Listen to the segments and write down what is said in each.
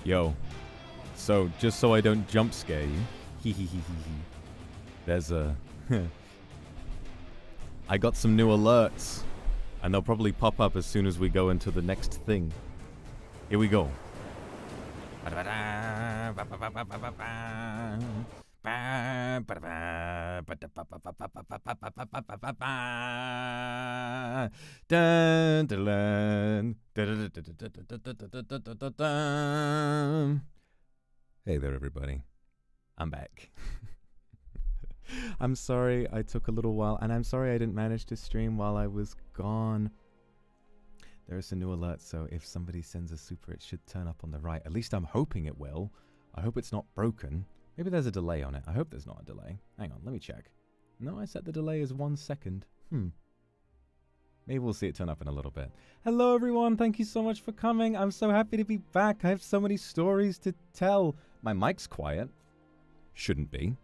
Yo, so just so I don't jump scare you, there's a... I got some new alerts, and they'll probably pop up as soon as we go into the next thing. Here we go. Hey there, everybody. I'm back. I'm sorry I took a little while, and I'm sorry I didn't manage to stream while I was gone. There is a new alert, so if somebody sends a super, it should turn up on the right. At least I'm hoping it will. I hope it's not broken. Maybe there's a delay on it. I hope there's not a delay. Hang on, let me check. No, I set the delay as 1 second. Maybe we'll see it turn up in a little bit. Hello, everyone. Thank you so much for coming. I'm so happy to be back. I have so many stories to tell. My mic's quiet. Shouldn't be.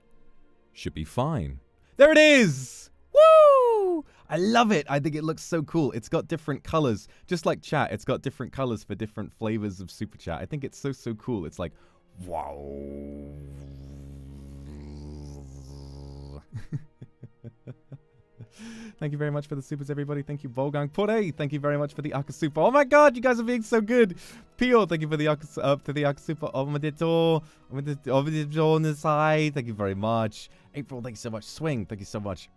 Should be fine. There it is! Woo! I love it. I think it looks so cool. It's got different colors. Just like chat, it's got different colors for different flavors of super chat. I think it's so, so cool. It's like, wow. Thank you very much for the supers, everybody. Thank you, Volgang Pore. Thank you very much for the Aka Super. Oh my god, you guys are being so good. Pio, thank you for the Aka Super. Omadito on the side. Thank you very much. April, thank you so much. Swing, thank you so much.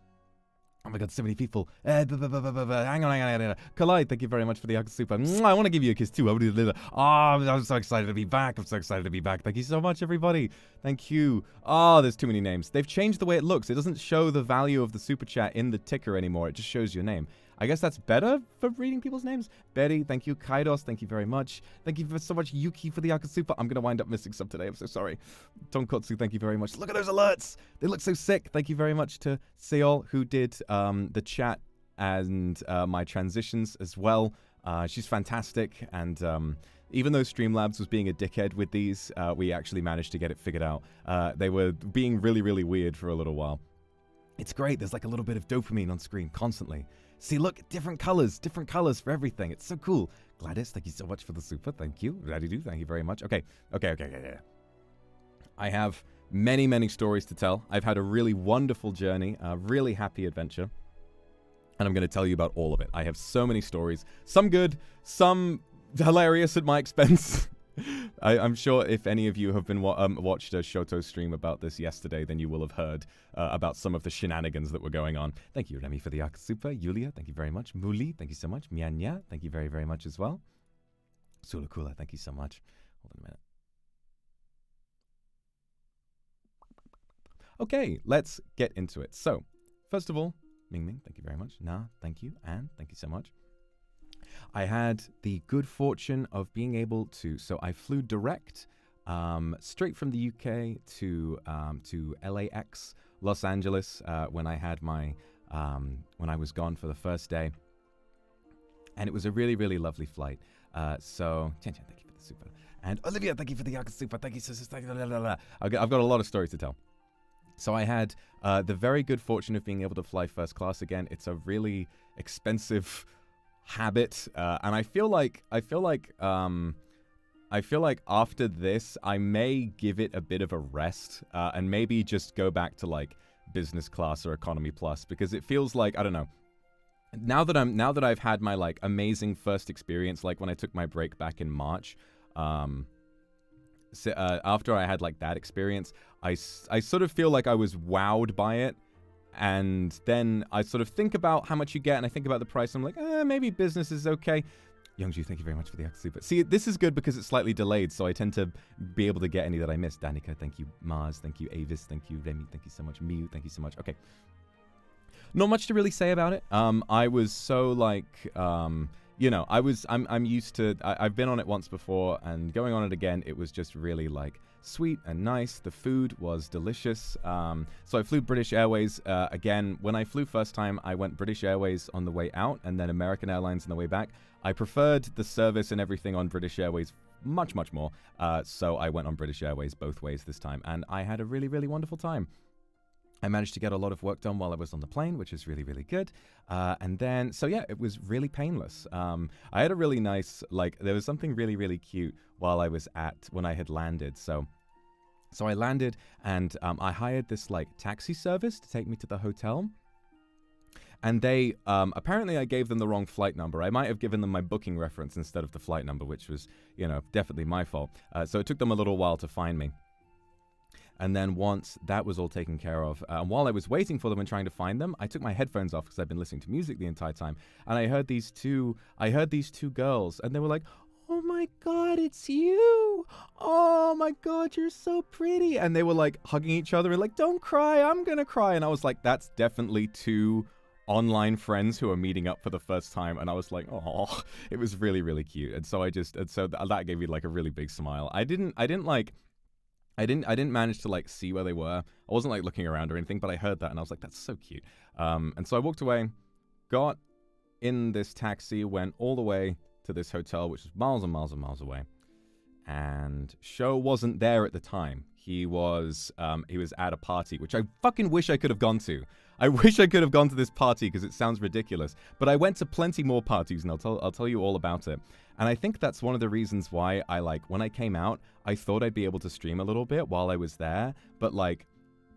Oh my god, so many people. Hang on. Collide, thank you very much for the Aka Super. I want to give you a kiss too. Oh, I'm so excited to be back. Thank you so much, everybody. Thank you. Oh, there's too many names. They've changed the way it looks. It doesn't show the value of the super chat in the ticker anymore. It just shows your name. I guess that's better for reading people's names. Betty, thank you. Kaidos, thank you very much. Thank you so much, Yuki, for the Aka Super. I'm going to wind up missing some today. I'm so sorry. Tonkotsu, thank you very much. Look at those alerts. They look so sick. Thank you very much to Seol, who did the chat and my transitions as well. She's fantastic. And even though Streamlabs was being a dickhead with these, we actually managed to get it figured out. They were being really, really weird for a little while. It's great. There's like a little bit of dopamine on screen constantly. See, look, different colors for everything. It's so cool. Gladys, thank you so much for the super. Thank you. Radidu, thank you very much. Okay. I have many, many stories to tell. I've had a really wonderful journey, a really happy adventure. And I'm going to tell you about all of it. I have so many stories. Some good, some hilarious at my expense. I'm sure if any of you have been watched a Shoto stream about this yesterday, then you will have heard about some of the shenanigans that were going on. Thank you, Remy, for the Aka Super. Yulia, thank you very much. Muli, thank you so much. Mianya, thank you very, very much as well. Sulakula, thank you so much. Hold on a minute. Okay, let's get into it. So, first of all, Ming Ming, thank you very much. Na, thank you. Anne, thank you so much. I had the good fortune of being able to, so I flew direct straight from the UK to LAX, Los Angeles, when I had my, when I was gone for the first day. And it was a really, really lovely flight. So, Chen Chen, thank you for the super. And Olivia, thank you for the Aka Super. Thank you, sister. I've got a lot of stories to tell. So I had the very good fortune of being able to fly first class again. It's a really expensive habit, and I feel like after this I may give it a bit of a rest, and maybe just go back to like business class or economy plus, because it feels like, I don't know, now that I've had my like amazing first experience, like when I took my break back in March, after I had like that experience, I sort of feel like I was wowed by it. And then I sort of think about how much you get, and I think about the price. And I'm like, maybe business is okay. Youngju, thank you very much for the Akasupa. See, this is good because it's slightly delayed, so I tend to be able to get any that I missed. Danica, thank you. Mars, thank you. Avis, thank you. Remy, thank you so much. Miu, thank you so much. Okay. Not much to really say about it. I was so like, you know, I'm used to, I've been on it once before, and going on it again, it was just really like sweet and nice. The food was delicious. So I flew British Airways. Again, when I flew first time, I went British Airways on the way out and then American Airlines on the way back. I preferred the service and everything on British Airways much, much more. So I went on British Airways both ways this time, and I had a really, really wonderful time. I managed to get a lot of work done while I was on the plane, which is really, really good. And then, so yeah, it was really painless. I had a really nice, like, there was something really, really cute while I was when I had landed. So I landed, and I hired this, like, taxi service to take me to the hotel. And they, apparently I gave them the wrong flight number. I might have given them my booking reference instead of the flight number, which was, you know, definitely my fault. So it took them a little while to find me. And then once that was all taken care of, while I was waiting for them and trying to find them, I took my headphones off because I've been listening to music the entire time. And I heard these two girls, and they were like, "Oh my God, it's you. Oh my God, you're so pretty." And they were like hugging each other and like, "Don't cry, I'm gonna cry." And I was like, that's definitely two online friends who are meeting up for the first time. And I was like, oh, it was really, really cute. And so that gave me like a really big smile. I didn't manage to like see where they were. I wasn't like looking around or anything, but I heard that and I was like, that's so cute. And so I walked away, got in this taxi, went all the way to this hotel, which was miles and miles and miles away. And Sho wasn't there at the time. He was at a party, which I fucking wish I could have gone to. I wish I could have gone to this party because it sounds ridiculous. But I went to plenty more parties, and I'll tell you all about it. And I think that's one of the reasons why when I came out, I thought I'd be able to stream a little bit while I was there. But like,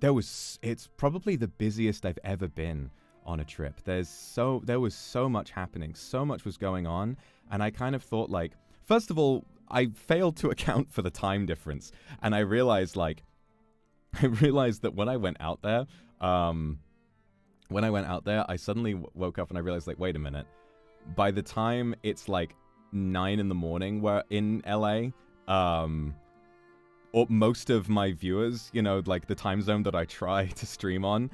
it's probably the busiest I've ever been on a trip. There was so much happening, so much was going on. And I kind of thought like, first of all, I failed to account for the time difference. And I realized that when I went out there, I suddenly woke up and I realized like, wait a minute. By the time it's like 9 in the morning where in LA, or most of my viewers, you know, like the time zone that I try to stream on,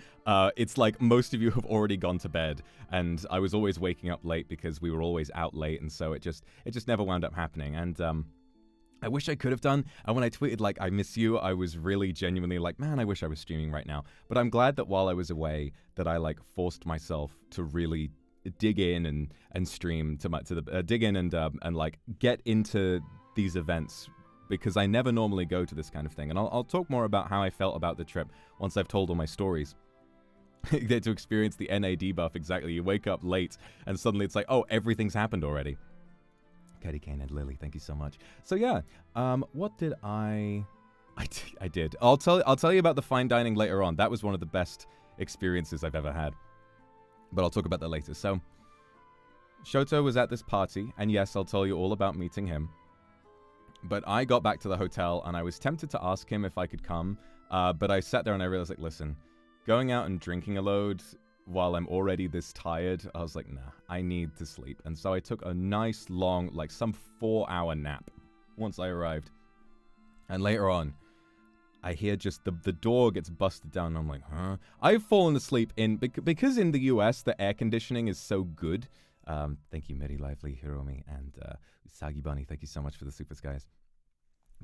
it's like most of you have already gone to bed, and I was always waking up late because we were always out late, and so it just never wound up happening. And I wish I could have done. And when I tweeted like I miss you, I was really genuinely like, man, I wish I was streaming right now. But I'm glad that while I was away, that I like forced myself to really dig in and stream dig in and like get into these events, because I never normally go to this kind of thing. And I'll talk more about how I felt about the trip once I've told all my stories. You get to experience the NA debuff, exactly. You wake up late and suddenly it's like, oh, everything's happened already. Katie Kane and Lily, thank you so much. So yeah, what did I did. I'll tell you about the fine dining later on. That was one of the best experiences I've ever had. But I'll talk about that later. So Shoto was at this party, and yes, I'll tell you all about meeting him. But I got back to the hotel, and I was tempted to ask him if I could come. But I sat there and I realized, like, listen, going out and drinking a load while I'm already this tired, I was like, nah, I need to sleep. And so I took a nice long, like some 4-hour nap once I arrived. And later on, I hear just the door gets busted down, and I'm like, huh? I've fallen asleep because in the US, the air conditioning is so good. Thank you, Miri Lively, Hiromi, and Sagi Bunny. Thank you so much for the supers, guys.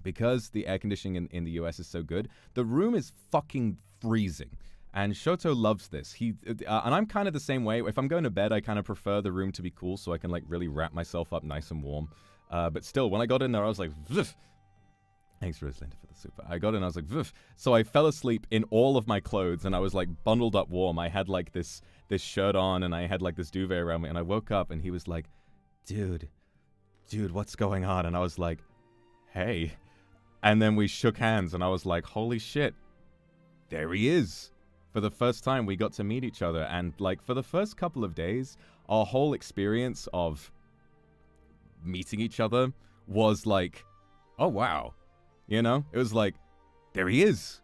Because the air conditioning in the US is so good, the room is fucking freezing. And Shoto loves this. And I'm kind of the same way. If I'm going to bed, I kind of prefer the room to be cool so I can like really wrap myself up nice and warm. But still, when I got in there, I was like, Vf. Thanks, Rosalinda, for the super. I got in, I was like, Vf. So I fell asleep in all of my clothes, and I was like bundled up warm. I had like this shirt on, and I had like this duvet around me, and I woke up, and he was like, dude, what's going on? And I was like, hey. And then we shook hands, and I was like, holy shit, there he is. For the first time, we got to meet each other, and like for the first couple of days, our whole experience of meeting each other was like, oh wow, You know? It was like, there he is.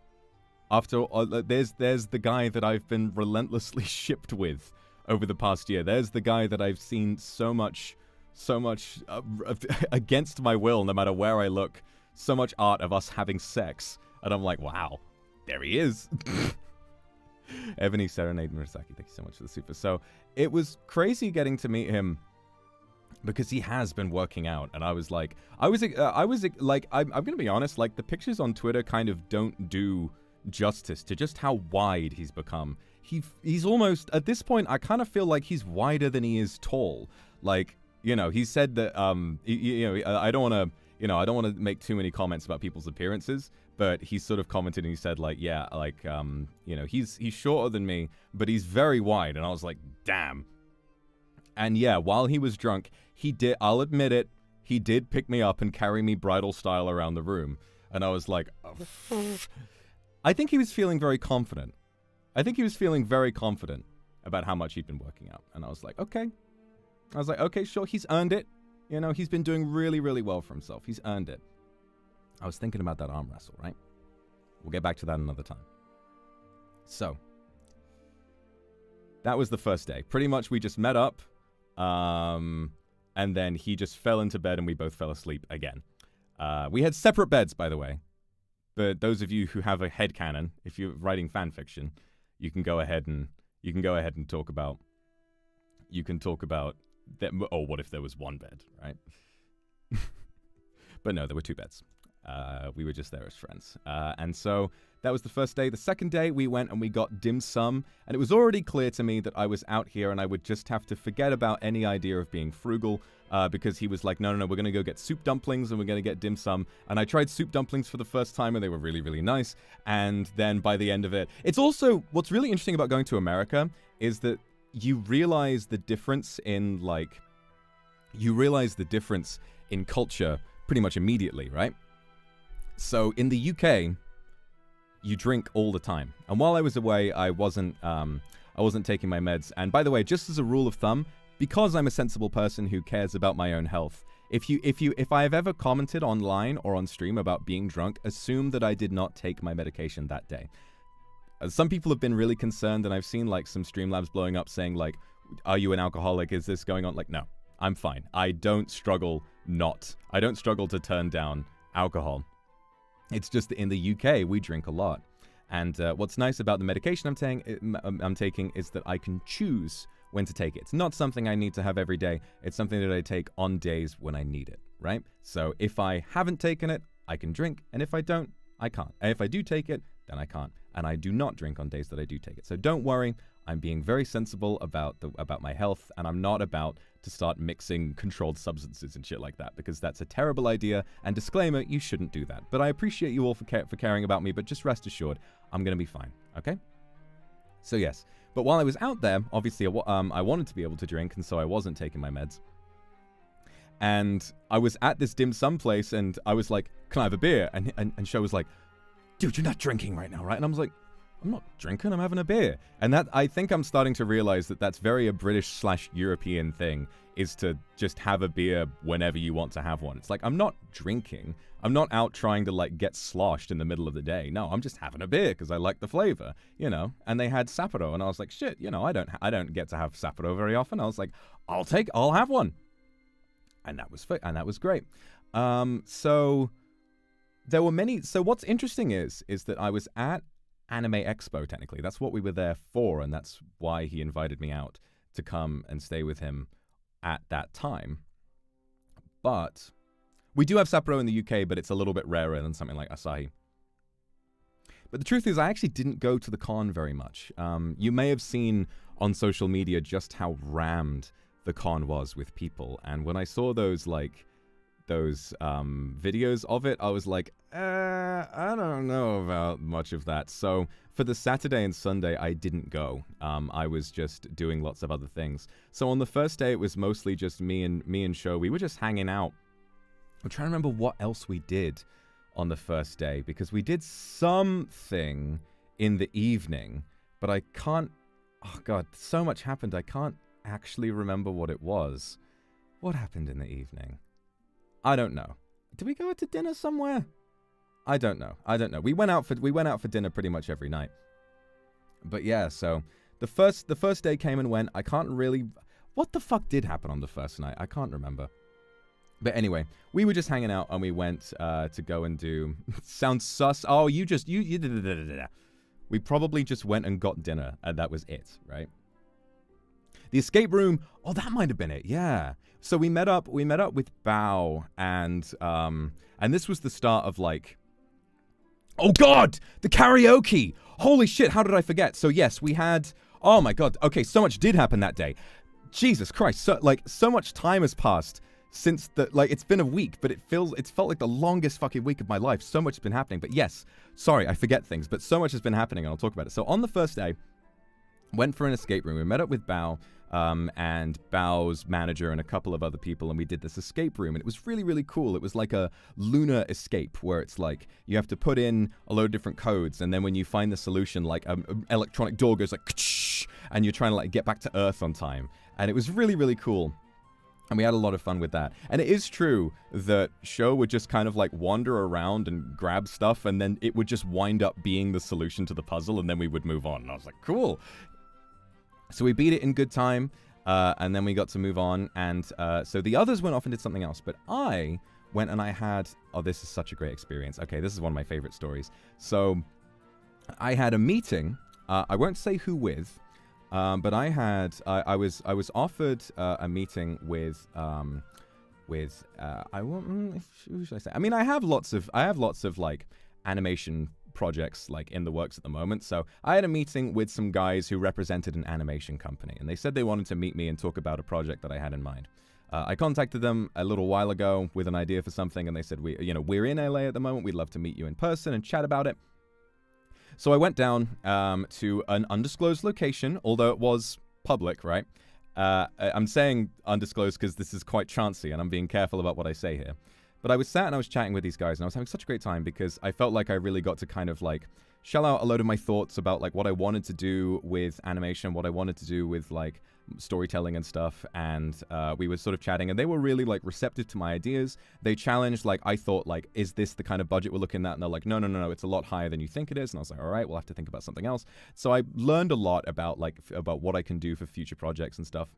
After there's the guy that I've been relentlessly shipped with over the past year. There's the guy that I've seen so much against my will, no matter where I look, so much art of us having sex. And I'm like, wow, there he is. Ebony Serenade Murasaki, thank you so much for the super. So it was crazy getting to meet him because he has been working out. And I was like, I'm going to be honest, like the pictures on Twitter kind of don't do justice to just how wide he's become. He's almost, at this point, I kind of feel like he's wider than he is tall. Like, you know, he said that, I don't want to make too many comments about people's appearances, but he sort of commented and he said, like, yeah, like, he's shorter than me, but he's very wide. And I was like, damn. And yeah, while he was drunk, I'll admit it, he did pick me up and carry me bridal style around the room. And I was like, oh. I think he was feeling very confident. About how much he'd been working out. And I was like, okay. Sure, he's earned it. You know, he's been doing really, really well for himself. He's earned it. I was thinking about that arm wrestle, right? We'll get back to that another time. So, that was the first day. Pretty much we just met up, and then he just fell into bed and we both fell asleep again. We had separate beds, by the way. But those of you who have a headcanon, if you're writing fan fiction, you can go ahead and talk about that. Oh, what if there was one bed, right? But no, there were two beds. We were just there as friends. And so that was the first day. The second day, we went and we got dim sum. And it was already clear to me that I was out here and I would just have to forget about any idea of being frugal. Because he was like, no, we're going to go get soup dumplings and we're going to get dim sum. And I tried soup dumplings for the first time and they were really, really nice. And then by the end of it, it's also, what's really interesting about going to America is that you realize the difference in culture pretty much immediately, right? So in the UK, you drink all the time. And while I was away, I wasn't taking my meds. And by the way, just as a rule of thumb, because I'm a sensible person who cares about my own health, if I have ever commented online or on stream about being drunk, assume that I did not take my medication that day. Some people have been really concerned, and I've seen like some Streamlabs blowing up saying like, are you an alcoholic? Is this going on? Like, no, I'm fine. I don't struggle to turn down alcohol. It's just that in the UK, we drink a lot. And what's nice about the medication I'm taking is that I can choose when to take it. It's not something I need to have every day. It's something that I take on days when I need it, right? So if I haven't taken it, I can drink. And if I don't, I can't. And if I do take it, then I can't. And I do not drink on days that I do take it. So don't worry. I'm being very sensible about my health, and I'm not about to start mixing controlled substances and shit like that, because that's a terrible idea. And disclaimer, you shouldn't do that. But I appreciate you all for caring about me, but just rest assured, I'm going to be fine, okay? So yes, but while I was out there, obviously I wanted to be able to drink, and so I wasn't taking my meds. And I was at this dim sum place, and I was like, can I have a beer? And Sho was like, dude, you're not drinking right now, right? And I was like, I'm not drinking, I'm having a beer. And that, I think I'm starting to realize that that's very a British/European thing, is to just have a beer whenever you want to have one. It's like, I'm not drinking. I'm not out trying to like get sloshed in the middle of the day. No, I'm just having a beer because I like the flavor, you know? And they had Sapporo, and I was like, shit, you know, I don't get to have Sapporo very often. I was like, I'll have one. And that was great. So there were many, so what's interesting is that I was at Anime Expo, technically. That's what we were there for, and that's why he invited me out to come and stay with him at that time. But we do have Sapporo in the UK, but it's a little bit rarer than something like Asahi. But the truth is, I actually didn't go to the con very much. You may have seen on social media just how rammed the con was with people, and when I saw those videos of it, I was like, I don't know about much of that. So for the Saturday and Sunday, I didn't go. I was just doing lots of other things. So on the first day, it was mostly just me and Sho. We were just hanging out. I'm trying to remember what else we did on the first day, because we did something in the evening, but I can't, oh God, so much happened. I can't actually remember what it was. What happened in the evening? I don't know. Did we go out to dinner somewhere? I don't know. We went out for dinner pretty much every night. But yeah, so the first day came and went. I can't really. What the fuck did happen on the first night? I can't remember. But anyway, we were just hanging out and we went to go and do. Sounds sus. Oh, you. We probably just went and got dinner, and that was it, right? The escape room. Oh, that might have been it. Yeah. So we met up with Bao, and this was the start of like. Oh God, the karaoke. Holy shit! How did I forget? So yes, we had. Oh my God. Okay, so much did happen that day. Jesus Christ. So much time has passed since it's been a week, but it's felt like the longest fucking week of my life. So much has been happening. But yes, sorry, I forget things, but so much has been happening, and I'll talk about it. So on the first day, went for an escape room. We met up with Bao, and Bao's manager and a couple of other people, and we did this escape room, and it was really, really cool. It was like a lunar escape, where it's like you have to put in a load of different codes, and then when you find the solution, like an electronic door goes like, and you're trying to like get back to Earth on time. And it was really, really cool. And we had a lot of fun with that. And it is true that Sho would just kind of like wander around and grab stuff, and then it would just wind up being the solution to the puzzle, and then we would move on. And I was like, cool. So we beat it in good time, and then we got to move on. And so the others went off and did something else. But I went and I had... Oh, this is such a great experience. Okay, this is one of my favorite stories. So I had a meeting. I won't say who with... but I was offered a meeting with who should I say? I mean, I have lots of like animation projects like in the works at the moment. So I had a meeting with some guys who represented an animation company, and they said they wanted to meet me and talk about a project that I had in mind. I contacted them a little while ago with an idea for something, and they said, we're in LA at the moment. We'd love to meet you in person and chat about it. So I went down to an undisclosed location, although it was public, right? I'm saying undisclosed because this is quite chancy, and I'm being careful about what I say here. But I was sat and I was chatting with these guys, and I was having such a great time because I felt like I really got to kind of like shell out a load of my thoughts about like what I wanted to do with animation, what I wanted to do with like storytelling and stuff. And we were sort of chatting, and they were really like receptive to my ideas. They challenged, like, I thought, like, is this the kind of budget we're looking at? And they're like, no, it's a lot higher than you think it is. And I was like, all right, we'll have to think about something else. So I learned a lot about like about what I can do for future projects and stuff.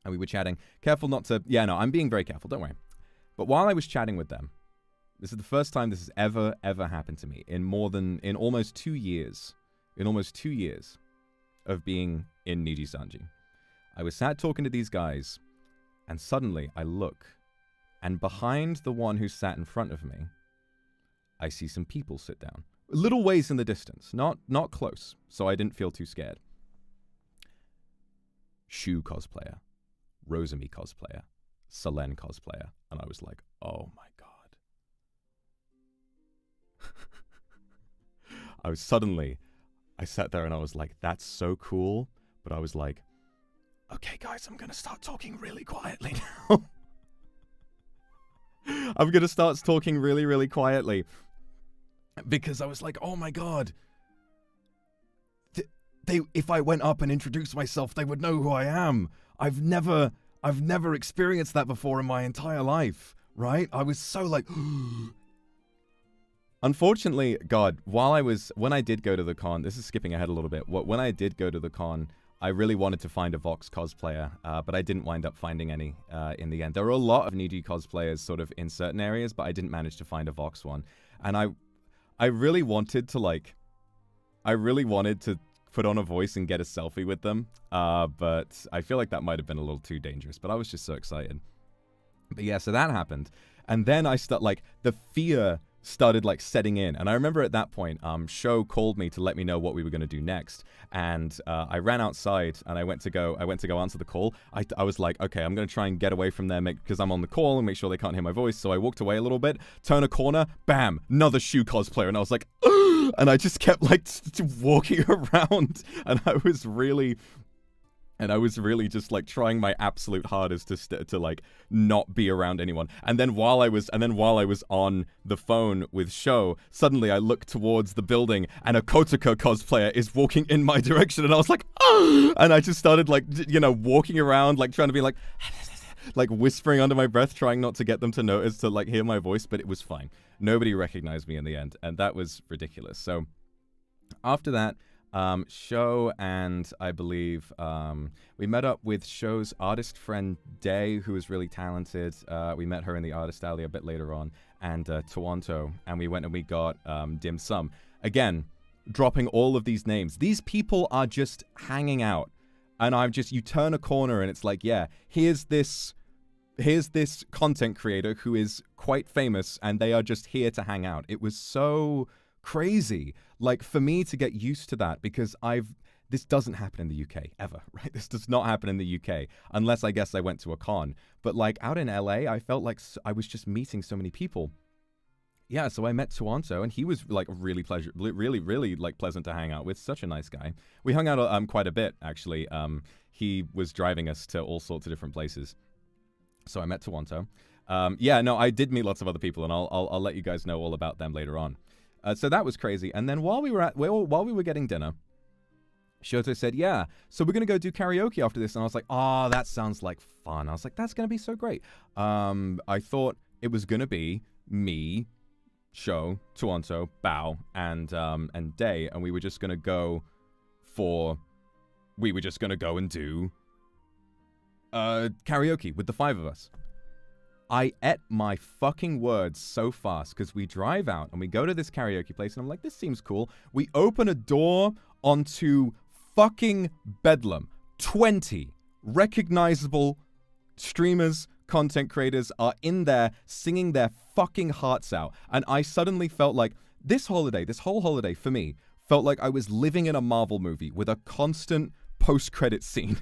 And we were chatting. Careful not to... Yeah, no, I'm being very careful. Don't worry. But while I was chatting with them, this is the first time this has ever happened to me in almost 2 years. In almost 2 years of being in NIJISANJI. I was sat talking to these guys, and suddenly I look, and behind the one who sat in front of me, I see some people sit down. A little ways in the distance, not close, so I didn't feel too scared. Shu cosplayer, Rosemi cosplayer, Selen cosplayer, and I was like, oh my god. I sat there and I was like, that's so cool, but I was like, okay guys, I'm gonna start talking really quietly now. I'm gonna start talking really, really quietly. Because I was like, oh my god. If I went up and introduced myself, they would know who I am. I've never experienced that before in my entire life, right? I was so like... Unfortunately, God, when I did go to the con, this is skipping ahead a little bit. When I did go to the con, I really wanted to find a Vox cosplayer, but I didn't wind up finding any in the end. There were a lot of Niji cosplayers sort of in certain areas, but I didn't manage to find a Vox one. And I really wanted to put on a voice and get a selfie with them, but I feel like that might have been a little too dangerous, but I was just so excited. But yeah, so that happened. And then the fear started like setting in, and I remember at that point Sho called me to let me know what we were going to do next, and I ran outside and I went to go answer the call. I was like, okay, I'm going to try and get away from them because I'm on the call and make sure they can't hear my voice. So I walked away a little bit, turn a corner, bam, another Shu cosplayer, and I was like, and I just kept like walking around, and I was really just like trying my absolute hardest to like not be around anyone. And then while I was on the phone with Sho, suddenly I looked towards the building and a Kotaka cosplayer is walking in my direction, and I was like, oh! And I just started like, walking around like trying to be like, like whispering under my breath, trying not to get them to notice, to like hear my voice, but it was fine. Nobody recognized me in the end, and that was ridiculous. So after that, Sho and I believe we met up with Sho's artist friend Day, who was really talented. We met her in the artist alley a bit later on, and Toronto, and we went and we got dim sum. Again, dropping all of these names. These people are just hanging out. And you turn a corner and it's like, yeah, here's this content creator who is quite famous and they are just here to hang out. It was so crazy. Like, for me to get used to that, because this doesn't happen in the UK ever, right? This does not happen in the UK unless I guess I went to a con. But like out in LA, I felt like I was just meeting so many people. Yeah, so I met Toronto, and he was like really like pleasant to hang out with. Such a nice guy. We hung out quite a bit, actually. He was driving us to all sorts of different places. So I met Toronto. Yeah, no, I did meet lots of other people, and I'll let you guys know all about them later on. So that was crazy. And then while we were getting dinner, Shoto said, "Yeah, so we're gonna go do karaoke after this." And I was like, "Oh, that sounds like fun." I was like, "That's gonna be so great." I thought it was gonna be me, Sho, Toronto, Bao, and Day, and we were just gonna go and do karaoke with the 5 of us. I ate my fucking words so fast, because we drive out and we go to this karaoke place, and I'm like, this seems cool. We open a door onto fucking Bedlam. 20 recognizable streamers, content creators are in there singing their fucking hearts out. And I suddenly felt like this whole holiday for me felt like I was living in a Marvel movie with a constant post-credit scene.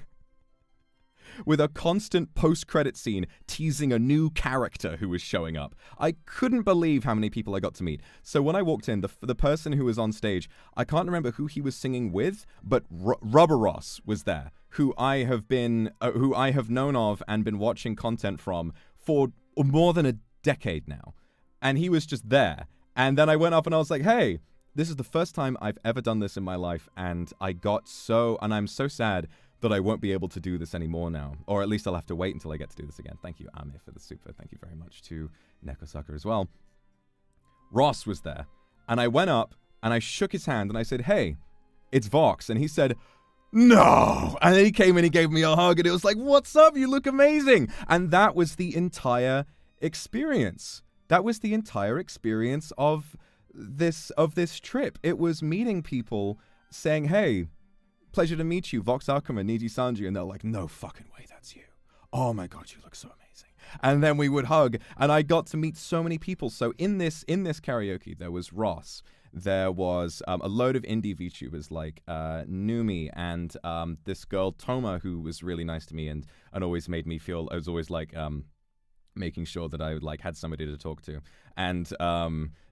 With a constant post-credit scene teasing a new character who was showing up. I couldn't believe how many people I got to meet. So when I walked in, the person who was on stage, I can't remember who he was singing with, but Rubber Ross was there, who I have known of and been watching content from for more than a decade now. And he was just there. And then I went up and I was like, hey, this is the first time I've ever done this in my life, and I'm so sad that I won't be able to do this anymore now. Or at least I'll have to wait until I get to do this again. Thank you, Amir, for the super. Thank you very much to Nekosaka as well. Ross was there. And I went up and I shook his hand and I said, hey, it's Vox. And he said, no. And then he came and he gave me a hug and it was like, what's up? You look amazing. And that was the entire experience. That was the entire experience of this trip. It was meeting people saying, hey, pleasure to meet you, Vox Akuma, NIJISANJI, and they're like, no fucking way, that's you. Oh my god, you look so amazing. And then we would hug, and I got to meet so many people. So in this karaoke, there was Ross, there was a load of indie VTubers like Numi, and this girl Toma, who was really nice to me and always made me feel, I was always like making sure that I like had somebody to talk to. And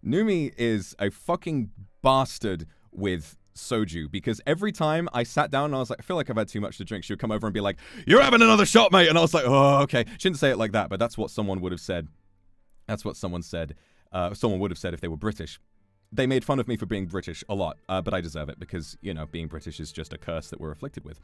Numi is a fucking bastard with soju, because every time I sat down and I was like, I feel like I've had too much to drink, she would come over and be like, you're having another shot, mate. And I was like, oh, okay. She didn't say it like that, but that's what someone would have said. That's what someone said. Someone would have said if they were British. They made fun of me for being British a lot, but I deserve it because, you know, being British is just a curse that we're afflicted with.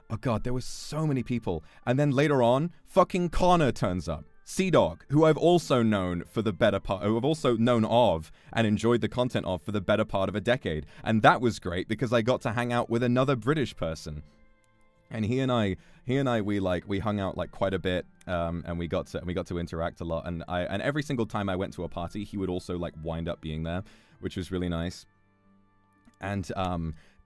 Oh god, there were so many people. And then later on, fucking Connor turns up. Sea-Dog, who I've also known for the better part, who I've also known of and enjoyed the content of for the better part of a decade. And that was great because I got to hang out with another British person. And he and I, we hung out like quite a bit, and we got to interact a lot. And every single time I went to a party, he would also like wind up being there, which was really nice. And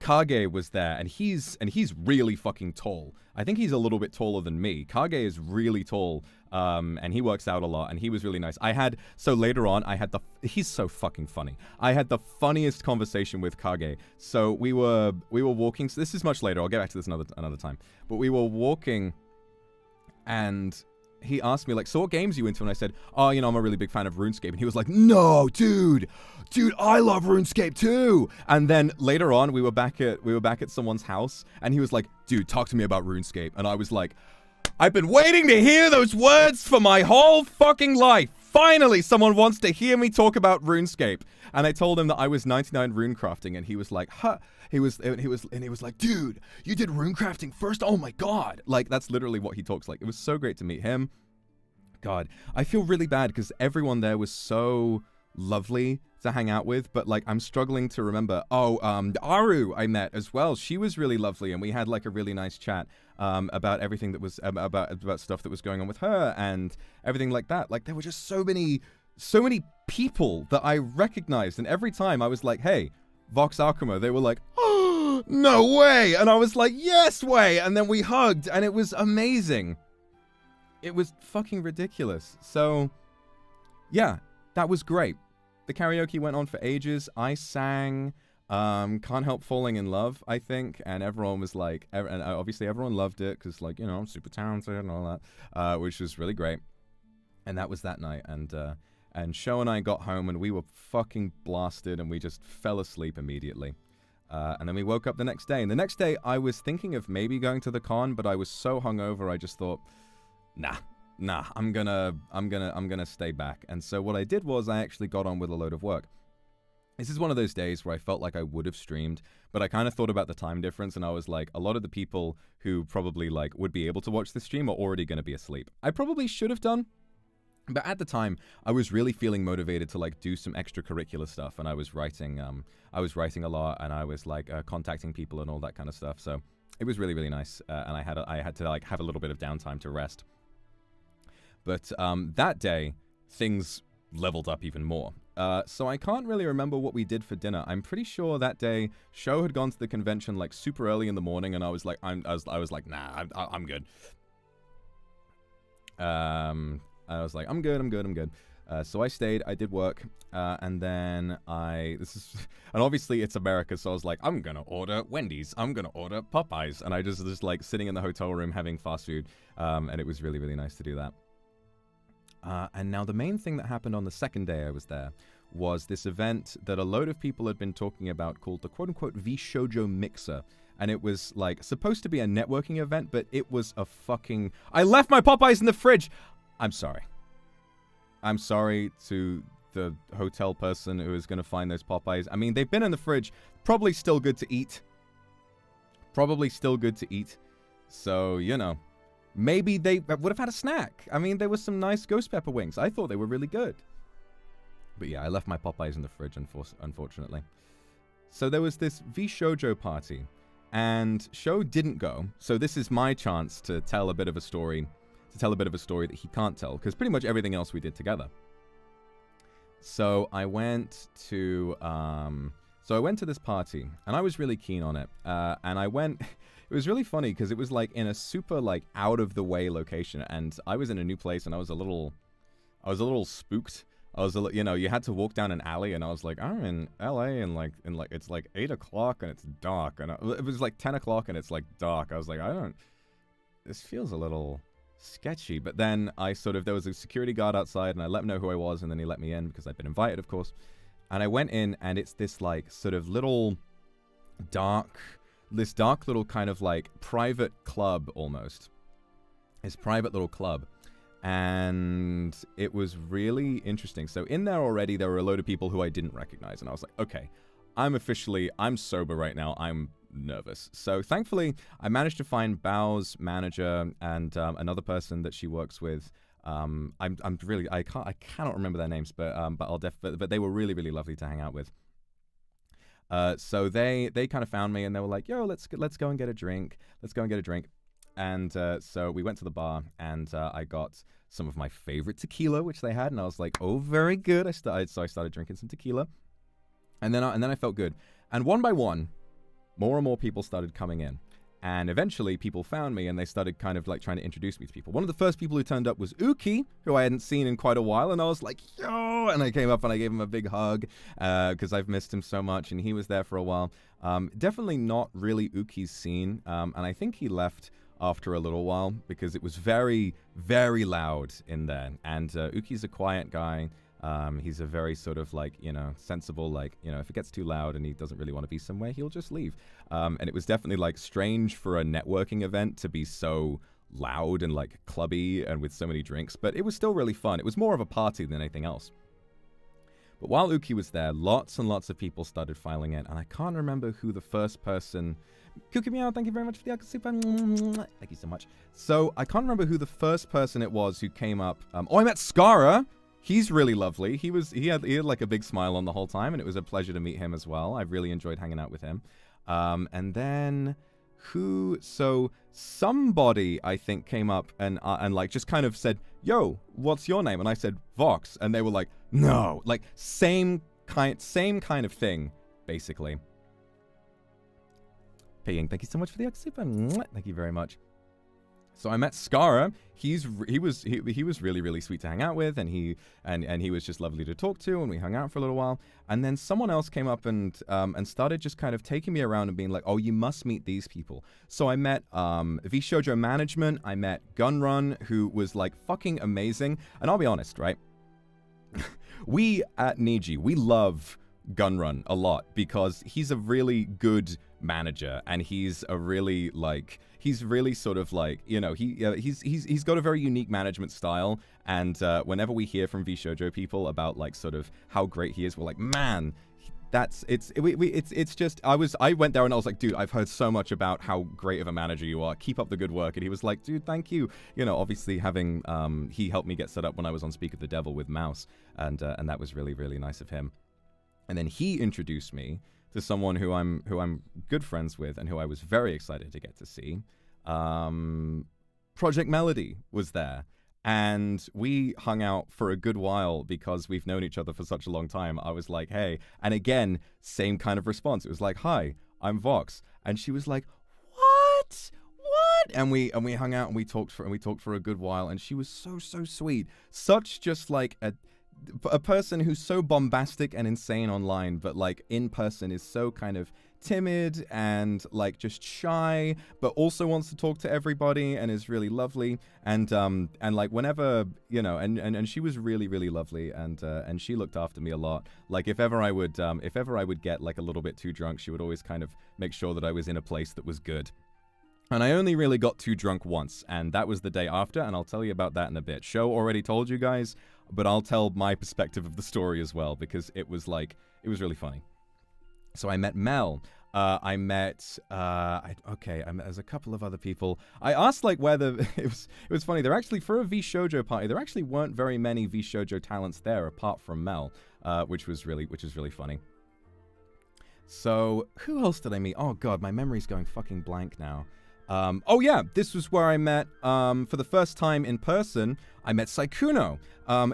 Kage was there, and he's really fucking tall. I think he's a little bit taller than me. Kage is really tall, and he works out a lot, and he was really nice. So later on, he's so fucking funny. I had the funniest conversation with Kage. So we were walking, so this is much later, I'll get back to this another time. But we were walking, and he asked me, like, so what games are you into? And I said, oh, you know, I'm a really big fan of RuneScape. And he was like, no, dude, I love RuneScape too. And then later on, we were back at someone's house, and he was like, dude, talk to me about RuneScape. And I was like, I've been waiting to hear those words for my whole fucking life. finally someone wants to hear me talk about RuneScape. And I told him that I was 99 rune crafting, and he was like, huh. He was like, dude, you did rune crafting first? Oh my God. Like, that's literally what he talks like. It was so great to meet him. God, I feel really bad because everyone there was so lovely to hang out with, but like I'm struggling to remember. Oh, Aru I met as well. She was really lovely, and we had like a really nice chat about everything that was about stuff that was going on with her and everything like that. Like there were just so many people that I recognized, and every time I was like, hey, Vox Akuma, they were like, oh, no way, and I was like, yes way, and then we hugged, and it was amazing. It was fucking ridiculous. So yeah, that was great. The karaoke went on for ages. I sang Can't Help Falling in Love, I think, and everyone was like, and obviously everyone loved it because, like, you know, I'm super talented and all that, which was really great. And that was that night, and Sho and I got home and we were fucking blasted, and we just fell asleep immediately. And then we woke up the next day, and the next day I was thinking of maybe going to the con, but I was so hungover I just thought, nah, I'm gonna stay back. And so what I did was I actually got on with a load of work. This is one of those days where I felt like I would have streamed, but I kind of thought about the time difference, and I was like, a lot of the people who probably like would be able to watch the stream are already going to be asleep. I probably should have done, but at the time I was really feeling motivated to like do some extracurricular stuff, and I was writing a lot, and I was like contacting people and all that kind of stuff. So it was really, really nice, and I had to like have a little bit of downtime to rest. But that day, things leveled up even more. So I can't really remember what we did for dinner. I'm pretty sure that day, Sho had gone to the convention like super early in the morning, and I was like, I was like, nah, I'm good. I was like, I'm good. So I stayed, I did work, and then and obviously it's America, so I was like, I'm gonna order Wendy's, I'm gonna order Popeyes, and I just like sitting in the hotel room having fast food, and it was really, really nice to do that. And now the main thing that happened on the second day I was there was this event that a load of people had been talking about called the quote-unquote VShojo Mixer. And it was like supposed to be a networking event, but it was a fucking... I left my Popeyes in the fridge! I'm sorry. I'm sorry to the hotel person who is going to find those Popeyes. I mean, they've been in the fridge. Probably still good to eat. So, you know. Maybe they would have had a snack. I mean, there was some nice ghost pepper wings. I thought they were really good. But yeah, I left my Popeyes in the fridge, unfortunately. So there was this VShojo party, and Sho didn't go. So this is my chance to tell a bit of a story, that he can't tell, because pretty much everything else we did together. So I went to this party, and I was really keen on it. And I went. It was really funny because it was like in a super like out of the way location, and I was in a new place, and I was a little spooked. You know, you had to walk down an alley, and I was like, I'm in LA, and like it's like 8 o'clock and it's dark, and it was like 10 o'clock and it's like dark. I was like, this feels a little sketchy. But then there was a security guard outside, and I let him know who I was, and then he let me in because I'd been invited, of course. And I went in, and it's this like sort of little dark little kind of like private club almost. This private little club. And it was really interesting. So in there already, there were a load of people who I didn't recognize. And I was like, okay, I'm sober right now. I'm nervous. So thankfully, I managed to find Bao's manager and another person that she works with. I cannot remember their names, but they were really, really lovely to hang out with. So they kind of found me, and they were like, yo, let's go and get a drink. And so we went to the bar, and I got some of my favorite tequila, which they had, and I was like, oh, very good. So I started drinking some tequila, and then I felt good. And one by one, more and more people started coming in. And eventually people found me, and they started kind of like trying to introduce me to people. One of the first people who turned up was Uki, who I hadn't seen in quite a while. And I was like, yo! And I came up and I gave him a big hug because I've missed him so much. And he was there for a while. Definitely not really Uki's scene. And I think he left after a little while because it was very, very loud in there. And Uki's a quiet guy. He's a very sort of like, you know, sensible, like, you know, if it gets too loud and he doesn't really want to be somewhere, he'll just leave. And it was definitely like strange for a networking event to be so loud and like clubby and with so many drinks, but it was still really fun. It was more of a party than anything else. But while Uki was there, lots and lots of people started filing in, and I can't remember who the first person... Kuki Meow, thank you very much for the Akasupa. Thank you so much. So, I can't remember who the first person it was who came up. Oh, I met Skara. He's really lovely. He had like a big smile on the whole time, and it was a pleasure to meet him as well. I really enjoyed hanging out with him. And then... So, somebody, I think, came up and like, just kind of said, yo, what's your name? And I said, Vox. And they were like, no. Like, same kind of thing, basically. Paying, thank you so much for the Akasupa. Thank you very much. So I met Skara. He was really, really sweet to hang out with, and he was just lovely to talk to, and we hung out for a little while. And then someone else came up and started just kind of taking me around and being like, oh, you must meet these people. So I met VShojo management. I met Gunrun, who was like fucking amazing. And I'll be honest, right? We at Niji, we love Gunrun a lot because he's a really good manager, and he's a really like he's really sort of like, you know, he's got a very unique management style, and whenever we hear from VShojo people about like sort of how great he is, we're like, man, it's just I went there and I was like, dude, I've heard so much about how great of a manager you are. Keep up the good work. And he was like, dude, thank you. You know, obviously having he helped me get set up when I was on Speak of the Devil with Mouse, and that was really, really nice of him. And then he introduced me to someone who I'm good friends with and who I was very excited to get to see. Project Melody was there, and we hung out for a good while because we've known each other for such a long time. I was like, hey, and again, same kind of response. It was like, hi, I'm Vox, and she was like, what? And we hung out and we talked for a good while, and she was so sweet, such just like a person who's so bombastic and insane online, but like in person is so kind of timid and like just shy, but also wants to talk to everybody and is really lovely. And like whenever, you know, and she was really, really lovely, and she looked after me a lot. Like if ever I would get like a little bit too drunk, she would always kind of make sure that I was in a place that was good. And I only really got too drunk once, and that was the day after, and I'll tell you about that in a bit. Show already told you guys, but I'll tell my perspective of the story as well, because it was really funny. So I met Mel. I met there's a couple of other people. I asked like whether it was funny. There actually, for a VShojo party, there actually weren't very many VShojo talents there apart from Mel, which was really funny. So who else did I meet? Oh god, my memory's going fucking blank now. Oh yeah, this was where I met, for the first time in person, I met Saikuno.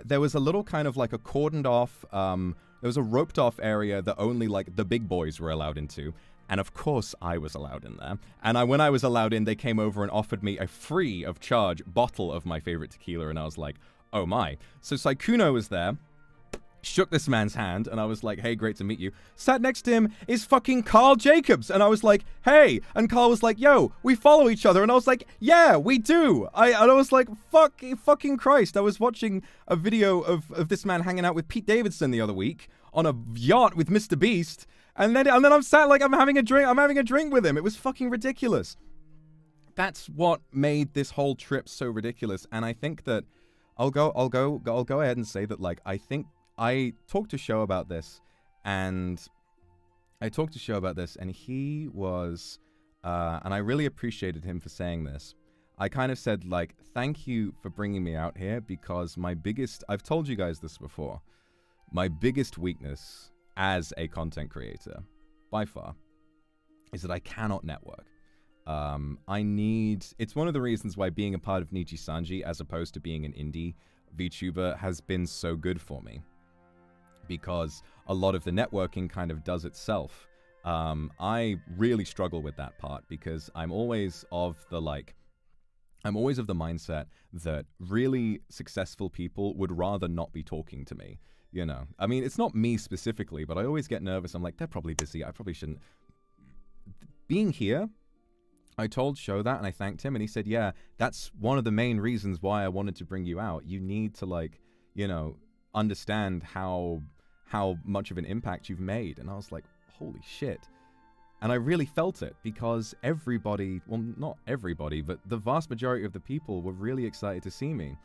There was a little kind of like a cordoned off, there was a roped off area that only like the big boys were allowed into. And of course I was allowed in there. And when I was allowed in, they came over and offered me a free of charge bottle of my favorite tequila. And I was like, oh my. So Saikuno was there. Shook this man's hand, and I was like, hey, great to meet you. Sat next to him is fucking Carl Jacobs, and I was like, hey. And Carl was like, yo, we follow each other. And I was like, yeah, we do. And I was like, fucking Christ. I was watching a video of this man hanging out with Pete Davidson the other week on a yacht with Mr. Beast, and then I'm sat like I'm having a drink with him. It was fucking ridiculous. That's what made this whole trip so ridiculous. And I think that I'll go ahead and say that, like, I think I talked to Sho about this, and he was, and I really appreciated him for saying this. I kind of said, like, thank you for bringing me out here, because I've told you guys this before, my biggest weakness as a content creator, by far, is that I cannot network. It's one of the reasons why being a part of NIJISANJI, as opposed to being an indie VTuber, has been so good for me. Because a lot of the networking kind of does itself. I really struggle with that part, because I'm always of the mindset that really successful people would rather not be talking to me. You know, I mean, it's not me specifically, but I always get nervous. I'm like, they're probably busy. I probably shouldn't. Being here, I told Sho that, and I thanked him, and he said, yeah, that's one of the main reasons why I wanted to bring you out. You need to, like, you know, understand how much of an impact you've made. And I was like, holy shit. And I really felt it because everybody, well, not everybody, but the vast majority of the people were really excited to see me.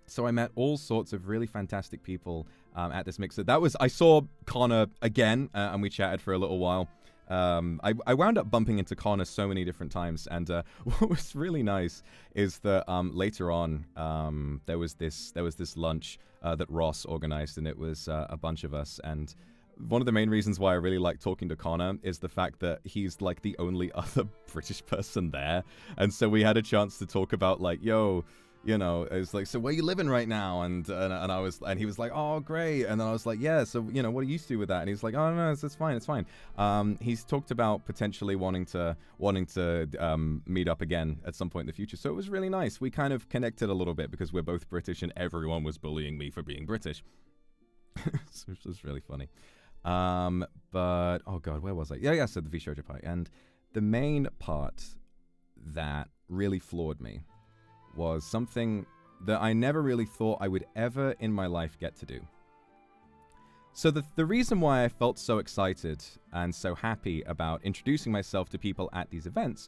So I met all sorts of really fantastic people at this mixer. I saw Connor again, and we chatted for a little while. I wound up bumping into Connor so many different times, and what was really nice is that later on there was this lunch that Ross organized, and it was a bunch of us. And one of the main reasons why I really like talking to Connor is the fact that he's like the only other British person there, and so we had a chance to talk about like, yo, you know, it's like, so where you living right now? And he was like, oh, great. And then I was like, yeah, so, you know, what are you do with that? And he's like, oh, no, it's fine, it's fine. He's talked about potentially wanting to meet up again at some point in the future. So it was really nice. We kind of connected a little bit because we're both British and everyone was bullying me for being British. So it was really funny. But, oh God, where was I? Yeah, so the VShojo party. And the main part that really floored me was something that I never really thought I would ever in my life get to do. So the reason why I felt so excited and so happy about introducing myself to people at these events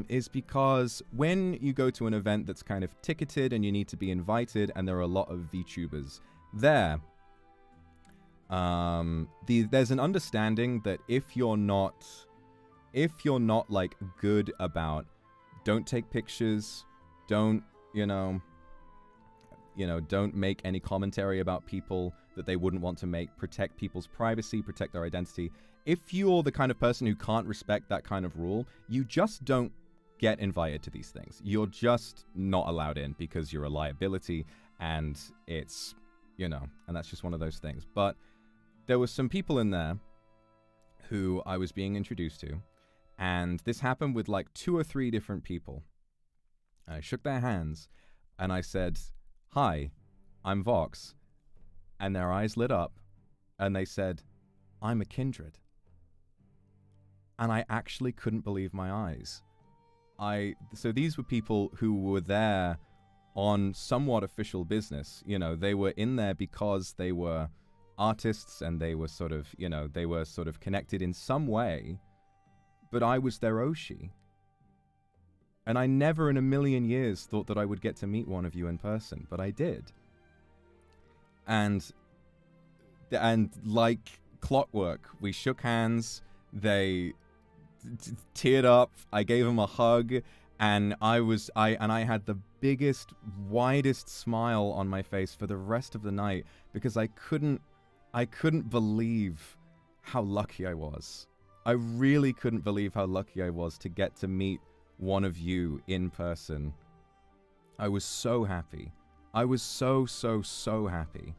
is because when you go to an event that's kind of ticketed and you need to be invited and there are a lot of VTubers there, there's an understanding that if you're not like good about, don't take pictures, don't, don't make any commentary about people that they wouldn't want to make, protect people's privacy, protect their identity. If you're the kind of person who can't respect that kind of rule, you just don't get invited to these things. You're just not allowed in because you're a liability, and it's, and that's just one of those things. But there was some people in there who I was being introduced to, and this happened with like 2 or 3 different people. I shook their hands, and I said, hi, I'm Vox. And their eyes lit up, and they said, I'm a Kindred. And I actually couldn't believe my eyes. So these were people who were there on somewhat official business. They were in there because they were artists, and they were sort of, connected in some way, but I was their Oshi. And I never in a million years thought that I would get to meet one of you in person, but I did. And like clockwork, we shook hands, they teared up, I gave them a hug, and I had the biggest, widest smile on my face for the rest of the night because I couldn't believe how lucky I was. I really couldn't believe how lucky I was to get to meet one of you in person. I was so happy. I was so happy.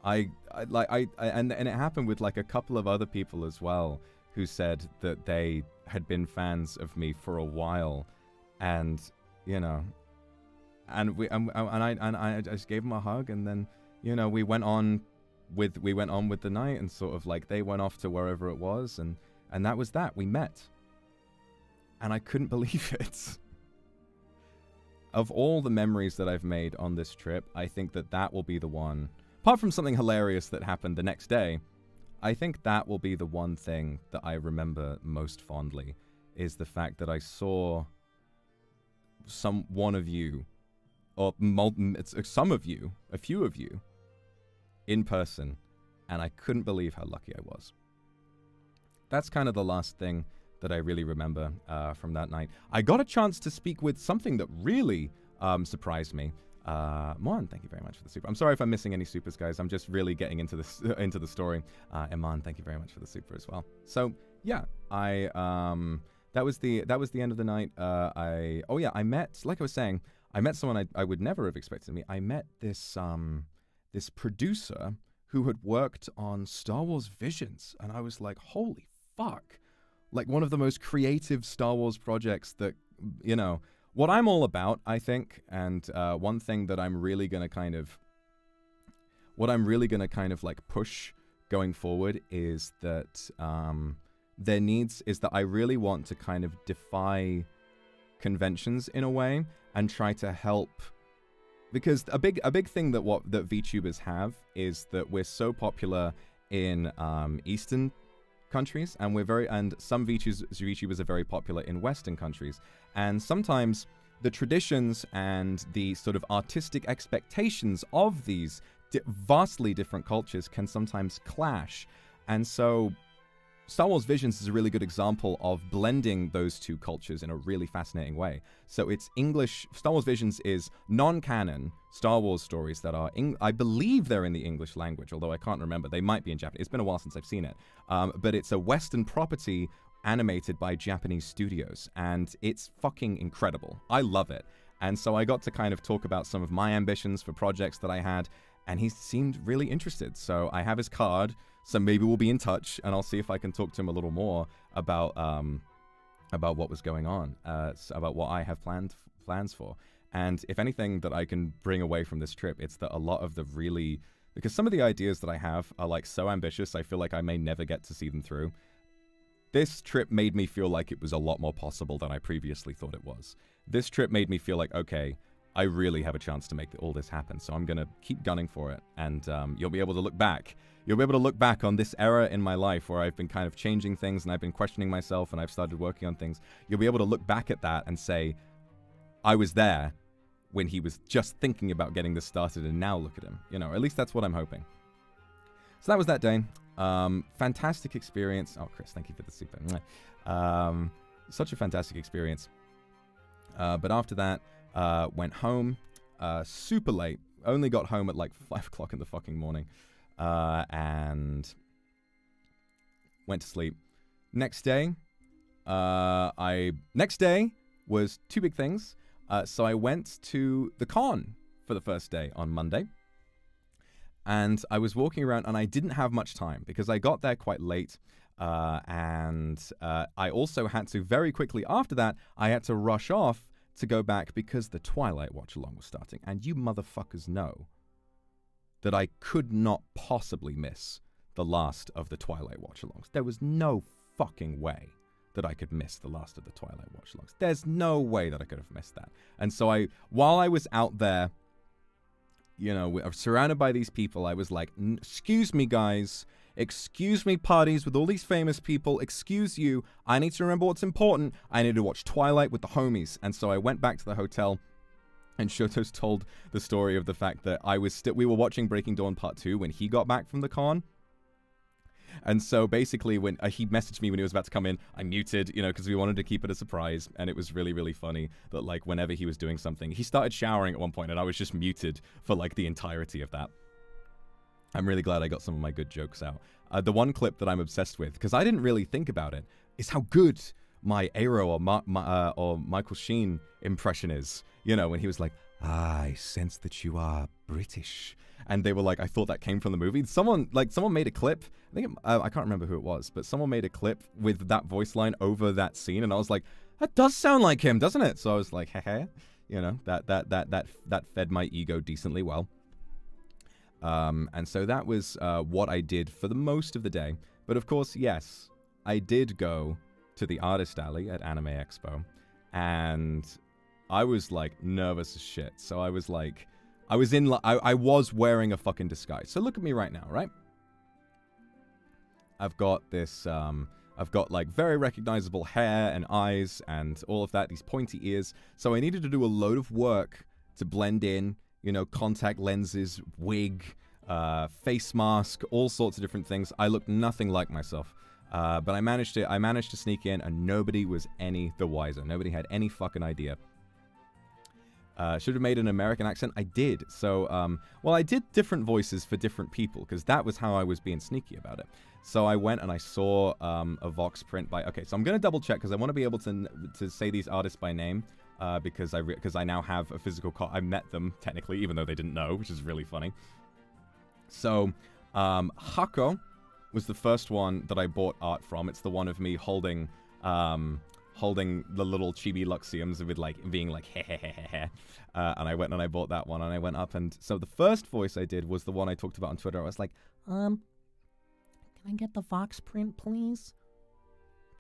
And it happened with like a couple of other people as well who said that they had been fans of me for a while, and I just gave them a hug, and then we went on with the night, and sort of like they went off to wherever it was, and that was that. We met. And I couldn't believe it. Of all the memories that I've made on this trip, I think that will be the one. Apart from something hilarious that happened the next day, I think that will be the one thing that I remember most fondly, is the fact that I saw one of you, or some of you, a few of you, in person, and I couldn't believe how lucky I was. That's kind of the last thing that I really remember from that night. I got a chance to speak with something that really surprised me. Mon, thank you very much for the super. I'm sorry if I'm missing any supers, guys. I'm just really getting into this into the story. Iman, thank you very much for the super as well. So yeah, that was the end of the night. I met, like I was saying, I met someone I would never have expected to meet. I met this this producer who had worked on Star Wars Visions, and I was like, holy fuck. Like one of the most creative Star Wars projects that, what I'm all about, I think, and one thing that I'm really going to kind of like push going forward is that I really want to kind of defy conventions in a way and try to help, because a big thing that VTubers have is that we're so popular in Eastern countries, and some VTubers are very popular in Western countries. And sometimes the traditions and the sort of artistic expectations of these vastly different cultures can sometimes clash. And so Star Wars Visions is a really good example of blending those two cultures in a really fascinating way. So it's English. Star Wars Visions is non-canon Star Wars stories that are, I believe they're in the English language, although I can't remember. They might be in Japanese. It's been a while since I've seen it. But it's a Western property animated by Japanese studios, and it's fucking incredible. I love it. And so I got to kind of talk about some of my ambitions for projects that I had, and he seemed really interested. So I have his card. So maybe we'll be in touch, and I'll see if I can talk to him a little more about what was going on, about what I have plans for. And if anything that I can bring away from this trip, it's that a lot of the because some of the ideas that I have are like so ambitious, I feel like I may never get to see them through. This trip made me feel like it was a lot more possible than I previously thought it was. This trip made me feel like, okay, I really have a chance to make all this happen. So I'm going to keep gunning for it. And you'll be able to look back. You'll be able to look back on this era in my life where I've been kind of changing things and I've been questioning myself and I've started working on things. You'll be able to look back at that and say, I was there when he was just thinking about getting this started, and now look at him. You know, at least that's what I'm hoping. So that was that day. Fantastic experience. Oh, Chris, thank you for the super. Such a fantastic experience. But after that, went home super late. Only got home at like 5 o'clock in the fucking morning. And went to sleep. Next day was two big things. So I went to the con for the first day on Monday. And I was walking around, and I didn't have much time because I got there quite late. And I also had to, very quickly after that, I had to rush off to go back because the Twilight watch-along was starting. And you motherfuckers know that I could not possibly miss the last of the Twilight watch-alongs. There was no fucking way that I could miss the last of the Twilight watch-alongs. There's no way that I could have missed that. And so while I was out there, you know, surrounded by these people, I was like, excuse me, guys. Excuse me, parties with all these famous people. Excuse you. I need to remember what's important. I need to watch Twilight with the homies. And so I went back to the hotel, and Shoto's told the story of the fact that we were watching Breaking Dawn Part 2 when he got back from the con. And so basically when he messaged me when he was about to come in, I muted, you know, because we wanted to keep it a surprise. And it was really, really funny that like whenever he was doing something, he started showering at one point and I was just muted for like the entirety of that. I'm really glad I got some of my good jokes out. The one clip that I'm obsessed with, because I didn't really think about it, is how good my Aero or Michael Sheen impression is. You know, when he was like, I sense that you are British. And they were like, I thought that came from the movie. Someone made a clip. I think I can't remember who it was, but someone made a clip with that voice line over that scene, and I was like, that does sound like him, doesn't it? So I was like, heh, you know, that fed my ego decently well. And so that was what I did for the most of the day. But of course, yes, I did go to the Artist Alley at Anime Expo, and I was like nervous as shit. So I was like, I was wearing a fucking disguise. So look at me right now, right? I've got this, I've got like very recognizable hair and eyes and all of that, these pointy ears. So I needed to do a load of work to blend in, you know, contact lenses, wig, face mask, all sorts of different things. I looked nothing like myself. But I managed to sneak in, and nobody was any the wiser. Nobody had any fucking idea. Should have made an American accent. I did. So, well, I did different voices for different people because that was how I was being sneaky about it. So I went and I saw a Vox print by... Okay, so I'm going to double check because I want to be able to say these artists by name because I now have a physical... I met them, technically, even though they didn't know, which is really funny. So, Hako was the first one that I bought art from. It's the one of me holding the little chibi Luxiems with like being like heh. And I went and I bought that one and I went up, and so the first voice I did was the one I talked about on Twitter. I was like, can I get the Vox print, please?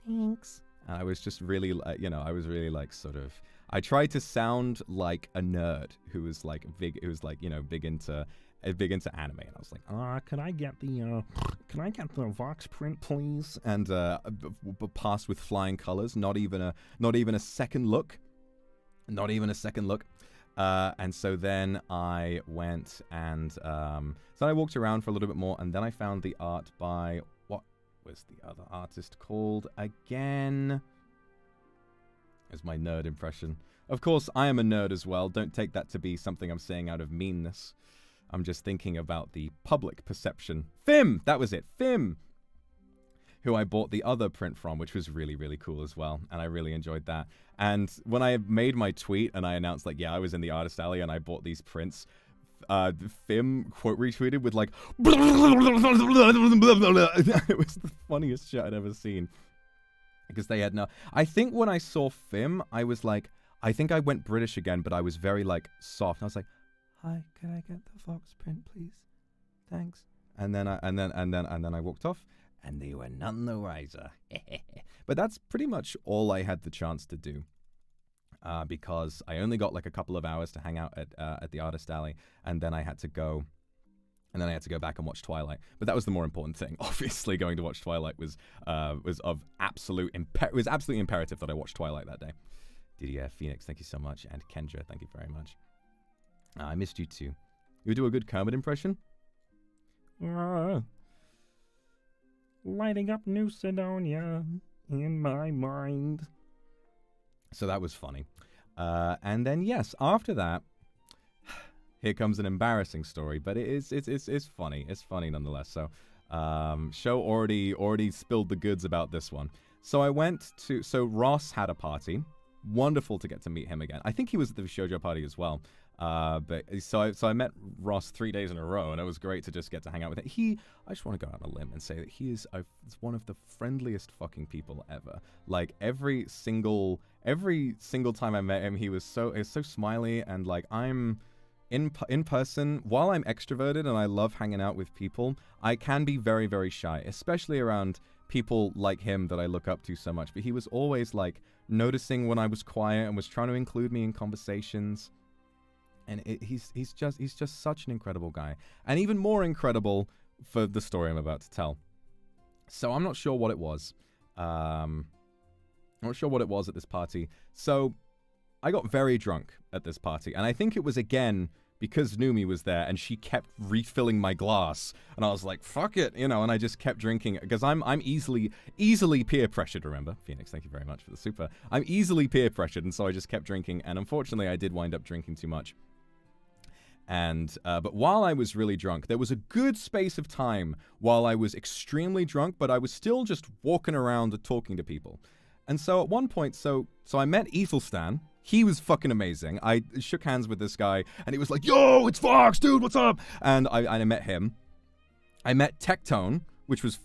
Thanks. And I was just really, you know, I was really like sort of, I tried to sound like a nerd who was like big, who was like, you know, big into big into anime, and I was like, can I get the Vox print, please? And passed with flying colors, not even a second look, and so then I went and so I walked around for a little bit more, and then I found the art by, what was the other artist called again? Is my nerd impression. Of course, I am a nerd as well. Don't take that to be something I'm saying out of meanness. I'm just thinking about the public perception. Fim! That was it. Fim! Who I bought the other print from, which was really, really cool as well. And I really enjoyed that. And when I made my tweet and I announced, like, yeah, I was in the artist alley and I bought these prints, Fim quote retweeted with, like, it was the funniest shit I'd ever seen. Because they had no... I think when I saw Fim, I was like... I think I went British again, but I was very, like, soft. I was like, "Hi, can I get the Vox print, please? Thanks." And then I walked off, and they were none the wiser. But that's pretty much all I had the chance to do, because I only got like a couple of hours to hang out at the artist alley, and then I had to go. And then I had to go back and watch Twilight. But that was the more important thing. Obviously, going to watch Twilight was absolutely imperative that I watch Twilight that day. Didier, Phoenix, thank you so much. And Kendra, thank you very much. I missed you too. You do a good Kermit impression? Lighting up New Sidonia in my mind. So that was funny. And then, yes, after that, here comes an embarrassing story, but it's funny. It's funny nonetheless. So, Show already spilled the goods about this one. So Ross had a party. Wonderful to get to meet him again. I think he was at the VShojo party as well. But I met Ross 3 days in a row, and it was great to just get to hang out with him. I just want to go out on a limb and say that he is one of the friendliest fucking people ever. Like every single time I met him, he was so smiley, and like I'm in person. While I'm extroverted and I love hanging out with people, I can be very, very shy, especially around people like him that I look up to so much. But he was always like noticing when I was quiet and was trying to include me in conversations. And he's just such an incredible guy, and even more incredible for the story I'm about to tell. So I'm not sure what it was. I'm not sure what it was at this party. So I got very drunk at this party, and I think it was again because Numi was there, and she kept refilling my glass, and I was like, "Fuck it," and I just kept drinking because I'm easily peer pressured. Remember, Phoenix, thank you very much for the super. I'm easily peer pressured, and so I just kept drinking, and unfortunately, I did wind up drinking too much. And but while I was really drunk, there was a good space of time while I was extremely drunk, but I was still just walking around and talking to people. And so at one point, so I met Ethelstan. He was fucking amazing. I shook hands with this guy, and he was like, "Yo, it's Fox, dude, what's up?" And I met him. I met Tectone, which was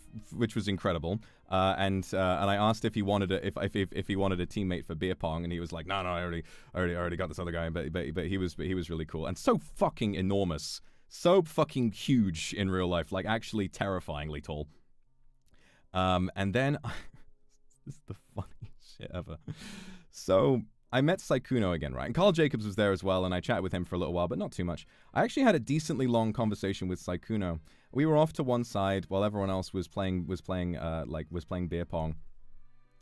incredible. And I asked if he wanted if he wanted a teammate for beer pong, and he was like, "No, I already got this other guy." But he was really cool and so fucking enormous, so fucking huge in real life, like actually terrifyingly tall. And then this is the funniest shit ever. So I met Saikuno again, right? And Carl Jacobs was there as well, and I chatted with him for a little while, but not too much. I actually had a decently long conversation with Saikuno. We were off to one side while everyone else was playing beer pong,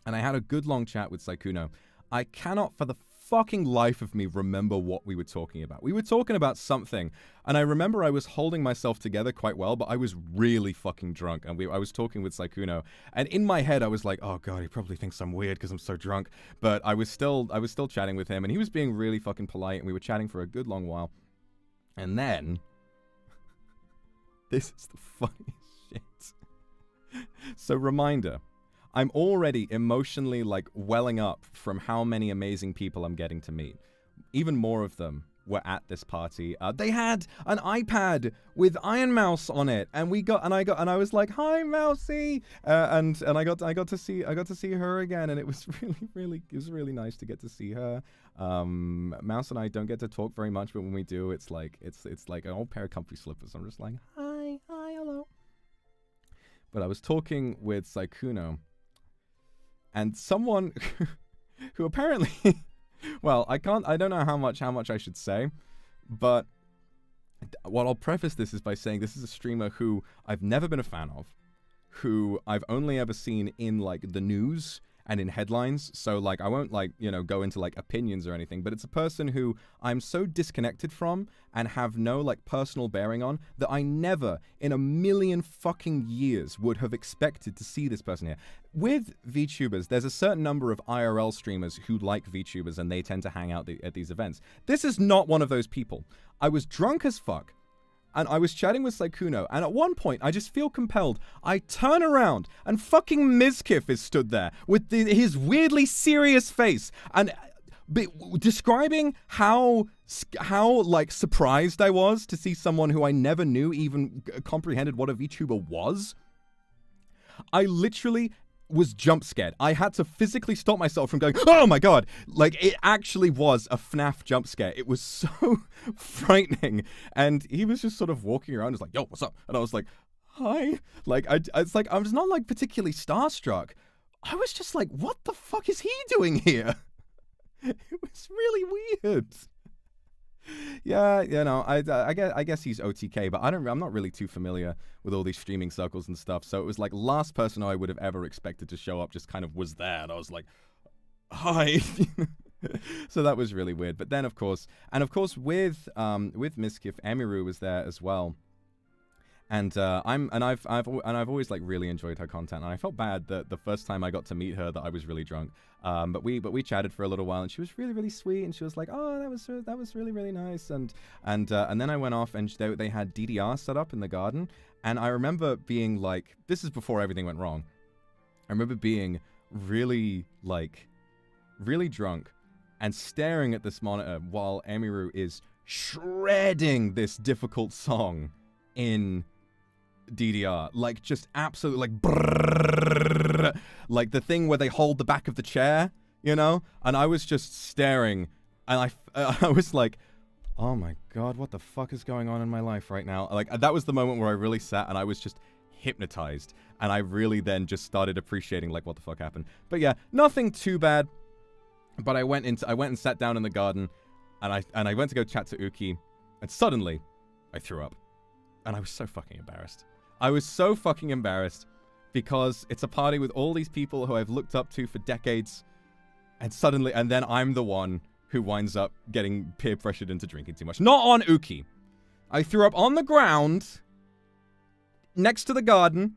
and I had a good long chat with Saikuno. I cannot for the fucking life of me remember what we were talking about. We were talking about something, and I remember I was holding myself together quite well, but I was really fucking drunk, and I was talking with Saikuno, and in my head I was like, "Oh god, he probably thinks I'm weird because I'm so drunk," but I was still chatting with him, and he was being really fucking polite, and we were chatting for a good long while, and then this is the funniest shit. So reminder, I'm already emotionally like welling up from how many amazing people I'm getting to meet. Even more of them were at this party. They had an iPad with Iron Mouse on it, and I was like, "Hi, Mousy," and I got to see her again, and it was really nice to get to see her. Mouse and I don't get to talk very much, but when we do, it's like an old pair of comfy slippers. I'm just like, hi, hello. But I was talking with Saikuno, and someone who apparently, well, I don't know how much I should say, but Well, I'll preface this is by saying this is a streamer who I've never been a fan of, who I've only ever seen in, like, the news and in headlines, so, like, I won't, like, you know, go into, like, opinions or anything, but it's a person who I'm so disconnected from and have no, like, personal bearing on that I never, in a million fucking years, would have expected to see this person here. With VTubers, there's a certain number of IRL streamers who like VTubers, and they tend to hang out at these events. This is not one of those people. I was drunk as fuck, and I was chatting with Saikuno, and at one point, I just feel compelled. I turn around, and fucking Mizkif is stood there with his weirdly serious face, and describing how like surprised I was to see someone who I never knew even comprehended what a VTuber was. I literally was jump scared. I had to physically stop myself from going, oh my god! Like, it actually was a FNAF jump scare. It was so frightening. And he was just sort of walking around, just like, yo, what's up? And I was like, hi. Like, it's like, I was not, like, particularly starstruck. I was just like, what the fuck is he doing here? It was really weird. Yeah, you know, I guess he's OTK, but I'm not really too familiar with all these streaming circles and stuff. So it was like last person I would have ever expected to show up just kind of was there, and I was like, hi. So that was really weird. But then of course with Mizkif, Emiru was there as well. And I've always like really enjoyed her content, and I felt bad that the first time I got to meet her that I was really drunk. But we chatted for a little while, and she was really, really sweet, and she was like, oh, that was really, really nice. And then I went off, and they had DDR set up in the garden, and I remember being like, this is before everything went wrong. I remember being really drunk and staring at this monitor while Emiru is shredding this difficult song in DDR, like just absolutely like brrrr, like the thing where they hold the back of the chair, you know. And I was just staring, and I was like, oh my god, what the fuck is going on in my life right now? Like, that was the moment where I really sat and I was just hypnotized, and I really then just started appreciating like what the fuck happened. But yeah, nothing too bad. But I went and sat down in the garden, and I went to go chat to Uki, and suddenly I threw up. And I was so fucking embarrassed. I was so fucking embarrassed because it's a party with all these people who I've looked up to for decades, and then I'm the one who winds up getting peer pressured into drinking too much. Not on Uki. I threw up on the ground next to the garden,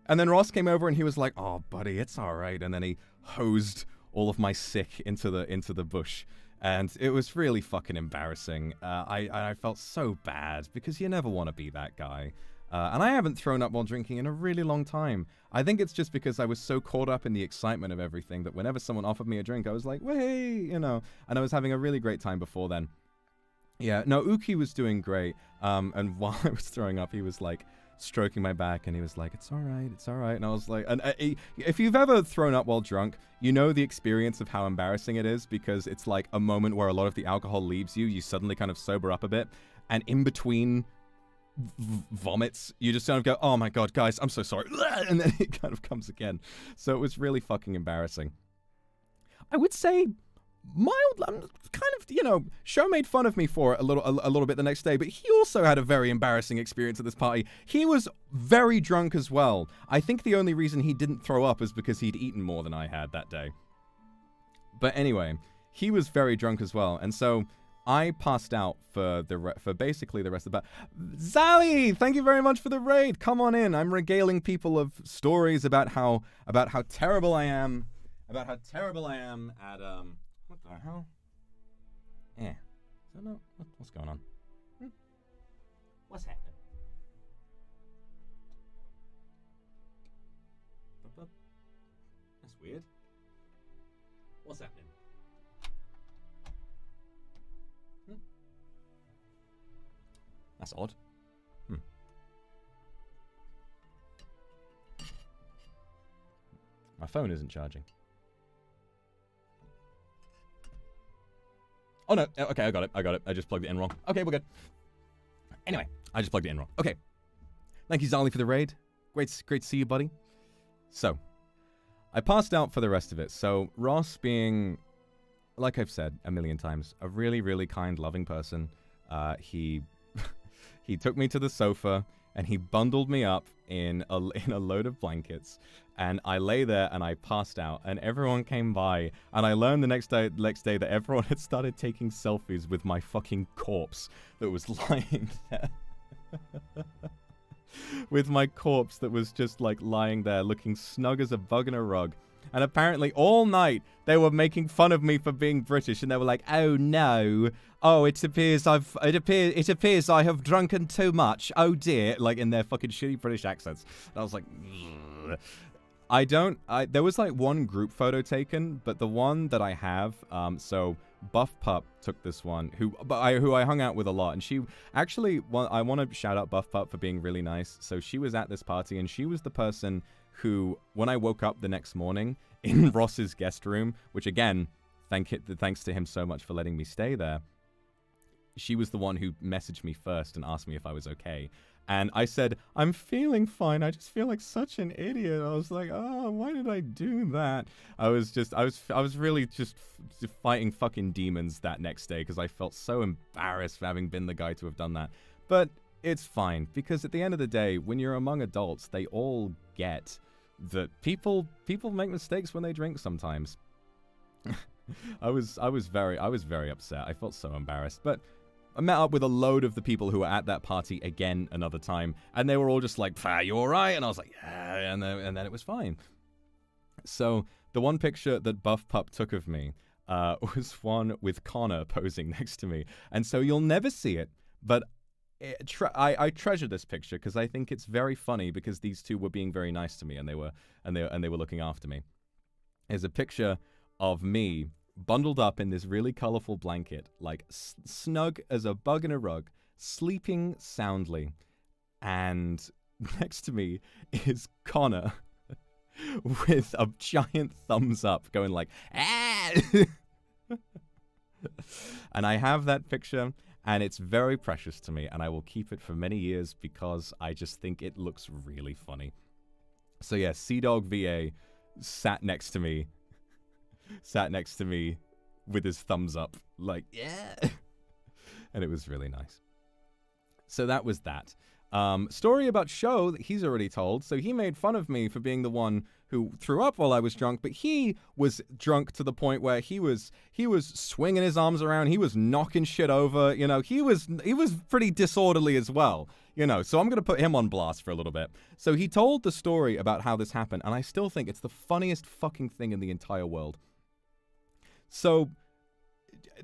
and then Ross came over and he was like, oh buddy, it's alright. And then he hosed all of my sick into the bush. And it was really fucking embarrassing. I felt so bad because you never want to be that guy. And I haven't thrown up while drinking in a really long time. I think it's just because I was so caught up in the excitement of everything that whenever someone offered me a drink, I was like, hey, you know. And I was having a really great time before then. Yeah, no, Uki was doing great. And while I was throwing up, he was like stroking my back, and he was like, it's all right, it's all right. And I was like, and if you've ever thrown up while drunk, you know the experience of how embarrassing it is, because it's like a moment where a lot of the alcohol leaves you, you suddenly kind of sober up a bit, and in between vomits, you just kind of go, oh my god, guys, I'm so sorry, and then it kind of comes again. So it was really fucking embarrassing. I would say mild, kind of, you know, Show made fun of me for it a little bit the next day, but he also had a very embarrassing experience at this party. He was very drunk as well. I think the only reason he didn't throw up is because he'd eaten more than I had that day. But anyway, he was very drunk as well, and so I passed out for basically the rest of the Zally, thank you very much for the raid. Come on in. I'm regaling people of stories about how terrible I am. About how terrible I am at what the hell? Yeah. I don't know what's going on. What's happening? That's weird. What's happening? That's odd. My phone isn't charging. Oh no, okay, I got it. I just plugged it in wrong. Okay, we're good. Anyway, I just plugged it in wrong. Okay. Thank you, Zali, for the raid. Great to see you, buddy. So, I passed out for the rest of it. So, Ross being, like I've said a million times, a really, really kind, loving person, he He took me to the sofa, and he bundled me up in a load of blankets, and I lay there and I passed out, and everyone came by, and I learned the next day that everyone had started taking selfies with my fucking corpse that was lying there. With my corpse that was just like lying there looking snug as a bug in a rug. And apparently all night they were making fun of me for being British, and they were like, "Oh no, oh it appears I have drunken too much. Oh dear," like in their fucking shitty British accents. And I was like, ugh. There was like one group photo taken, but the one that I have, so Buff Pup took this one, who I hung out with a lot, and she actually, I want to shout out Buff Pup for being really nice. So she was at this party, and she was the person who, when I woke up the next morning in Ross's guest room, which again, thanks to him so much for letting me stay there, she was the one who messaged me first and asked me if I was okay. And I said, "I'm feeling fine. I just feel like such an idiot." I was like, "Oh, why did I do that?" I was really just fighting fucking demons that next day because I felt so embarrassed for having been the guy to have done that. But it's fine, because at the end of the day, when you're among adults, they all get that people make mistakes when they drink sometimes. I was very upset. I felt so embarrassed, but I met up with a load of the people who were at that party again another time, and they were all just like, "You all right?" And I was like, "Yeah," and then it was fine. So the one picture that Buff Pup took of me was one with Connor posing next to me, and so you'll never see it, but I treasure this picture because I think it's very funny because these two were being very nice to me, and they were looking after me. There's a picture of me bundled up in this really colorful blanket, like snug as a bug in a rug, sleeping soundly. And next to me is Connor with a giant thumbs up going like, "Ah!" And I have that picture, and it's very precious to me, and I will keep it for many years because I just think it looks really funny. So yeah, Sea-Dog VA sat next to me with his thumbs up, like, yeah. And it was really nice. So that was that. Story about Sho that he's already told. So he made fun of me for being the one who threw up while I was drunk, but he was drunk to the point where he was swinging his arms around, he was knocking shit over, you know, he was pretty disorderly as well, you know, so I'm going to put him on blast for a little bit. So he told the story about how this happened, and I still think it's the funniest fucking thing in the entire world. So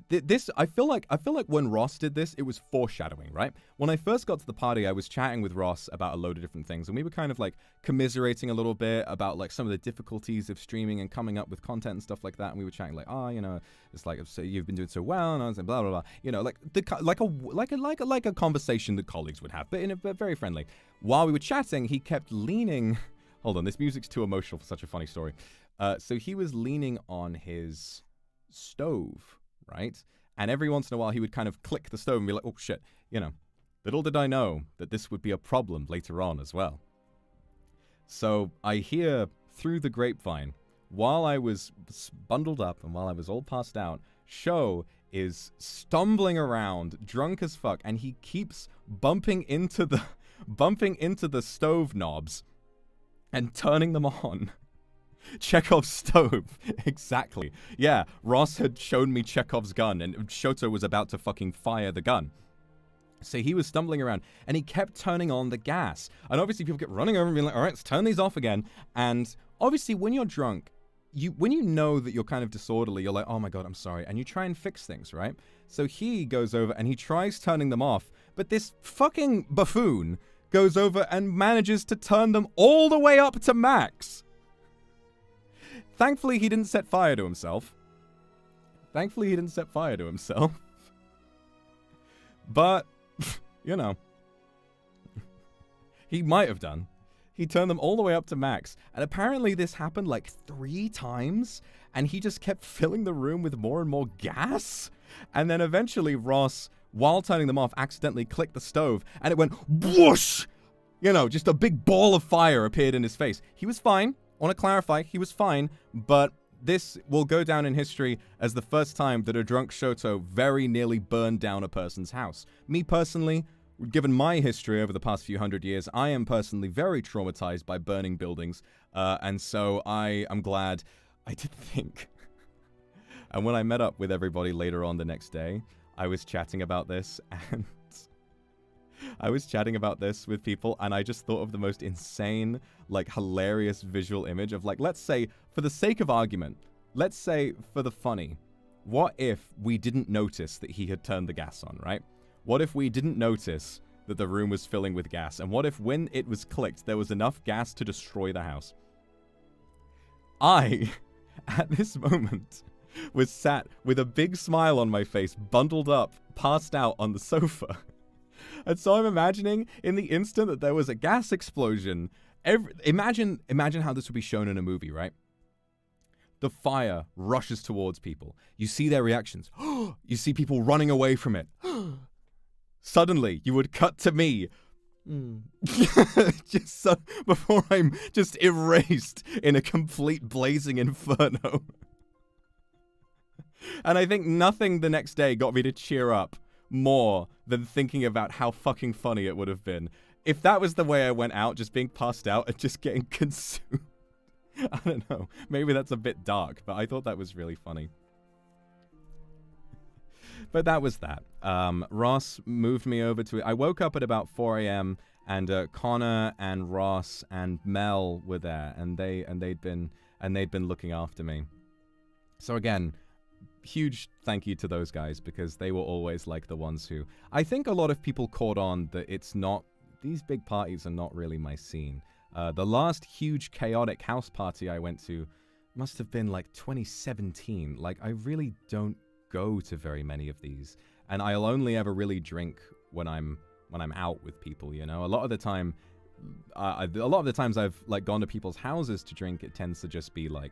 this, I feel like when Ross did this, it was foreshadowing, right? When I first got to the party, I was chatting with Ross about a load of different things, and we were kind of like commiserating a little bit about like some of the difficulties of streaming and coming up with content and stuff like that. And we were chatting like, "Oh, you know, it's like, so you've been doing so well," and I was like, blah blah blah, you know, like a conversation that colleagues would have, but in a very friendly. While we were chatting, he kept leaning. Hold on, this music's too emotional for such a funny story. So he was leaning on his stove, right? And every once in a while he would kind of click the stove and be like, "Oh shit," you know. Little did I know that this would be a problem later on as well. So I hear through the grapevine, while I was bundled up and while I was all passed out, Sho is stumbling around drunk as fuck, and he keeps bumping into the stove knobs and turning them on. Chekhov's stove. Exactly. Yeah, Ross had shown me Chekhov's gun, and Shoto was about to fucking fire the gun. So he was stumbling around, and he kept turning on the gas. And obviously people kept running over and being like, "All right, let's turn these off again." And obviously when you're drunk, when you know that you're kind of disorderly, you're like, "Oh my god, I'm sorry." And you try and fix things, right? So he goes over and he tries turning them off, but this fucking buffoon goes over and manages to turn them all the way up to max. Thankfully, he didn't set fire to himself. But, you know, he might have done. He turned them all the way up to max. And apparently this happened like 3 times. And he just kept filling the room with more and more gas. And then eventually Ross, while turning them off, accidentally clicked the stove. And it went whoosh! You know, just a big ball of fire appeared in his face. He was fine. I want to clarify, he was fine, but this will go down in history as the first time that a drunk Shoto very nearly burned down a person's house. Me personally, given my history over the past few hundred years, I am personally very traumatized by burning buildings, and so I am glad I did think. And when I met up with everybody later on the next day, I was chatting about this, and I was chatting about this with people, and I just thought of the most insane, like, hilarious visual image of, like, let's say, for the sake of argument, let's say, for the funny, what if we didn't notice that he had turned the gas on, right? What if we didn't notice that the room was filling with gas? And what if when it was clicked, there was enough gas to destroy the house? I, at this moment, was sat with a big smile on my face, bundled up, passed out on the sofa. And so I'm imagining in the instant that there was a gas explosion, imagine how this would be shown in a movie, right? The fire rushes towards people. You see their reactions. You see people running away from it. Suddenly, you would cut to me. Just so, before I'm just erased in a complete blazing inferno. And I think nothing the next day got me to cheer up more than thinking about how fucking funny it would have been if that was the way I went out, just being passed out and just getting consumed. I don't know. Maybe that's a bit dark, but I thought that was really funny. But that was that. Ross moved me over to it. I woke up at about 4 a.m. and Connor and Ross and Mel were there, and they'd been looking after me. So again, huge thank you to those guys, because they were always like the ones who, I think a lot of people caught on that it's not, these big parties are not really my scene. The last huge chaotic house party I went to must have been like 2017. Like, I really don't go to very many of these, and I'll only ever really drink when I'm out with people, you know. A lot of the times I've like gone to people's houses to drink, it tends to just be like,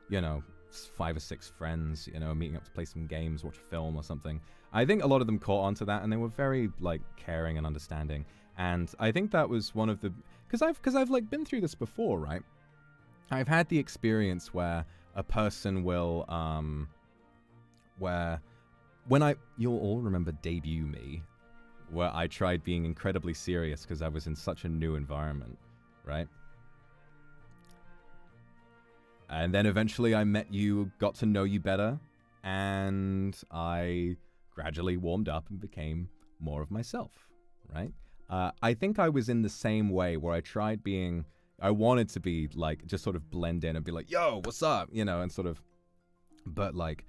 you know, 5 or 6 friends, you know, meeting up to play some games, watch a film or something. I think a lot of them caught onto that, and they were very like caring and understanding. And I think that was one of the, because I've like been through this before, right? I've had the experience where a person will you'll all remember Debut Me, where I tried being incredibly serious because I was in such a new environment, right? And then eventually I met you, got to know you better, and I gradually warmed up and became more of myself, right? I think I was in the same way where I wanted to be like, just sort of blend in and be like, yo, what's up? You know, and sort of, but like,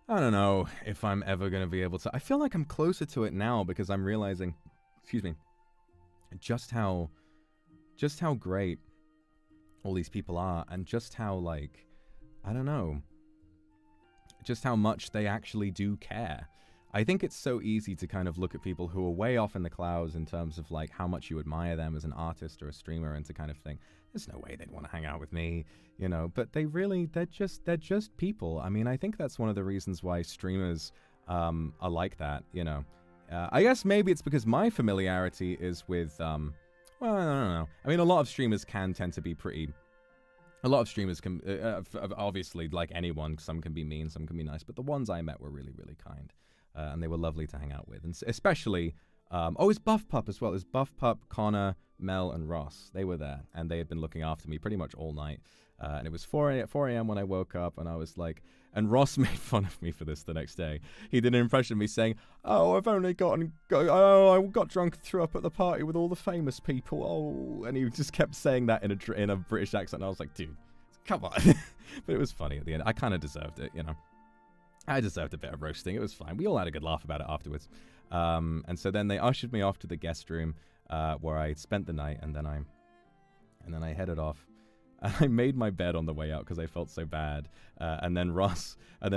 I don't know if I'm ever going to be able to. I feel like I'm closer to it now because I'm realizing, excuse me, just how great all these people are, and just how, like, I don't know, just how much they actually do care. I think it's so easy to kind of look at people who are way off in the clouds in terms of like how much you admire them as an artist or a streamer, and to kind of think, there's no way they'd want to hang out with me, you know. But they're just people. I mean, I think that's one of the reasons why streamers are like that, you know. I guess maybe it's because my familiarity is with well, I don't know. I mean, a lot of streamers can tend to be pretty. A lot of streamers can obviously, like anyone, some can be mean, some can be nice, but the ones I met were really, really kind. And they were lovely to hang out with. And especially, it's Buff Pup as well. There's Buff Pup, Connor, Mel, and Ross. They were there, and they had been looking after me pretty much all night. And it was 4 a.m. when I woke up, and I was like, and Ross made fun of me for this the next day. He did an impression of me saying, oh, I've only I got drunk and threw up at the party with all the famous people. Oh, and he just kept saying that in a British accent. And I was like, dude, come on. But it was funny at the end. I kind of deserved it, you know. I deserved a bit of roasting. It was fine. We all had a good laugh about it afterwards. And so then they ushered me off to the guest room where I spent the night, and then I headed off. And I made my bed on the way out because I felt so bad. And then Ross, he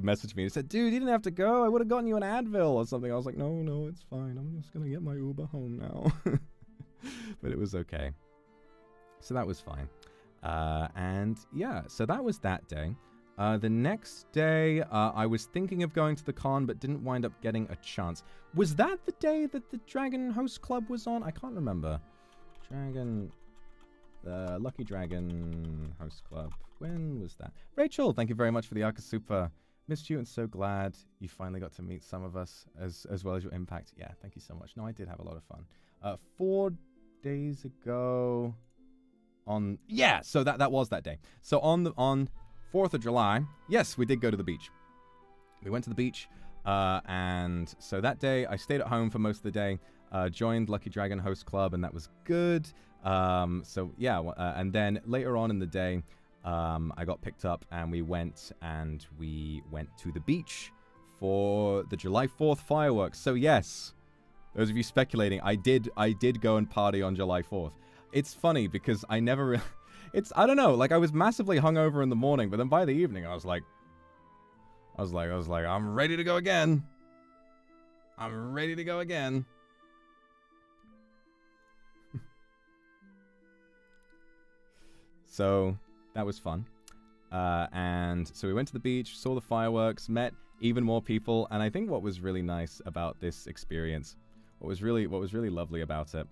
messaged me and said, dude, you didn't have to go. I would have gotten you an Advil or something. I was like, no, it's fine. I'm just going to get my Uber home now. But it was okay. So that was fine. And yeah, so that was that day. The next day, I was thinking of going to the con, but didn't wind up getting a chance. Was that the day that the Dragon Host Club was on? I can't remember. Lucky Dragon Host Club. When was that? Rachel, thank you very much for the Akasupa. Missed you and so glad you finally got to meet some of us as well as your impact. Yeah, thank you so much. No, I did have a lot of fun. 4 days ago so that was that day. So on 4th of July, yes, we did go to the beach. We went to the beach, and so that day I stayed at home for most of the day, joined Lucky Dragon Host Club, and that was good. So yeah, and then later on in the day, I got picked up and we went to the beach for the July 4th fireworks. So yes, those of you speculating, I did go and party on July 4th. It's funny because I never really, I don't know, like I was massively hungover in the morning, but then by the evening I was like, I'm ready to go again. I'm ready to go again. So that was fun. And so we went to the beach, saw the fireworks, met even more people. And I think what was really nice about this experience, what was really lovely about it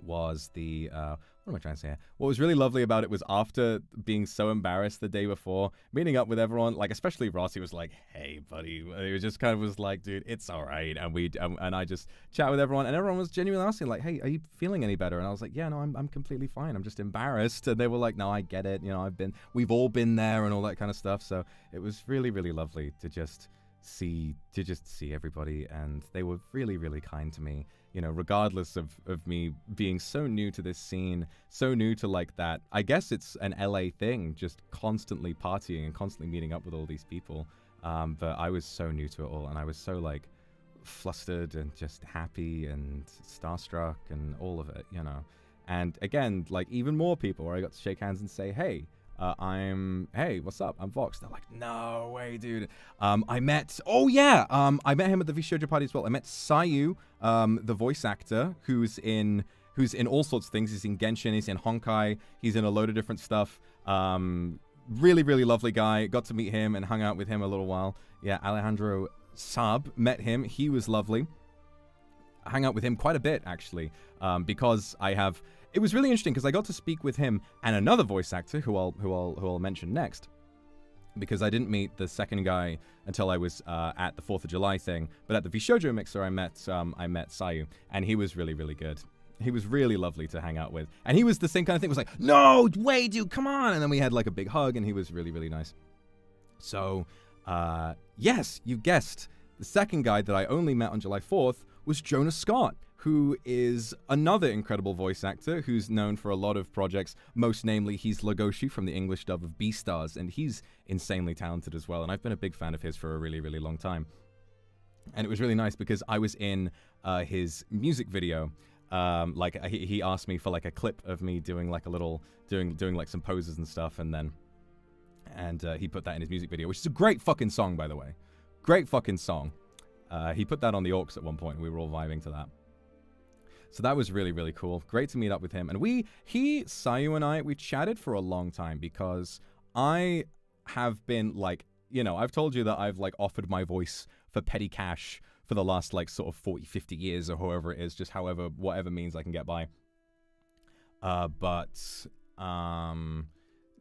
was what am I trying to say here? What was really lovely about it was after being so embarrassed the day before, meeting up with everyone, like especially Ross, he was like, hey buddy, it was just kind of was like, dude, it's all right. And I just chat with everyone, and everyone was genuinely asking like, hey, are you feeling any better? And I was like, yeah, no, I'm completely fine. I'm just embarrassed. And they were like, no, I get it. You know, we've all been there and all that kind of stuff. So it was really, really lovely to just see everybody, and they were really, really kind to me, you know, regardless of me being so new to this scene, so new to like that. I guess it's an LA thing, just constantly partying and constantly meeting up with all these people. But I was so new to it all, and I was so like flustered and just happy and starstruck and all of it, you know. And again, like even more people where I got to shake hands and say, hey, hey, what's up? I'm Vox. They're like, no way, dude. I met him at the VShojo party as well. I met Sayu, the voice actor, who's in all sorts of things. He's in Genshin, he's in Honkai, he's in a load of different stuff. Really, really lovely guy. Got to meet him and hung out with him a little while. Yeah, Alejandro Saab, met him. He was lovely. I hung out with him quite a bit, actually, because it was really interesting because I got to speak with him and another voice actor who I'll mention next, because I didn't meet the second guy until I was at the 4th of July thing. But at the VShojo Mixer, I met Sayu, and he was really, really good. He was really lovely to hang out with, and he was the same kind of thing. It was like, no way, dude, come on, and then we had like a big hug, and he was really, really nice. So, yes, you guessed, the second guy that I only met on July 4th was Jonah Scott, who is another incredible voice actor who's known for a lot of projects. Most namely, he's Legoshi from the English dub of Beastars, and he's insanely talented as well. And I've been a big fan of his for a really, really long time. And it was really nice because I was in his music video. Like he asked me for like a clip of me doing like a little, doing like some poses and stuff, and he put that in his music video, which is a great fucking song, by the way. Great fucking song. He put that on the aux at one point, and we were all vibing to that. So that was really, really cool. Great to meet up with him. And Sayu and I, we chatted for a long time because I have been like, you know, I've told you that I've like offered my voice for petty cash for the last like sort of 40, 50 years or however it is, just whatever means I can get by. But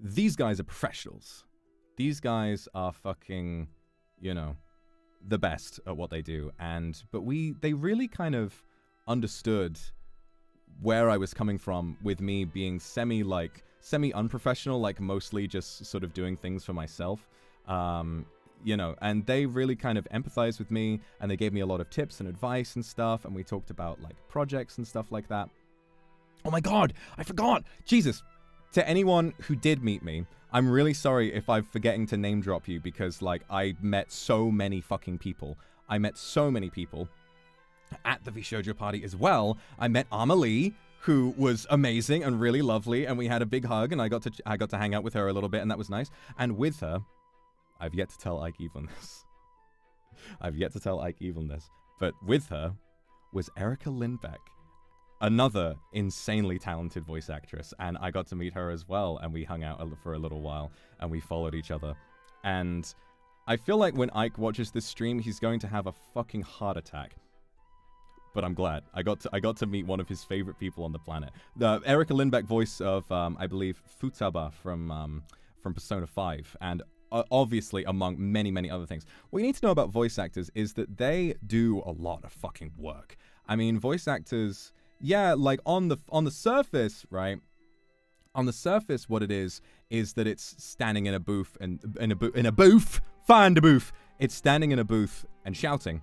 these guys are professionals. These guys are fucking, you know, the best at what they do. But they really kind of understood where I was coming from with me being semi-unprofessional, like mostly just sort of doing things for myself, you know, and they really kind of empathized with me, and they gave me a lot of tips and advice and stuff, and we talked about like projects and stuff like that. Oh my god, I forgot! Jesus! To anyone who did meet me, I'm really sorry if I'm forgetting to name drop you, because like I met so many fucking people. I met so many people at the VShojo party as well. I met Amelie, who was amazing and really lovely, and we had a big hug, and I got to hang out with her a little bit, and that was nice. And with her, I've yet to tell Ike Evelyn this. I've yet to tell Ike Evelyn this, but with her was Erica Lindbeck, another insanely talented voice actress, and I got to meet her as well, and we hung out for a little while, and we followed each other. And I feel like when Ike watches this stream, he's going to have a fucking heart attack. But I'm glad. I got to meet one of his favorite people on the planet. The Erica Lindbeck, voice of I believe Futaba from Persona 5, and obviously among many, many other things. What you need to know about voice actors is that they do a lot of fucking work. I mean, voice actors, yeah, like on the surface, right? On the surface, what it is that it's standing in a booth and find a booth. It's standing in a booth and shouting.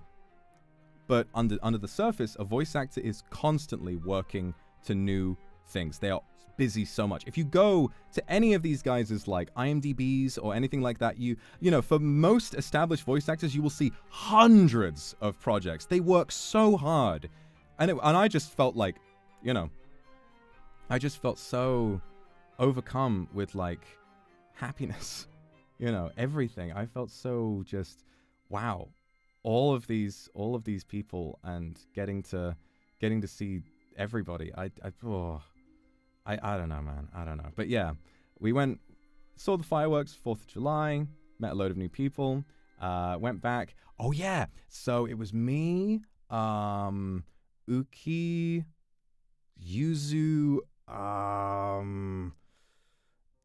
But under the surface, a voice actor is constantly working to new things. They are busy so much. If you go to any of these guys' like IMDb's or anything like that, you know, for most established voice actors, you will see hundreds of projects. They work so hard. And I just felt like, you know, I just felt so overcome with like happiness, you know, everything. I felt so just, wow, all of these people and getting to see everybody. I don't know, man. I don't know. But yeah, we went, saw the fireworks, 4th of July, met a load of new people, went back. Oh yeah, so it was me, Uki, Yuzu,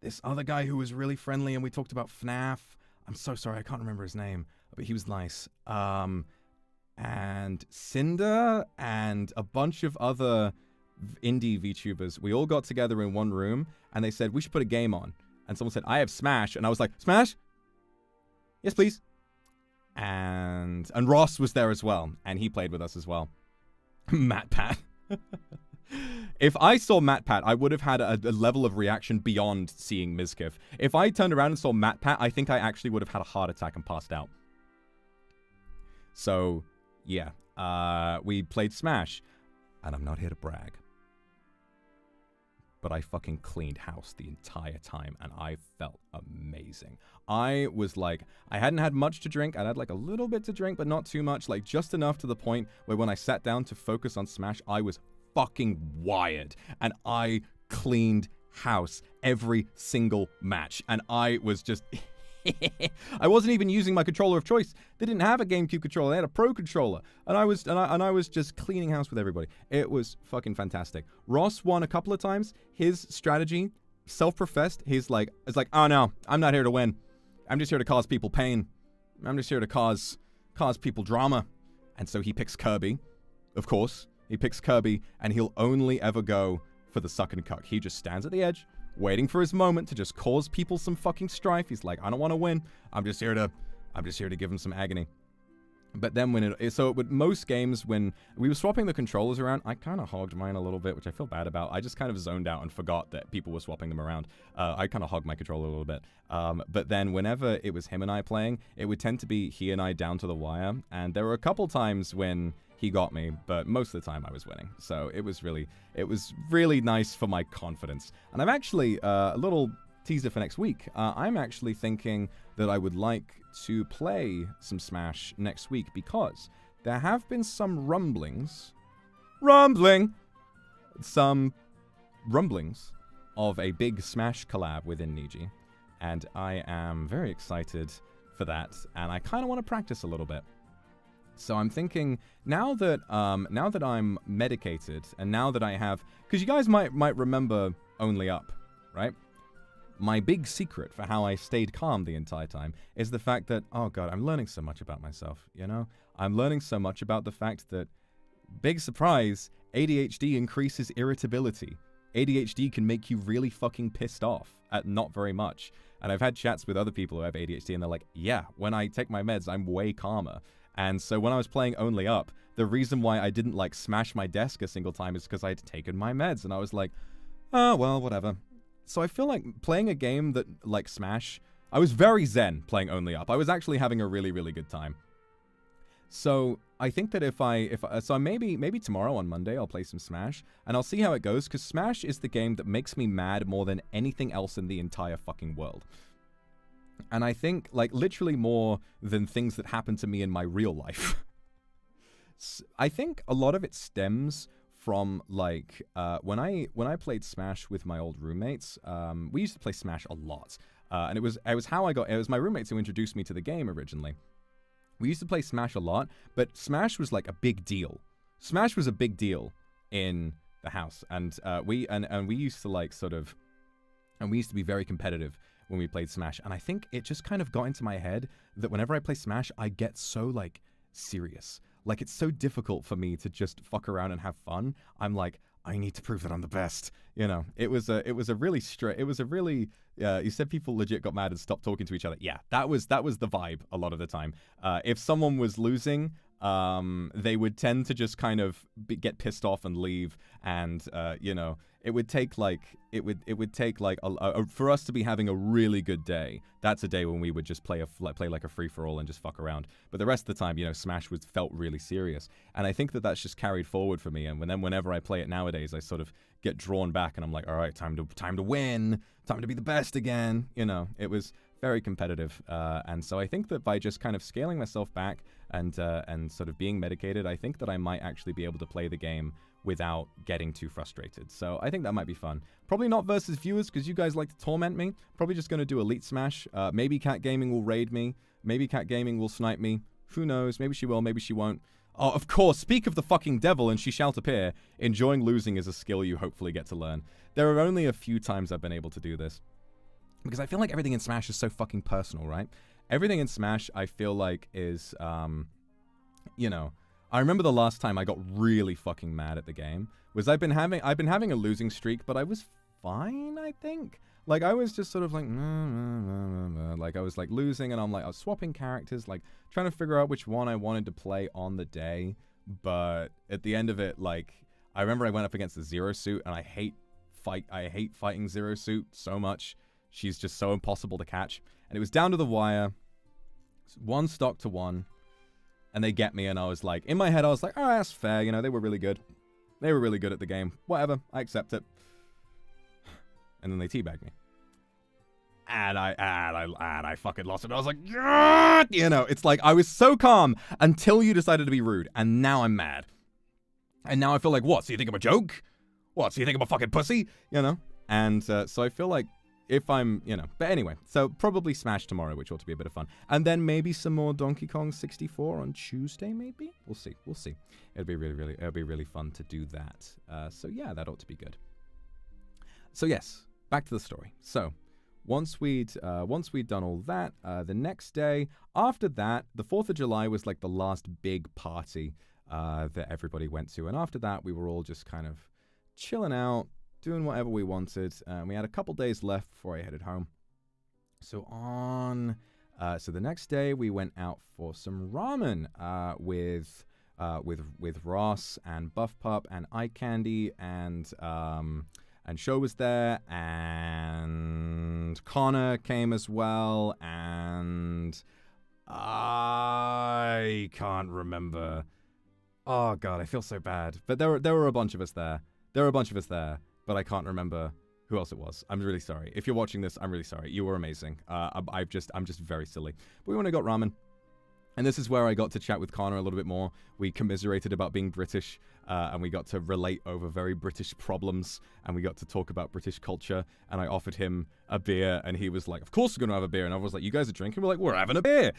this other guy who was really friendly, and we talked about FNAF. I'm so sorry, I can't remember his name, but he was nice. And Cinder and a bunch of other indie VTubers. We all got together in one room, and they said we should put a game on. And someone said, "I have Smash," and I was like, "Smash? Yes, please." And Ross was there as well, and he played with us as well. MatPat. If I saw MatPat, I would have had a level of reaction beyond seeing Mizkif. If I turned around and saw MatPat, I think I actually would have had a heart attack and passed out. So, yeah. We played Smash. And I'm not here to brag, but I fucking cleaned house the entire time, and I felt amazing. I was like, I hadn't had much to drink. I'd had like a little bit to drink, but not too much, like just enough to the point where when I sat down to focus on Smash, I was fucking wired, and I cleaned house every single match, and I was just... I wasn't even using my controller of choice. They didn't have a GameCube controller. They had a Pro controller, and I was just cleaning house with everybody. It was fucking fantastic. Ross won a couple of times. His strategy, self-professed, it's like, "Oh no, I'm not here to win. I'm just here to cause people pain. I'm just here to cause people drama." And so he picks Kirby, of course. He picks Kirby, and he'll only ever go for the suck and cuck. He just stands at the edge, waiting for his moment to just cause people some fucking strife. He's like, "I don't want to win. I'm just here to give him some agony." But then with most games, when we were swapping the controllers around, I kind of hogged mine a little bit, which I feel bad about. I just kind of zoned out and forgot that people were swapping them around. I kind of hogged my controller a little bit. But then whenever it was him and I playing, it would tend to be he and I down to the wire. And there were a couple times when he got me, but most of the time I was winning. So it was really nice for my confidence. And I'm actually, a little teaser for next week, I'm actually thinking that I would like to play some Smash next week, because there have been some rumblings of a big Smash collab within Niji. And I am very excited for that, and I kind of want to practice a little bit. So I'm thinking, now that I'm medicated, and now that I have, because you guys might remember Only Up, right? My big secret for how I stayed calm the entire time is the fact that, oh god, I'm learning so much about myself, you know? I'm learning so much about the fact that, big surprise, ADHD increases irritability. ADHD can make you really fucking pissed off at not very much. And I've had chats with other people who have ADHD, and they're like, yeah, when I take my meds, I'm way calmer. And so when I was playing Only Up, the reason why I didn't, like, smash my desk a single time is because I had taken my meds. And I was like, oh, well, whatever. So I feel like playing a game that, like Smash, I was very zen playing Only Up. I was actually having a really, really good time. So I think that so maybe tomorrow on Monday I'll play some Smash, and I'll see how it goes, because Smash is the game that makes me mad more than anything else in the entire fucking world. And I think, like, literally more than things that happen to me in my real life. I think a lot of it stems from, like, when I played Smash with my old roommates, we used to play Smash a lot. And it was my roommates who introduced me to the game originally. We used to play Smash a lot, but Smash was like a big deal. Smash was a big deal in the house, and we used to like we used to be very competitive when we played Smash. And I think it just kind of got into my head that whenever I play Smash, I get so, like, serious. Like, it's so difficult for me to just fuck around and have fun. I'm like, I need to prove that I'm the best. You know, it was a really you said people legit got mad and stopped talking to each other. Yeah, that was the vibe a lot of the time. If someone was losing, they would tend to just kind of get pissed off and leave. And, you know, it would take like for us to be having a really good day. That's a day when we would just play like a free for all and just fuck around. But the rest of the time, you know, Smash felt really serious, and I think that's just carried forward for me. And whenever I play it nowadays, I sort of get drawn back, and I'm like, all right, time to win, time to be the best again. You know, it was very competitive, and so I think that by just kind of scaling myself back and sort of being medicated, I think that I might actually be able to play the game without getting too frustrated. So I think that might be fun. Probably not versus viewers, because you guys like to torment me. Probably just going to do Elite Smash. Maybe Cat Gaming will raid me. Maybe Cat Gaming will snipe me. Who knows? Maybe she will, maybe she won't. Oh, of course, speak of the fucking devil and she shall appear. Enjoying losing is a skill you hopefully get to learn. There are only a few times I've been able to do this, because I feel like everything in Smash is so fucking personal, right? Everything in Smash, I feel like, is, you know, I remember the last time I got really fucking mad at the game was I've been having a losing streak, but I was fine, I think. Like, I was just sort of like, like, I was like losing, and I was swapping characters, like trying to figure out which one I wanted to play on the day. But at the end of it, like, I remember I went up against the Zero Suit, and I hate fighting Zero Suit so much. She's just so impossible to catch. And it was down to the wire, 1 stock to 1. And they get me, and I was like, in my head, I was like, oh, that's fair, you know, they were really good. They were really good at the game. Whatever, I accept it. And then they teabagged me. And I fucking lost it. I was like, yeah! You know, it's like, I was so calm until you decided to be rude, and now I'm mad. And now I feel like, what, so you think I'm a joke? What, so you think I'm a fucking pussy? You know? And so I feel like, if I'm, you know, but anyway, so probably Smash tomorrow, which ought to be a bit of fun. And then maybe some more Donkey Kong 64 on Tuesday, maybe? We'll see. It'll be really fun to do that. So yeah, that ought to be good. So yes, back to the story. So once we'd done all that, the next day, after that, the 4th of July was like the last big party that everybody went to. And after that, we were all just kind of chilling out, doing whatever we wanted. We had a couple days left before I headed home. So so the next day we went out for some ramen with Ross and Buff Pup and Eye Candy and Sho was there, and Connor came as well, and I can't remember. Oh god, I feel so bad. But there were a bunch of us there. But I can't remember who else it was. I'm really sorry. If you're watching this, I'm really sorry. You were amazing. I'm just very silly. But we went and got ramen. And this is where I got to chat with Connor a little bit more. We commiserated about being British, and we got to relate over very British problems, and we got to talk about British culture, and I offered him a beer, and he was like, of course we're going to have a beer. And I was like, you guys are drinking? We're like, we're having a beer.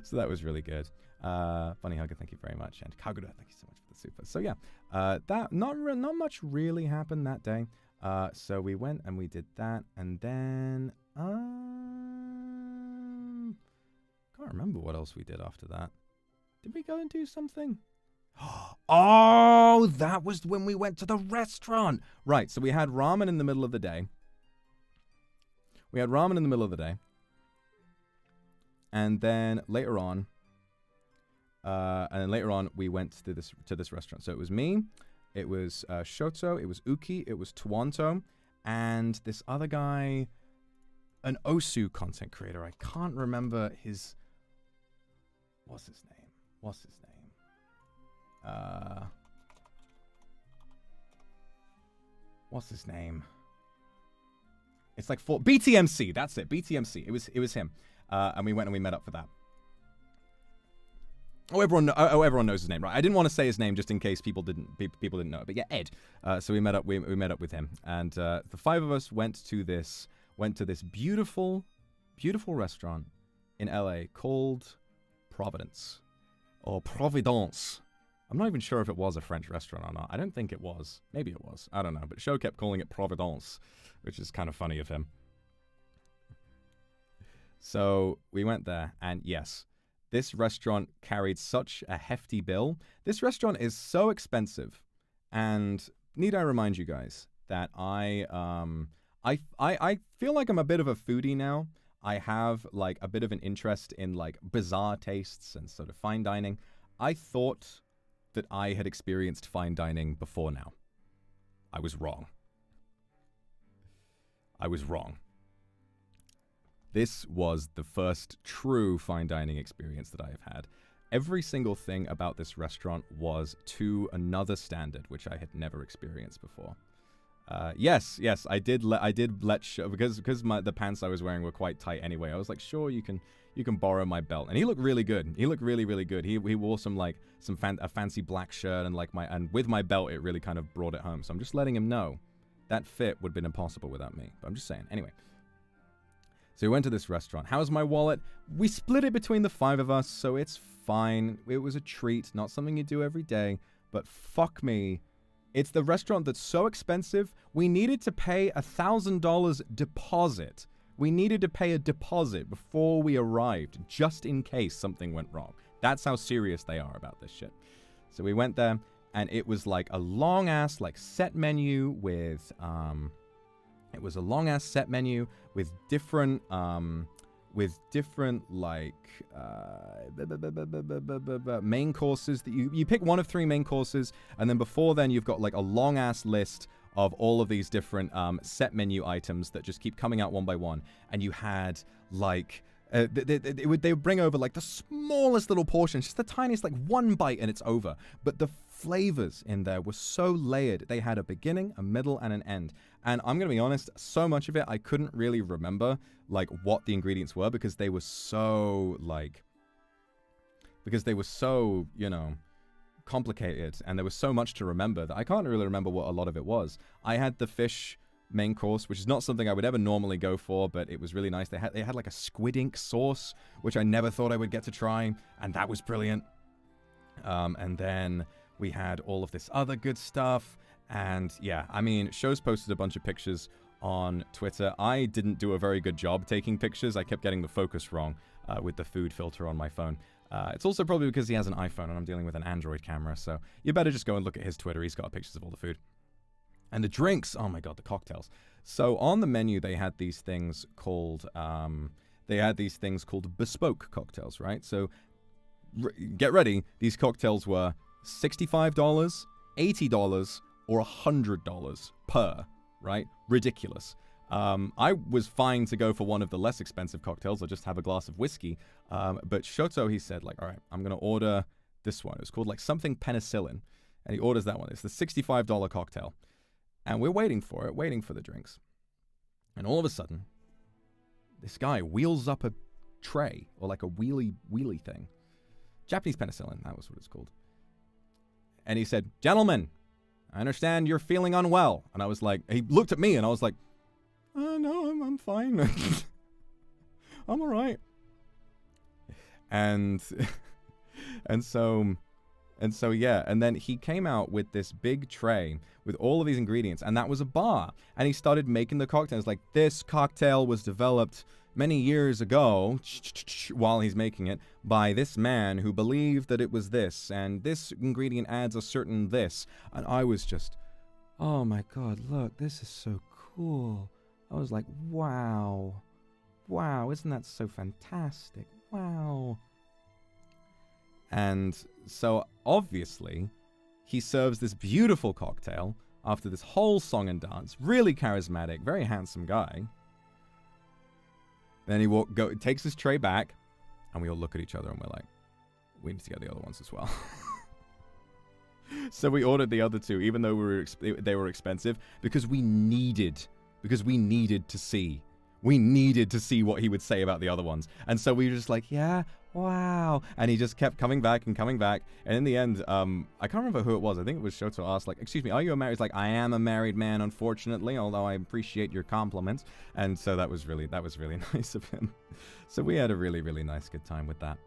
So that was really good. Funny Hugger, thank you very much. And Kagura, thank you so much for the super. So yeah, that not much really happened that day. So we went and we did that, and then can't remember what else we did after that. Did we go and do something? Oh, that was when we went to the restaurant. Right, so we had ramen in the middle of the day. And then later on, we went to this restaurant. So it was me, it was Shoto, it was Uki, it was Twanto, and this other guy, an Osu content creator. I can't remember his... What's his name? It's like BTMC. That's it. BTMC. It was him. And we went and we met up for that. Everyone knows his name, right? I didn't want to say his name just in case people didn't know it. But yeah, Ed. So we met up with him, and the 5 of us went to this beautiful restaurant in LA called Providence or Providence. I'm not even sure if it was a French restaurant or not. I don't think it was. Maybe it was. I don't know. But Sho kept calling it Providence, which is kind of funny of him. So we went there, and yes, this restaurant carried such a hefty bill. This restaurant is so expensive, and need I remind you guys that I feel like I'm a bit of a foodie now. I have like a bit of an interest in like bizarre tastes and sort of fine dining. I thought that I had experienced fine dining before now. I was wrong. I was wrong. This was the first true fine dining experience that I have had. Every single thing about this restaurant was to another standard, which I had never experienced before. Yes, I did let because the pants I was wearing were quite tight anyway. I was like, sure, you can borrow my belt, and he looked really good. He looked really, really good. He wore a fancy black shirt, and with my belt, it really kind of brought it home. So I'm just letting him know that fit would have been impossible without me. But I'm just saying. Anyway. So we went to this restaurant. How's my wallet? We split it between the 5 of us, so it's fine. It was a treat, not something you do every day, but fuck me. It's the restaurant that's so expensive, we needed to pay $1,000 deposit. We needed to pay a deposit before we arrived, just in case something went wrong. That's how serious they are about this shit. So we went there, and it was like a long-ass, like, set menu with, it was a long-ass set menu with different, like, main courses that you pick one of 3 main courses, and then before then you've got like a long-ass list of all of these different set menu items that just keep coming out one by one, and you had like they would bring over like the smallest little portions, just the tiniest, like one bite and it's over. But the flavors in there were so layered. They had a beginning, a middle, and an end. And I'm gonna be honest, so much of it I couldn't really remember like what the ingredients were because they were so you know, complicated, and there was so much to remember that I can't really remember what a lot of it was. I had the fish main course, which is not something I would ever normally go for, but it was really nice. They had like a squid ink sauce, which I never thought I would get to try, and that was brilliant. And then we had all of this other good stuff, and yeah, I mean, Show's posted a bunch of pictures on Twitter. I didn't do a very good job taking pictures. I kept getting the focus wrong with the food filter on my phone. It's also probably because he has an iPhone and I'm dealing with an Android camera, so you better just go and look at his Twitter. He's got pictures of all the food. And the drinks, oh my god, the cocktails. So on the menu, they had these things called bespoke cocktails, right? So get ready, these cocktails were $65, $80, or $100 per, right? Ridiculous. I was fine to go for one of the less expensive cocktails or just have a glass of whiskey. But Shoto, he said, like, all right, I'm going to order this one. It was called like something penicillin. And he orders that one. It's the $65 cocktail. And we're waiting for the drinks. And all of a sudden, this guy wheels up a tray, or like a wheelie thing. Japanese penicillin, that was what it's called. And he said, "Gentlemen, I understand you're feeling unwell." And I was like, he looked at me and I was like, no, I'm fine. I'm all right. And so yeah, and then he came out with this big tray with all of these ingredients, and that was a bar. And he started making the cocktails. Like, this cocktail was developed many years ago, while he's making it, by this man who believed that it was this, and this ingredient adds a certain this. And I was just, oh my god, look, this is so cool. I was like, wow, isn't that so fantastic? Wow. And so, obviously, he serves this beautiful cocktail after this whole song and dance. Really charismatic, very handsome guy. Then he takes his tray back, and we all look at each other and we're like, we need to get the other ones as well. So we ordered the other 2, even though they were expensive, because we needed to see. We needed to see what he would say about the other ones. And so we were just like, yeah, wow. And he just kept coming back and coming back. And in the end, I can't remember who it was. I think it was Shoto asked, like, excuse me, are you a married? He's like, I am a married man, unfortunately, although I appreciate your compliments. And so that was really nice of him. So we had a really, really nice, good time with that.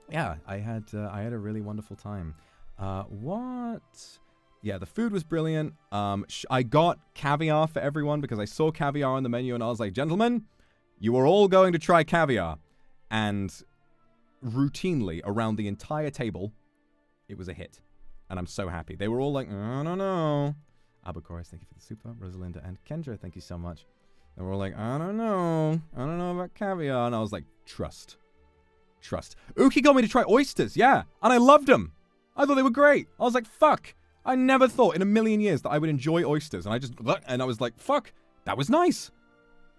Yeah, I had a really wonderful time. Yeah, the food was brilliant. I got caviar for everyone because I saw caviar on the menu and I was like, gentlemen, You are all going to try caviar. And routinely, around the entire table, it was a hit. And I'm so happy. They were all like, I don't know. Abacoris, thank you for the super. Rosalinda and Kendra, thank you so much. They were all like, I don't know. I don't know about caviar. And I was like, trust. Trust. Uki got me to try oysters, yeah. And I loved them. I thought they were great. I was like, fuck. I never thought in a million years that I would enjoy oysters. And I was like, fuck, that was nice.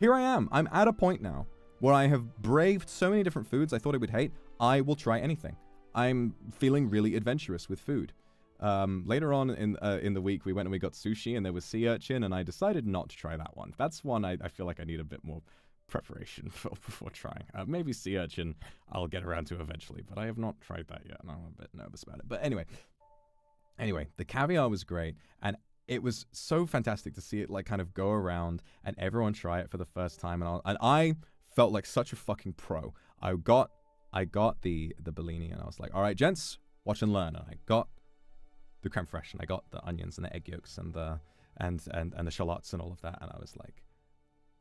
Here I am. I'm at a point now where I have braved so many different foods I thought I would hate. I will try anything. I'm feeling really adventurous with food. Later on in the week, we went and we got sushi, and there was sea urchin, and I decided not to try that one. That's one I feel like I need a bit more preparation for before trying. Maybe sea urchin I'll get around to eventually, but I have not tried that yet, and I'm a bit nervous about it. But anyway, the caviar was great, and it was so fantastic to see it like kind of go around and everyone try it for the first time, and I felt like such a fucking pro. I got the Bellini, and I was like, all right, gents, watch and learn. And I got the creme fraiche, and I got the onions and the egg yolks and the shallots and all of that, and I was like,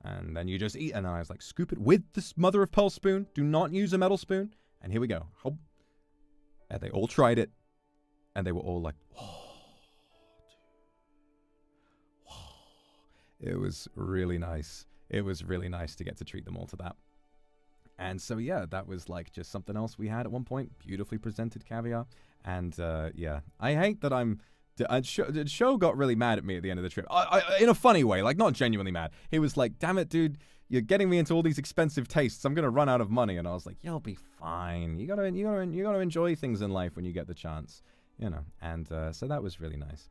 and then you just eat, and I was like, scoop it with this mother of pearl spoon. Do not use a metal spoon. And here we go. And they all tried it, and they were all like, whoa. It was really nice. It was really nice to get to treat them all to that. And so, yeah, that was like just something else we had at one point. Beautifully presented caviar. And, yeah, I hate that Sho got really mad at me at the end of the trip. In a funny way, like not genuinely mad. He was like, damn it, dude, you're getting me into all these expensive tastes. I'm going to run out of money. And I was like, you'll be fine. You gotta enjoy things in life when you get the chance, you know. And so that was really nice.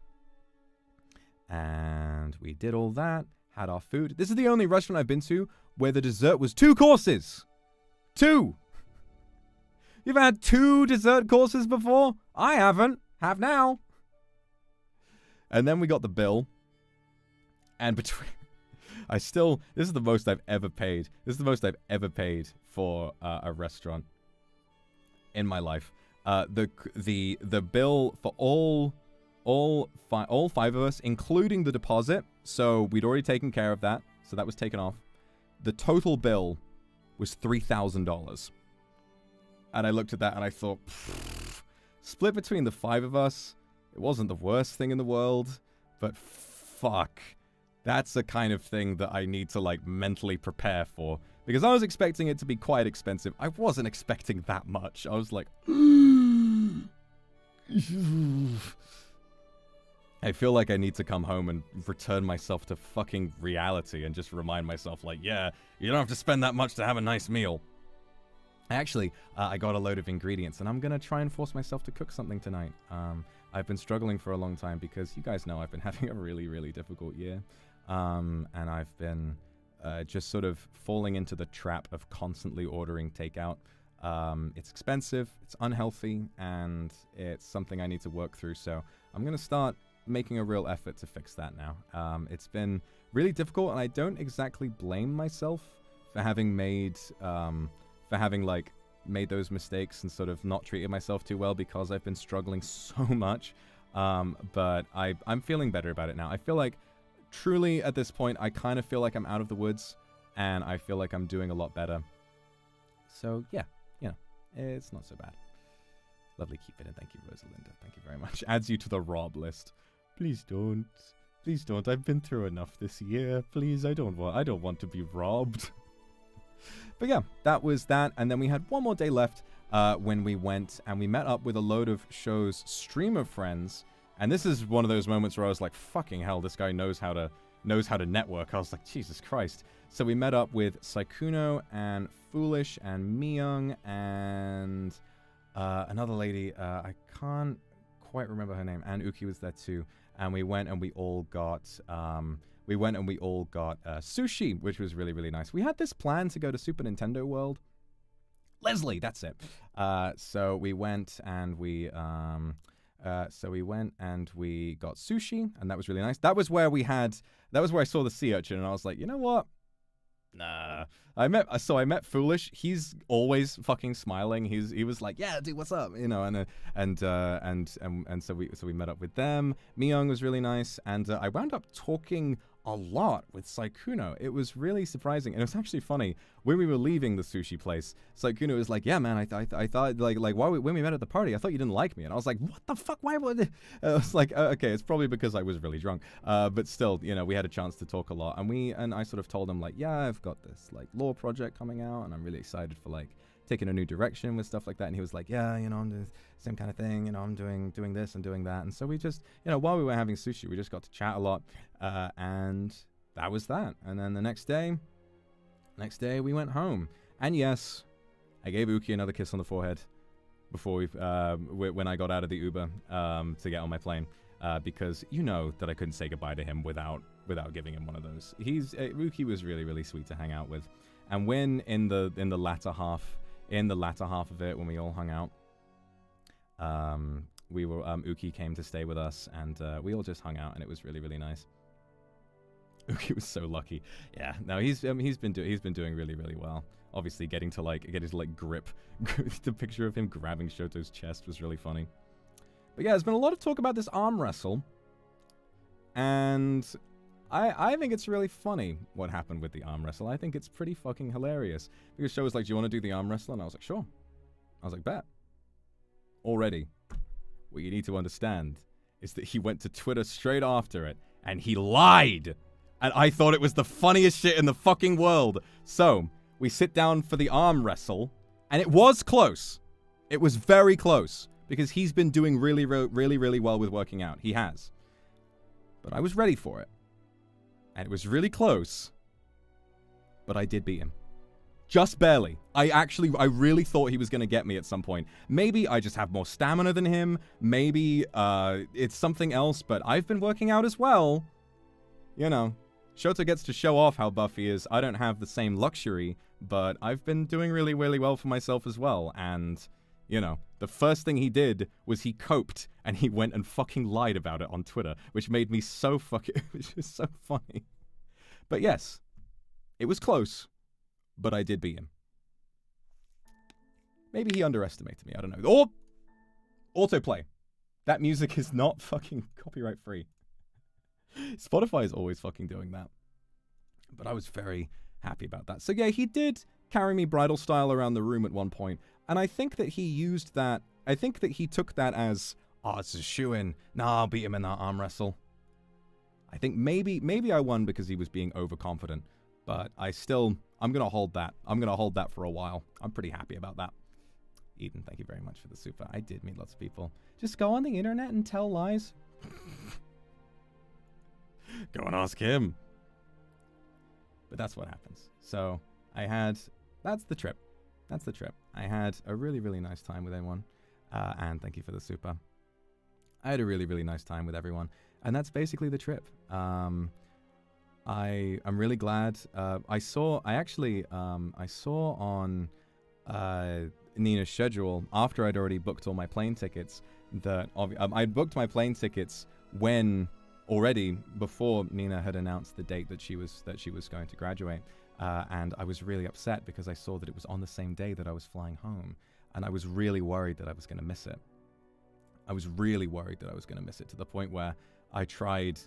And we did all that, had our food. This is the only restaurant I've been to where the dessert was 2 courses. 2. You've had 2 dessert courses before? I haven't. Have now. And then we got the bill. And between... this is the most I've ever paid. This is the most I've ever paid for a restaurant in my life. The bill for all 5 of us, including the deposit. So we'd already taken care of that. So that was taken off. The total bill was $3,000. And I looked at that and I thought, split between the 5 of us, it wasn't the worst thing in the world, but fuck. That's the kind of thing that I need to like mentally prepare for. Because I was expecting it to be quite expensive. I wasn't expecting that much. I was like, I feel like I need to come home and return myself to fucking reality and just remind myself like, yeah, you don't have to spend that much to have a nice meal. Actually, I got a load of ingredients, and I'm going to try and force myself to cook something tonight. I've been struggling for a long time because you guys know I've been having a really, really difficult year. And I've been just sort of falling into the trap of constantly ordering takeout. It's expensive, it's unhealthy, and it's something I need to work through. So I'm going to start making a real effort to fix that now. It's been really difficult, and I don't exactly blame myself for having made those mistakes and sort of not treated myself too well because I've been struggling so much. But I'm feeling better about it now. I feel like truly at this point, I kind of feel like I'm out of the woods, and I feel like I'm doing a lot better. So yeah, you know, it's not so bad. Lovely, keep it in. Thank you, Rosalinda. Thank you very much. Adds you to the rob list. Please don't. Please don't. I've been through enough this year. Please, I don't want to be robbed. But yeah, that was that. And then we had one more day left when we went and we met up with a load of Sho's streamer friends. And this is one of those moments where I was like, fucking hell, this guy knows how to network. I was like, Jesus Christ. So we met up with Saikuno and Foolish and Miyung and another lady. I can't quite remember her name. And Uki was there too. And we went and we all got sushi, which was really, really nice. We had this plan to go to Super Nintendo World. Leslie, that's it. So we went and we got sushi, and that was really nice. That was where I saw the sea urchin, and I was like, you know what? Nah. I met Foolish. He's always fucking smiling. He was like, yeah, dude, what's up? You know, and so we met up with them. Miyung was really nice, and I wound up talking a lot with Saikuno. It was really surprising, and it was actually funny when we were leaving the sushi place. Saikuno was like, "Yeah, man, I thought like why when we met at the party, I thought you didn't like me," and I was like, "What the fuck? Why would?" I was like, "Okay, it's probably because I was really drunk." But still, you know, we had a chance to talk a lot, and I sort of told him like, "Yeah, I've got this like law project coming out, and I'm really excited for like taking a new direction with stuff like that." And he was like, "Yeah, you know, I'm doing the same kind of thing. You know, I'm doing this and doing that." And so we just, you know, while we were having sushi, we just got to chat a lot, and that was that. And then the next day we went home. And yes, I gave Uki another kiss on the forehead before when I got out of the Uber to get on my plane, because you know that I couldn't say goodbye to him without giving him one of those. Uki was really, really sweet to hang out with. And when in the latter half of it, when we all hung out, we were Uki came to stay with us, and we all just hung out, and it was really, really nice. Uki was so lucky. Yeah, no, he's been doing really, really well. Obviously, getting to grip the picture of him grabbing Shoto's chest was really funny. But yeah, there's been a lot of talk about this arm wrestle, and I think it's really funny what happened with the arm wrestle. I think it's pretty fucking hilarious. Because Shoto was like, "Do you want to do the arm wrestle?" And I was like, "Sure." I was like, "Bet." Already, what you need to understand is that he went to Twitter straight after it, and he lied. And I thought it was the funniest shit in the fucking world. So, we sit down for the arm wrestle, and it was close. It was very close, because he's been doing really, really, really well with working out. He has. But I was ready for it. And it was really close, but I did beat him. Just barely. I really thought he was going to get me at some point. Maybe I just have more stamina than him. Maybe it's something else, but I've been working out as well. You know, Shoto gets to show off how buff he is. I don't have the same luxury, but I've been doing really, really well for myself as well. And, you know, the first thing he did was he coped, and he went and fucking lied about it on Twitter, which made me so which is so funny. But yes, it was close, but I did beat him. Maybe he underestimated me, I don't know. Or autoplay. That music is not fucking copyright free. Spotify is always fucking doing that. But I was very happy about that. So yeah, he did carry me bridal style around the room at one point, and I think that he used that, I think that he took that as, "Oh, it's a shoo-in. Nah, I'll beat him in that arm wrestle." I think maybe I won because he was being overconfident, but I'm gonna hold that. I'm gonna hold that for a while. I'm pretty happy about that. Eden, thank you very much for the super. I did meet lots of people. Just go on the internet and tell lies. Go and ask him. But that's what happens. So that's the trip. That's the trip. I had a really, really nice time with everyone. And thank you for the super. I had a really, really nice time with everyone. And that's basically the trip. I'm really glad. I saw on Nina's schedule, after I'd already booked all my plane tickets, that I'd booked my plane tickets before Nina had announced the date that she was going to graduate. And I was really upset because I saw that it was on the same day that I was flying home. And I was really worried that I was going to miss it. I was really worried that I was going to miss it, to the point where I tried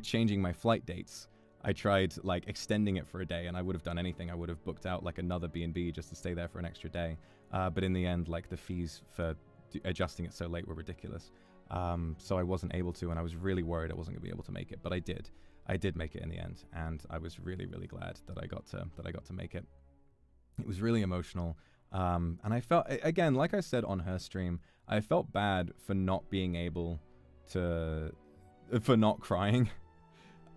changing my flight dates. I tried like extending it for a day, and I would have done anything. I would have booked out like another B&B just to stay there for an extra day. But in the end, like the fees for adjusting it so late were ridiculous. So I wasn't able to, and I was really worried I wasn't going to be able to make it. But I did. I did make it in the end, and I was really, really glad that I got to make it. It was really emotional. And I felt, again, like I said on her stream, I felt bad for not being able to, for not crying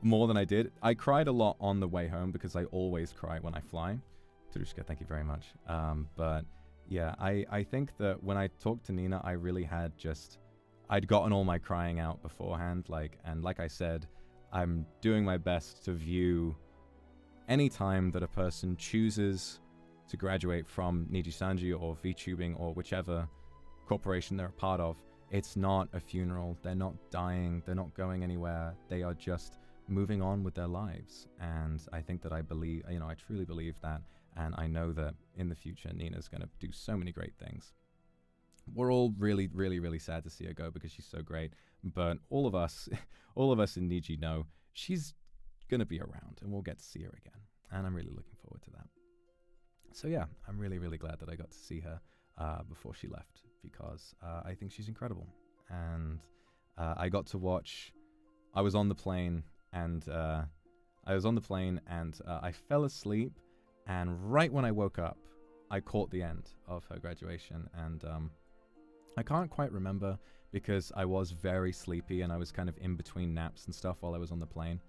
more than I did. I cried a lot on the way home because I always cry when I fly. Tarushka, thank you very much. But yeah, I think that when I talked to Nina, I really had I'd gotten all my crying out beforehand. And like I said, I'm doing my best to view any time that a person chooses to graduate from NIJISANJI or VTubing or whichever corporation they're a part of. It's not a funeral. They're not dying. They're not going anywhere. They are just moving on with their lives. And I think that I truly believe that. And I know that in the future, Nina's going to do so many great things. We're all really, really, really sad to see her go because she's so great. But all of us in Niji know she's going to be around, and we'll get to see her again. And I'm really looking forward to that. So yeah, I'm really, really glad that I got to see her before she left, because I think she's incredible. And I got to watch... I was on the plane, and I fell asleep, and right when I woke up, I caught the end of her graduation, and I can't quite remember because I was very sleepy and I was kind of in between naps and stuff while I was on the plane.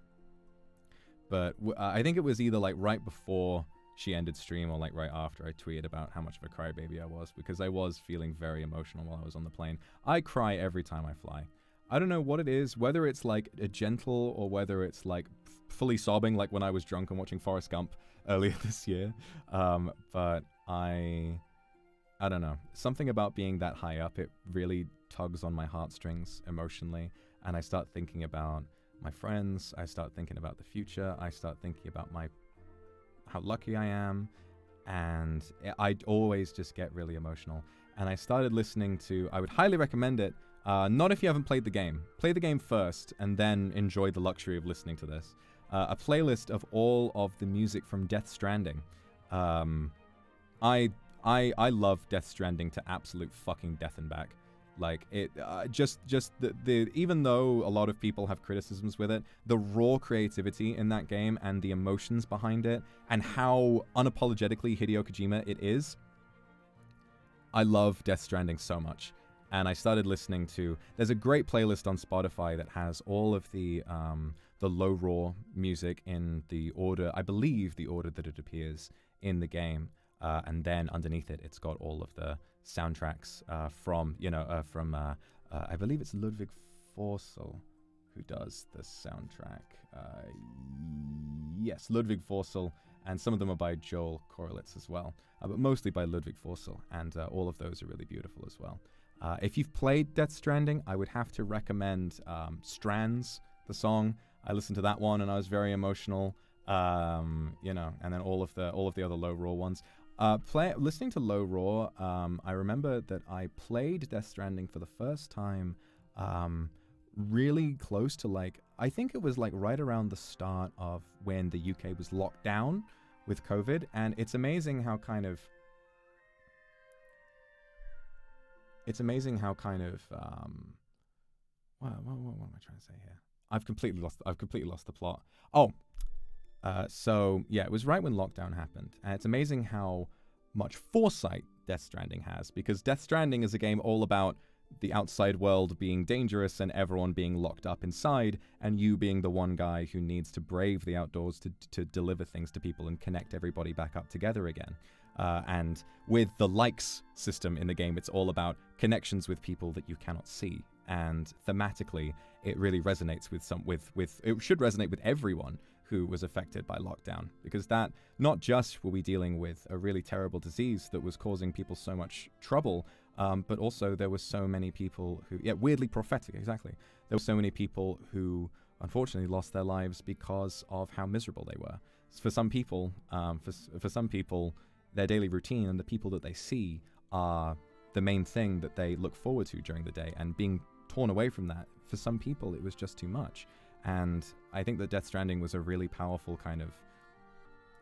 But I think it was either like right before she ended stream or like right after I tweeted about how much of a crybaby I was, because I was feeling very emotional while I was on the plane. I cry every time I fly. I don't know what it is, whether it's like a gentle or whether it's like fully sobbing, like when I was drunk and watching Forrest Gump earlier this year. But I don't know. Something about being that high up, it really tugs on my heartstrings emotionally. And I start thinking about my friends. I start thinking about the future. I start thinking about how lucky I am. And I always just get really emotional. And I started listening to, I would highly recommend it. Not if you haven't played the game. Play the game first and then enjoy the luxury of listening to this. A playlist of all of the music from Death Stranding. I love Death Stranding to absolute fucking death and back. Like it, just the even though a lot of people have criticisms with it, the raw creativity in that game and the emotions behind it and how unapologetically Hideo Kojima it is. I love Death Stranding so much. And I started listening to... There's a great playlist on Spotify that has all of the low raw music in the order, I believe the order that it appears in the game. And then underneath it, it's got all of the soundtracks from I believe it's Ludwig Forssell who does the soundtrack. Yes, Ludwig Forssell, and some of them are by Joel Korelitz as well, but mostly by Ludwig Forssell, and all of those are really beautiful as well. If you've played Death Stranding, I would have to recommend Strands, the song. I listened to that one and I was very emotional. And then all of the other low raw ones. Listening to low raw, I remember that I played Death Stranding for the first time really close to I think it was right around the start of when the UK was locked down with COVID, and it's amazing how kind of what am I trying to say here? I've completely lost the plot. So yeah, it was right when lockdown happened, and it's amazing how much foresight Death Stranding has, because Death Stranding is a game all about the outside world being dangerous and everyone being locked up inside, and you being the one guy who needs to brave the outdoors to deliver things to people and connect everybody back up together again. And with the likes system in the game, it's all about connections with people that you cannot see. And thematically, it really resonates with it should resonate with everyone who was affected by lockdown, because that not just were we dealing with a really terrible disease that was causing people so much trouble, but also there were so many people who, weirdly prophetic, exactly. There were so many people who unfortunately lost their lives because of how miserable they were. For some people, their daily routine and the people that they see are the main thing that they look forward to during the day, and being torn away from that, for some people, it was just too much. And I think that Death Stranding was a really powerful kind of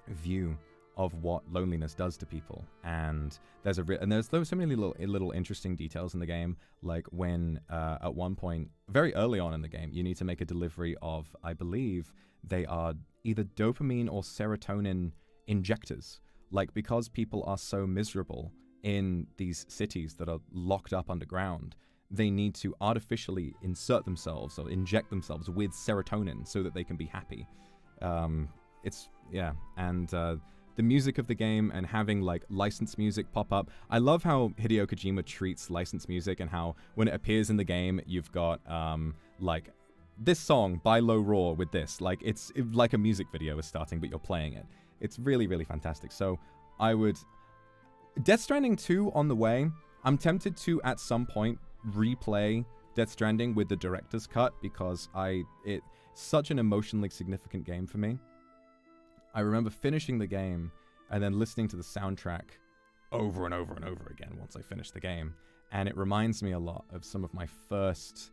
view of what loneliness does to people. And there's so many little interesting details in the game, like when at one point, very early on in the game, you need to make a delivery of, I believe, they are either dopamine or serotonin injectors. Like, because people are so miserable in these cities that are locked up underground, they need to artificially insert themselves or inject themselves with serotonin so that they can be happy. The music of the game and having licensed music pop up. I love how Hideo Kojima treats licensed music, and how when it appears in the game, you've got this song by Low Raw with this. It's like a music video is starting, but you're playing it. It's really, really fantastic. So Death Stranding 2 on the way. I'm tempted to, at some point, replay Death Stranding with the director's cut, because it's such an emotionally significant game for me. I remember finishing the game and then listening to the soundtrack over and over and over again once I finished the game, and it reminds me a lot of some of my first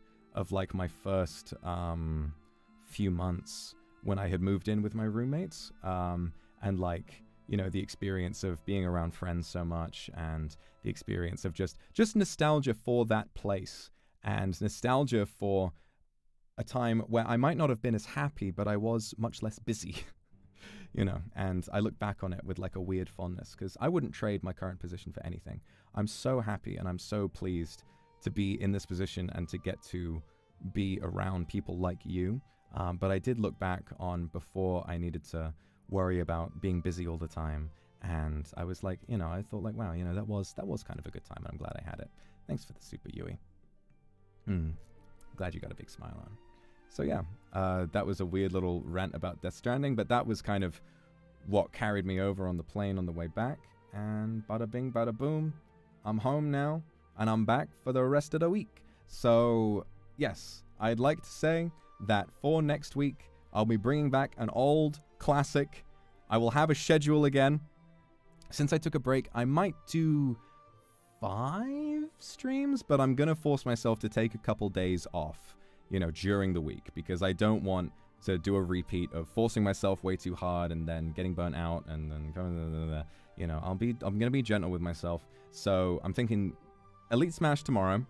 few months when I had moved in with my roommates, and like, you know, the experience of being around friends so much, and the experience of just nostalgia for that place, and nostalgia for a time where I might not have been as happy, but I was much less busy, you know, and I look back on it with like a weird fondness, because I wouldn't trade my current position for anything. I'm so happy and I'm so pleased to be in this position and to get to be around people like you. But I did look back on before I needed to worry about being busy all the time, and I was like, you know, I thought like, wow, you know, that was kind of a good time, and I'm glad I had it. Thanks for the super, Yui. Glad you got a big smile on. So yeah, that was a weird little rant about Death Stranding, but that was kind of what carried me over on the plane on the way back, and bada bing, bada boom, I'm home now, and I'm back for the rest of the week. So yes, I'd like to say that for next week, I'll be bringing back an old classic. I will have a schedule again. Since I took a break, I might do 5 streams, but I'm going to force myself to take a couple days off, you know, during the week, because I don't want to do a repeat of forcing myself way too hard and then getting burnt out and then, you know, I'm going to be gentle with myself. So I'm thinking Elite Smash tomorrow,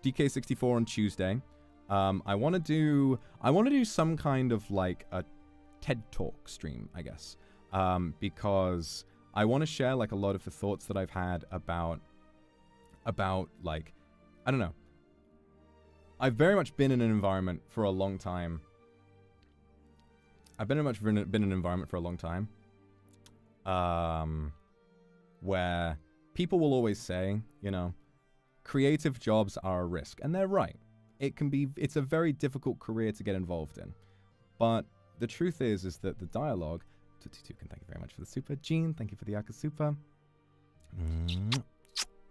DK64 on Tuesday. I want to do some kind of like a TED Talk stream, I guess, because I want to share like a lot of the thoughts that I've had about like, I don't know. I've very much been in an environment for a long time. I've been in an environment for a long time, where people will always say, you know, creative jobs are a risk, and they're right. It's a very difficult career to get involved in. But the truth is that the dialogue, Tutukan, thank you very much for the super. Gene, thank you for the Akasupa.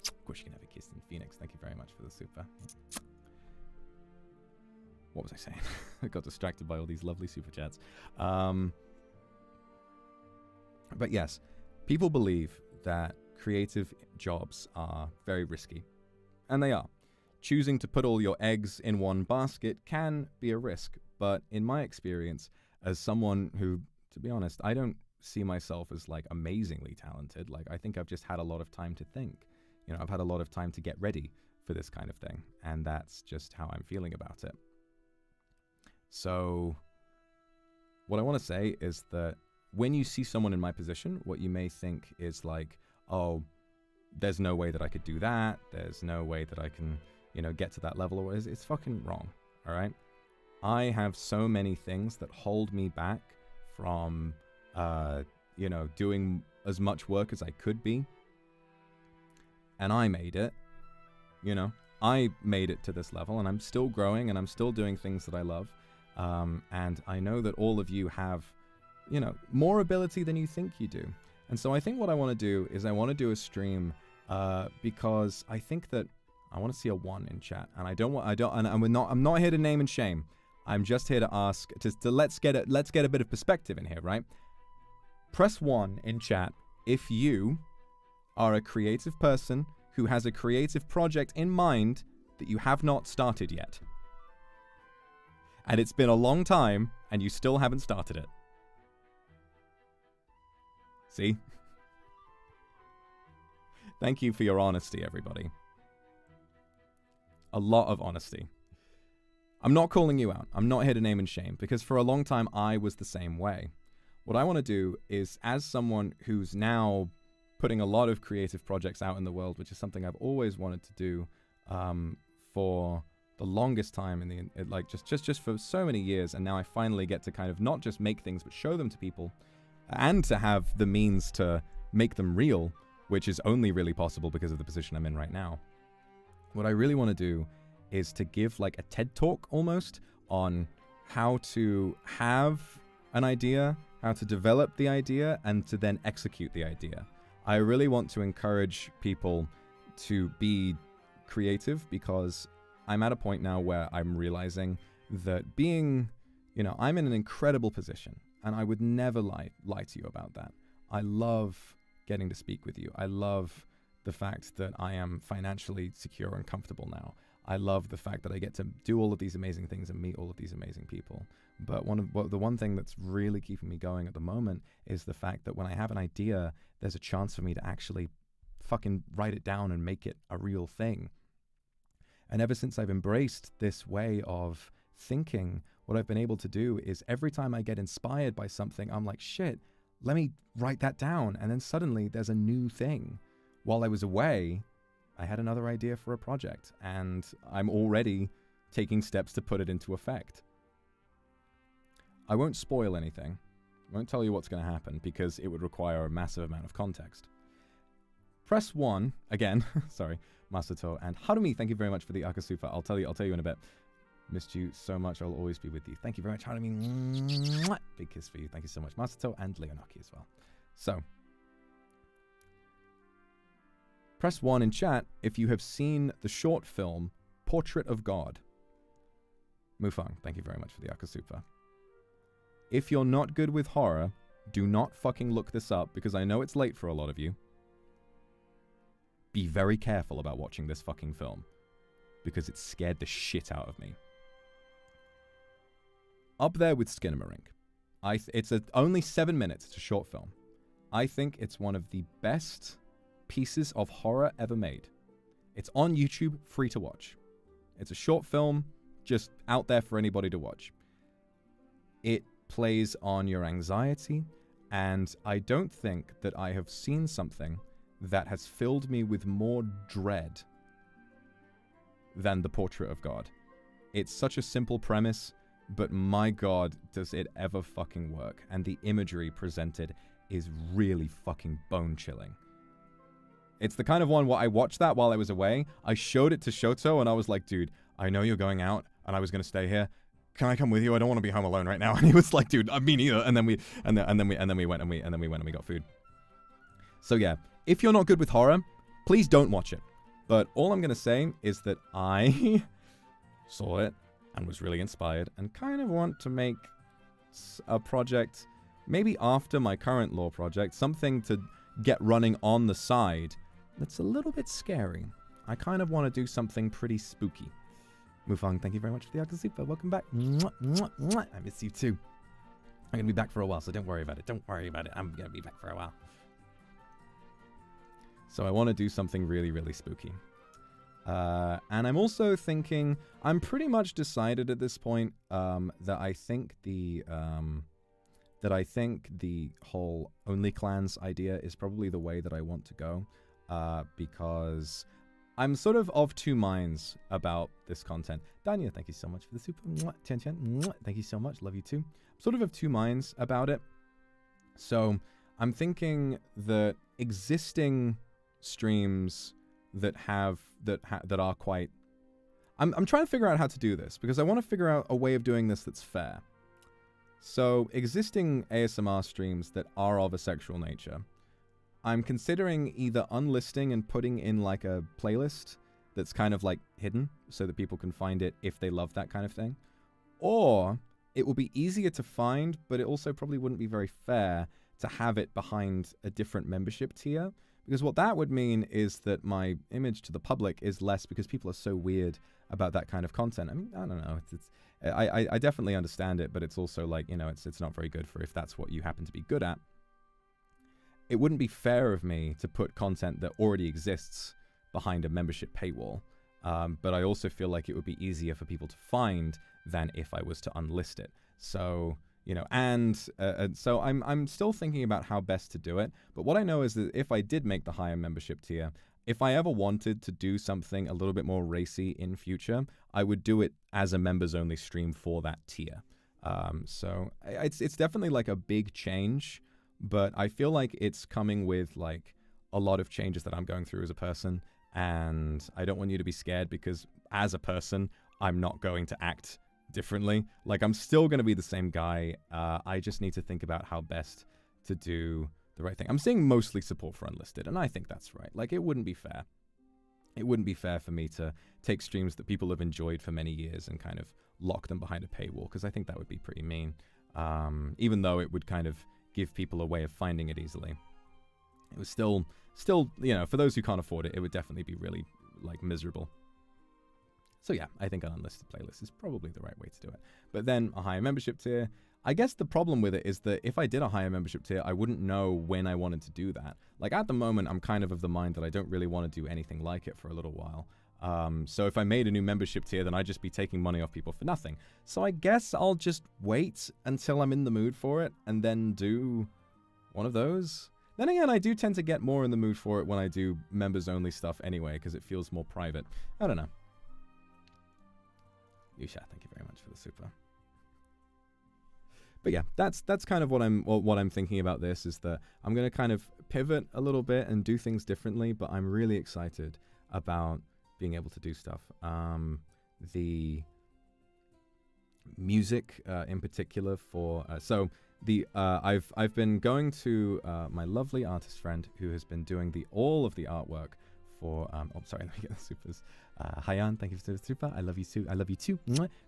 Of course you can have a kiss in Phoenix. Thank you very much for the super. What was I saying? I got distracted by all these lovely super chats. But yes, people believe that creative jobs are very risky. And they are. Choosing to put all your eggs in one basket can be a risk, but in my experience, as someone who, to be honest, I don't see myself as like amazingly talented. Like, I think I've just had a lot of time to think. You know, I've had a lot of time to get ready for this kind of thing, and that's just how I'm feeling about it. So what I want to say is that when you see someone in my position, what you may think is like, oh, there's no way that I could do that. There's no way that I can, you know, get to that level. Or it's fucking wrong. All right. I have so many things that hold me back from, you know, doing as much work as I could be. And I made it, you know, I made it to this level, and I'm still growing, and I'm still doing things that I love. And I know that all of you have, you know, more ability than you think you do. And so I think what I want to do is I want to do a stream, because I think that I want to see a 1 in chat, and I'm not here to name and shame. I'm just here to ask, let's get a bit of perspective in here, right? Press 1 in chat if you are a creative person who has a creative project in mind that you have not started yet. And it's been a long time, and you still haven't started it. See? Thank you for your honesty, everybody. A lot of honesty. I'm not calling you out. I'm not here to name and shame, because for a long time, I was the same way. What I want to do is, as someone who's now putting a lot of creative projects out in the world, which is something I've always wanted to do for the longest time, like just for so many years, and now I finally get to kind of not just make things, but show them to people, and to have the means to make them real, which is only really possible because of the position I'm in right now. What I really want to do is to give like a TED Talk almost on how to have an idea, how to develop the idea, and to then execute the idea. I really want to encourage people to be creative, because I'm at a point now where I'm realizing that being, you know, I'm in an incredible position, and I would never lie to you about that. I love getting to speak with you. I love the fact that I am financially secure and comfortable now. I love the fact that I get to do all of these amazing things and meet all of these amazing people. But the one thing that's really keeping me going at the moment is the fact that when I have an idea, there's a chance for me to actually fucking write it down and make it a real thing. And ever since I've embraced this way of thinking, what I've been able to do is every time I get inspired by something, I'm like, shit, let me write that down. And then suddenly there's a new thing. While I was away, I had another idea for a project, and I'm already taking steps to put it into effect. I won't spoil anything. I won't tell you what's going to happen because it would require a massive amount of context. Press 1, again, sorry, Masato, and Harumi, thank you very much for the Akasufa. I'll tell you in a bit. Missed you so much. I'll always be with you. Thank you very much, Harumi. Big kiss for you. Thank you so much, Masato, and Leonaki as well. So, press 1 in chat if you have seen the short film Portrait of God. Mufang, thank you very much for the Akasupa. If you're not good with horror, do not fucking look this up because I know it's late for a lot of you. Be very careful about watching this fucking film because it scared the shit out of me. Up there with Skinamarink. It's only 7 minutes. It's a short film. I think it's one of the best pieces of horror ever made. It's on YouTube, free to watch. It's a short film, just out there for anybody to watch. It plays on your anxiety, and I don't think that I have seen something that has filled me with more dread than The Portrait of God. It's such a simple premise, but my god, does it ever fucking work. And the imagery presented is really fucking bone-chilling. It's the kind of one where I watched that while I was away. I showed it to Shoto, and I was like, dude, I know you're going out, and I was going to stay here. Can I come with you? I don't want to be home alone right now. And he was like, dude, me neither. And then we went and we got food. So yeah, if you're not good with horror, please don't watch it. But all I'm going to say is that I saw it and was really inspired and kind of want to make a project, maybe after my current law project, something to get running on the side that's a little bit scary. I kind of want to do something pretty spooky. Mufang, thank you very much for the Akasupa. Welcome back. Mwah, mwah, mwah. I miss you too. I'm going to be back for a while, so don't worry about it. Don't worry about it. I'm going to be back for a while. So I want to do something really, really spooky. And I'm also thinking, I'm pretty much decided at this point that I think the whole Only Clans idea is probably the way that I want to go, because I'm sort of two minds about this content. Danya, thank you so much for the super. Mwah. Tian Tian, mwah. Thank you so much. Love you too. I'm sort of two minds about it. So I'm thinking that existing streams that are quite... I'm trying to figure out how to do this because I want to figure out a way of doing this that's fair. So existing ASMR streams that are of a sexual nature, I'm considering either unlisting and putting in like a playlist that's kind of like hidden so that people can find it if they love that kind of thing. Or it will be easier to find, but it also probably wouldn't be very fair to have it behind a different membership tier. Because what that would mean is that my image to the public is less because people are so weird about that kind of content. I mean, I don't know. I definitely understand it, but it's also like, you know, it's not very good for if that's what you happen to be good at. It wouldn't be fair of me to put content that already exists behind a membership paywall. But I also feel like it would be easier for people to find than if I was to unlist it. So, you know, and so I'm still thinking about how best to do it. But what I know is that if I did make the higher membership tier, if I ever wanted to do something a little bit more racy in future, I would do it as a members only stream for that tier. So it's definitely like a big change, but I feel like it's coming with like a lot of changes that I'm going through as a person. And I don't want you to be scared because as a person, I'm not going to act differently. Like, I'm still going to be the same guy. I just need to think about how best to do the right thing. I'm seeing mostly support for unlisted, and I think that's right. Like, it wouldn't be fair. It wouldn't be fair for me to take streams that people have enjoyed for many years and kind of lock them behind a paywall, because I think that would be pretty mean. Even though it would kind of give people a way of finding it easily. It was still, you know, for those who can't afford it, it would definitely be really, like, miserable. So yeah, I think an unlisted playlist is probably the right way to do it. But then a higher membership tier, I guess the problem with it is that if I did a higher membership tier, I wouldn't know when I wanted to do that. Like at the moment, I'm kind of the mind that I don't really want to do anything like it for a little while. So if I made a new membership tier, then I'd just be taking money off people for nothing. So I guess I'll just wait until I'm in the mood for it and then do one of those. Then again, I do tend to get more in the mood for it when I do members-only stuff anyway, because it feels more private. I don't know. Yusha, thank you very much for the super. But yeah, that's kind of what I'm thinking about this, is that I'm going to kind of pivot a little bit and do things differently, but I'm really excited about being able to do stuff. The music in particular for I've been going to my lovely artist friend who has been doing all of the artwork for sorry, let me get the supers. Hayan, thank you for the super. I love you too. I love you too.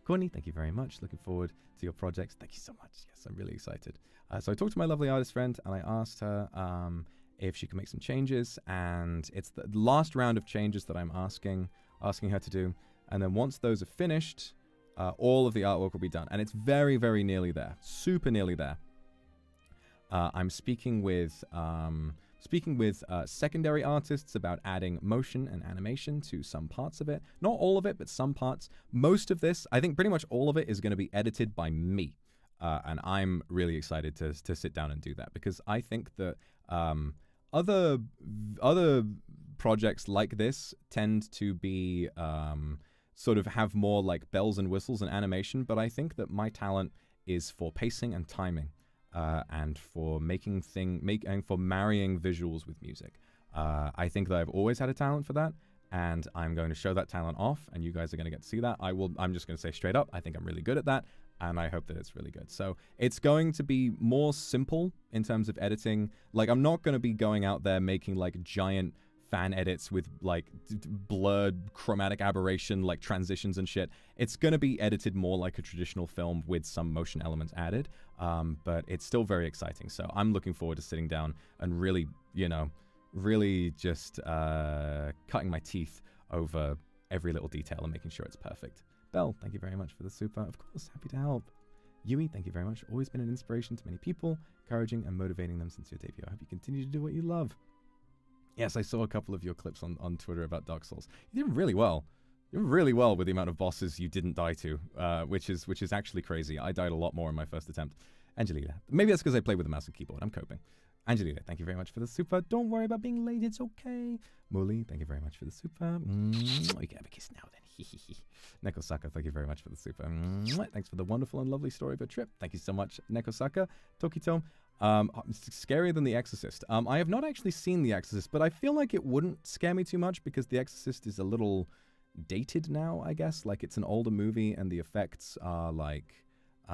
Corny, thank you very much. Looking forward to your projects. Thank you so much. Yes, I'm really excited. So I talked to my lovely artist friend and I asked her if she can make some changes, and it's the last round of changes that I'm asking her to do. And then once those are finished, all of the artwork will be done, and it's very, very nearly there, super nearly there. I'm speaking with secondary artists about adding motion and animation to some parts of it. Not all of it, but some parts. Most of this, I think pretty much all of it, is going to be edited by me. And I'm really excited to sit down and do that, because I think that other projects like this tend to be sort of have more like bells and whistles and animation, but I think that my talent is for pacing and timing. And for for marrying visuals with music. I think that I've always had a talent for that, and I'm going to show that talent off, and you guys are going to get to see that. I'm just going to say straight up, I think I'm really good at that, and I hope that it's really good. So it's going to be more simple in terms of editing. Like, I'm not going to be going out there making like giant fan edits with like blurred chromatic aberration, like transitions and shit. It's going to be edited more like a traditional film with some motion elements added, but it's still very exciting. So I'm looking forward to sitting down and really, really just cutting my teeth over every little detail and making sure it's perfect. Belle, thank you very much for the super. Of course, happy to help. Yui, thank you very much. Always been an inspiration to many people, encouraging and motivating them since your debut. I hope you continue to do what you love. Yes, I saw a couple of your clips on Twitter about Dark Souls. You did really well. You did really well with the amount of bosses you didn't die to, which is actually crazy. I died a lot more in my first attempt. Angelina, maybe that's because I played with a mouse and keyboard. I'm coping. Angelina, thank you very much for the super. Don't worry about being late. It's okay. Muli, thank you very much for the super. You can have a kiss now then. Nekosaka, thank you very much for the super. Thanks for the wonderful and lovely story of your trip. Thank you so much, Nekosaka. Tokito. Scarier than The Exorcist. I have not actually seen The Exorcist, but I feel like it wouldn't scare me too much because The Exorcist is a little dated now, I guess. Like, it's an older movie and the effects are like, they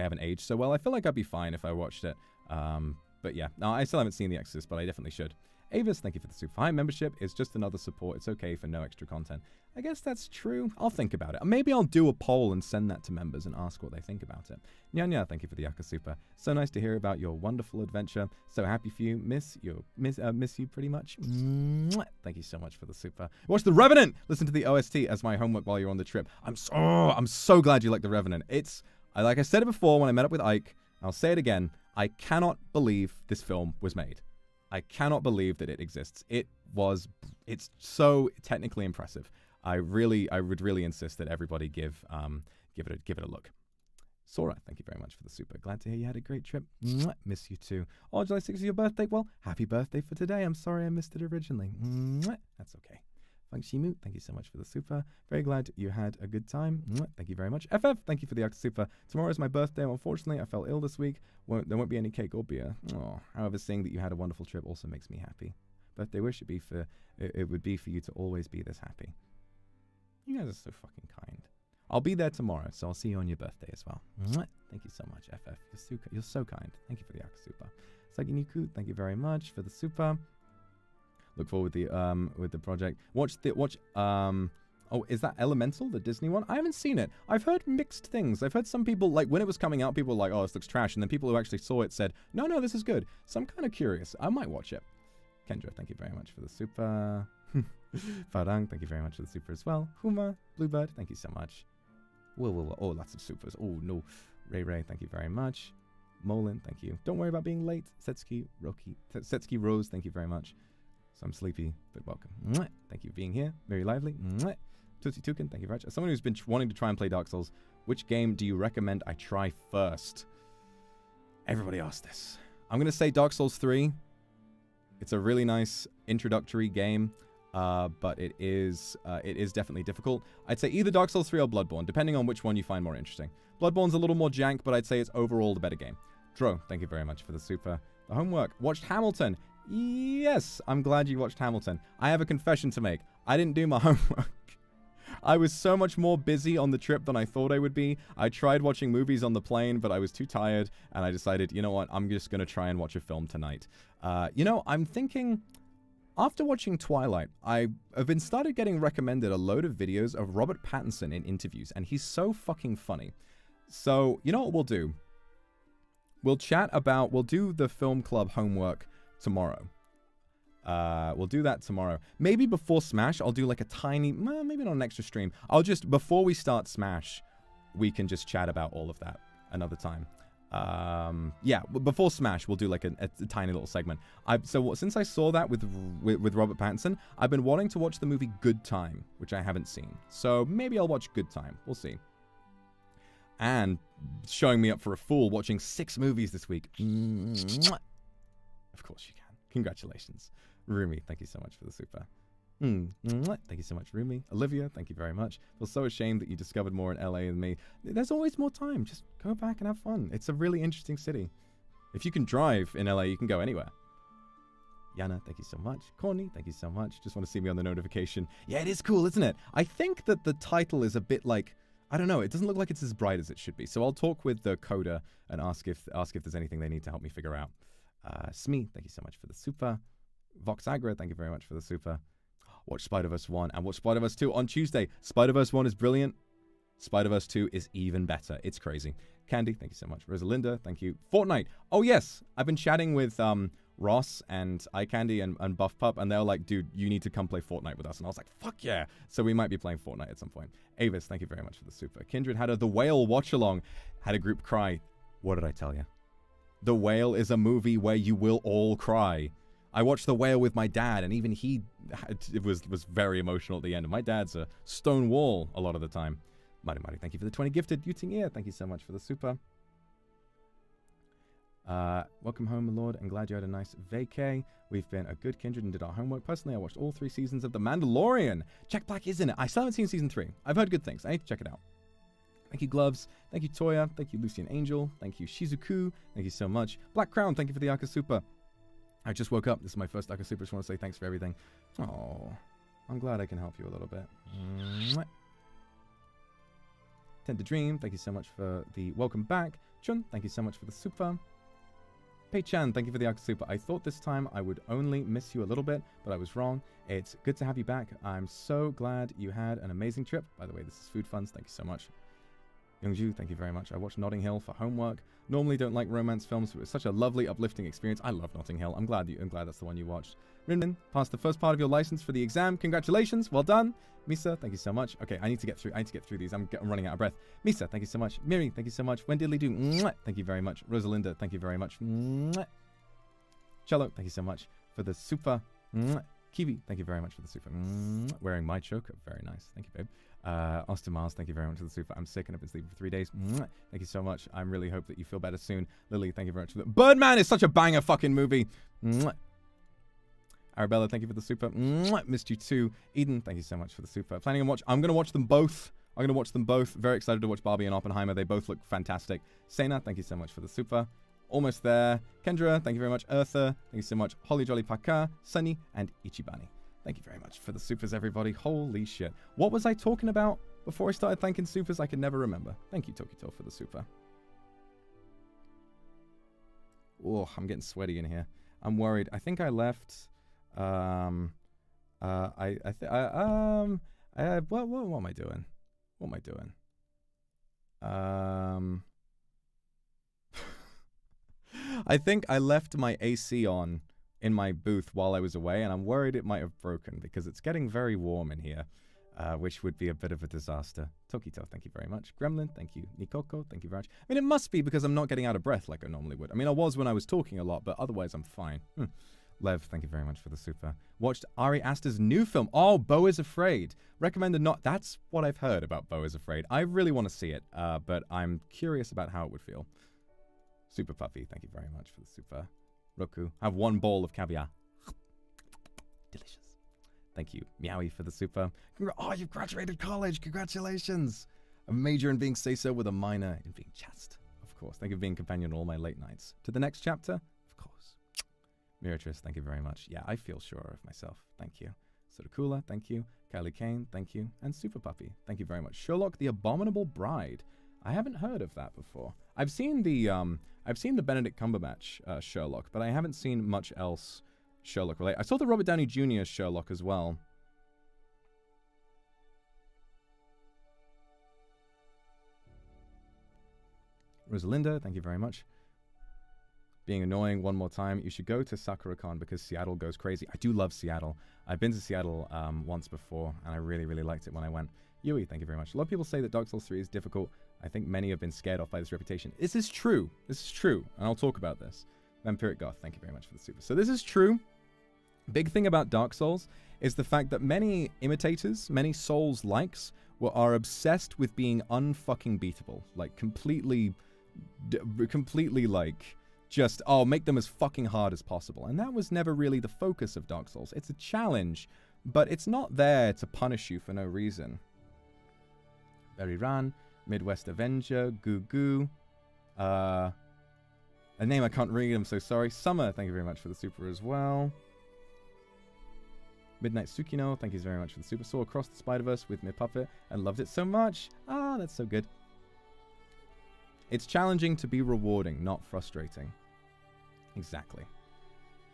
haven't aged so well. I feel like I'd be fine if I watched it. But yeah, no, I still haven't seen The Exorcist, but I definitely should. Avis, thank you for the super high membership. It's just another support. It's okay for no extra content. I guess that's true. I'll think about it. Maybe I'll do a poll and send that to members and ask what they think about it. Nyanya, thank you for the Yaka super. So nice to hear about your wonderful adventure. So happy for you. Miss you pretty much. Thank you so much for the super. Watch The Revenant. Listen to the OST as my homework while you're on the trip. I'm so glad you like The Revenant. Like I said it before when I met up with Ike. I'll say it again. I cannot believe this film was made. I cannot believe that it exists. It's so technically impressive. I would really insist that everybody give it a look. Sora, thank you very much for the super. Glad to hear you had a great trip. Miss you too. Oh, July 6th is your birthday? Well, happy birthday for today. I'm sorry I missed it originally. That's okay. Funkshimu, thank you so much for the super. Very glad you had a good time. Thank you very much. FF, thank you for the Octa super. Tomorrow is my birthday. Unfortunately, I fell ill this week. There won't be any cake or beer. However, seeing that you had a wonderful trip also makes me happy. Birthday wish would be for you to always be this happy. You guys are so fucking kind. I'll be there tomorrow, so I'll see you on your birthday as well. Thank you so much, FF. You're so kind. Thank you for the Octa super. Saginiku, thank you very much for the super. Look forward with the project. Is that Elemental, the Disney one? I haven't seen it. I've heard mixed things. I've heard some people, like, when it was coming out, people were like, oh, this looks trash. And then people who actually saw it said, no, this is good. So I'm kind of curious. I might watch it. Kendra, thank you very much for the super. Farang, thank you very much for the super as well. Huma, Bluebird, thank you so much. Whoa. Oh, lots of supers. Oh, no. Ray, thank you very much. Molin, thank you. Don't worry about being late. Setsuki Rose, thank you very much. So I'm sleepy, but welcome. Mwah. Thank you for being here. Very lively. Mwah. Tootsie Tukin, thank you very much. As someone who's been wanting to try and play Dark Souls, which game do you recommend I try first? Everybody asked this. I'm going to say Dark Souls 3. It's a really nice introductory game, but it is definitely difficult. I'd say either Dark Souls 3 or Bloodborne, depending on which one you find more interesting. Bloodborne's a little more jank, but I'd say it's overall the better game. Dro, thank you very much for the super. The homework. Watched Hamilton. Yes, I'm glad you watched Hamilton. I have a confession to make. I didn't do my homework. I was so much more busy on the trip than I thought I would be. I tried watching movies on the plane, but I was too tired, and I decided, you know what, I'm just going to try and watch a film tonight. I'm thinking, after watching Twilight, I have been started getting recommended a load of videos of Robert Pattinson in interviews, and he's so fucking funny. So, you know what we'll do? We'll do the film club homework tomorrow. We'll do that tomorrow. Maybe before Smash, I'll do like a tiny, maybe not an extra stream. Before we start Smash, we can just chat about all of that another time. Yeah, before Smash, we'll do like a tiny little segment. So since I saw that with Robert Pattinson, I've been wanting to watch the movie Good Time, which I haven't seen. So maybe I'll watch Good Time. We'll see. And showing me up for a fool, watching 6 movies this week. Of course you can. Congratulations. Rumi, thank you so much for the super. Thank you so much, Rumi. Olivia, thank you very much. Feel so ashamed that you discovered more in LA than me. There's always more time. Just go back and have fun. It's a really interesting city. If you can drive in LA, you can go anywhere. Yana, thank you so much. Corny, thank you so much. Just want to see me on the notification. Yeah, it is cool, isn't it? I think that the title is a bit like, I don't know, it doesn't look like it's as bright as it should be. So I'll talk with the coder and ask if there's anything they need to help me figure out. Smee, thank you so much for the super. Voxagra, thank you very much for the super. Watch Spider-Verse 1 and watch Spider-Verse 2 on Tuesday. Spider-Verse 1 is brilliant. Spider-Verse 2 is even better. It's crazy. Candy, thank you so much. Rosalinda, thank you. Fortnite. Oh, yes. I've been chatting with Ross and iCandy and Buff Pup, and they're like, dude, you need to come play Fortnite with us. And I was like, fuck yeah. So we might be playing Fortnite at some point. Avis, thank you very much for the super. Kindred had The Whale watch-along. Had a group cry. What did I tell you? The Whale is a movie where you will all cry. I watched The Whale with my dad, and even he was very emotional at the end. And my dad's a stone wall a lot of the time. Mighty, thank you for the 20 gifted. Yuting Ear, thank you so much for the super. Welcome home, my lord, and glad you had a nice vacay. We've been a good kindred and did our homework. Personally, I watched all 3 seasons of The Mandalorian. Jack Black is in it. I still haven't seen season 3. I've heard good things. I need to check it out. Thank you, Gloves. Thank you, Toya. Thank you, Lucian Angel. Thank you, Shizuku. Thank you so much. Black Crown, thank you for the Akasupa. I just woke up. This is my first Akasupa. Just want to say thanks for everything. Oh, I'm glad I can help you a little bit. Tend to Dream, thank you so much for the welcome back. Chun, thank you so much for the super. Pei-chan, thank you for the Akasupa. I thought this time I would only miss you a little bit, but I was wrong. It's good to have you back. I'm so glad you had an amazing trip. By the way, this is Food Funds. Thank you so much. Youngju, thank you very much. I watched Notting Hill for homework. Normally don't like romance films, but it was such a lovely, uplifting experience. I love Notting Hill. I'm glad that's the one you watched. Rinmin, passed the first part of your license for the exam. Congratulations. Well done. Misa, thank you so much. Okay, I need to get through these. I'm running out of breath. Misa, thank you so much. Miri, thank you so much. When diddly do? Mwah. Thank you very much. Rosalinda, thank you very much. Mwah. Cello, thank you so much for the super. Mwah. Kiwi, thank you very much for the super. Wearing my choker. Very nice. Thank you, babe. Austin Miles, thank you very much for the super. I'm sick and I've been sleeping for 3 days. Thank you so much. I really hope that you feel better soon. Lily, thank you very much for the... Birdman is such a banger fucking movie. Arabella, thank you for the super. Missed you too. Eden, thank you so much for the super. Planning on watch... I'm going to watch them both. Very excited to watch Barbie and Oppenheimer. They both look fantastic. Sena, thank you so much for the super. Almost there. Kendra, thank you very much. Eartha, thank you so much. Holly Jolly Paka, Sunny, and Ichibani. Thank you very much for the supers, everybody. Holy shit. What was I talking about before I started thanking supers? I can never remember. Thank you, Tokito, for the super. Oh, I'm getting sweaty in here. I'm worried. I think I left... what am I doing? What am I doing? I think I left my AC on in my booth while I was away, and I'm worried it might have broken because it's getting very warm in here, which would be a bit of a disaster. Tokito, thank you very much. Gremlin, thank you. Nikoko, thank you very much. I mean, it must be because I'm not getting out of breath like I normally would. I mean, I was when I was talking a lot, but otherwise I'm fine. Lev, thank you very much for the super. Watched Ari Aster's new film. Oh, Beau is Afraid. Recommended not. That's what I've heard about Beau is Afraid. I really want to see it, but I'm curious about how it would feel. Super Puffy, thank you very much for the super. Roku, have one bowl of caviar. Delicious. Thank you. Meowie for the super. Oh, you've graduated college. Congratulations. A major in being say-so with a minor in being chaste. Of course. Thank you for being companion all my late nights. To the next chapter? Of course. Miratress, thank you very much. Yeah, I feel sure of myself. Thank you. Sodakula, thank you. Kylie Kane, thank you. And Super Puppy, thank you very much. Sherlock the Abominable Bride. I haven't heard of that before. I've seen the Benedict Cumberbatch Sherlock, but I haven't seen much else Sherlock related. I saw the Robert Downey Jr. Sherlock as well. Rosalinda, thank you very much. Being annoying one more time. You should go to SakuraCon because Seattle goes crazy. I do love Seattle. I've been to Seattle once before, and I really, really liked it when I went. Yui, thank you very much. A lot of people say that Dark Souls 3 is difficult. I think many have been scared off by this reputation. This is true. This is true, and I'll talk about this. Vampiric Goth, thank you very much for the super. So this is true. Big thing about Dark Souls is the fact that many imitators, many Souls likes, are obsessed with being unfucking beatable. Like, completely like, just, oh, make them as fucking hard as possible. And that was never really the focus of Dark Souls. It's a challenge, but it's not there to punish you for no reason. Very Ran, Midwest Avenger, Goo Goo, a name I can't read, I'm so sorry. Summer, thank you very much for the super as well. Midnight Tsukino, thank you very much for the super. Saw Across the Spider-Verse with my puppet and loved it so much. Ah, that's so good. It's challenging to be rewarding, not frustrating. Exactly.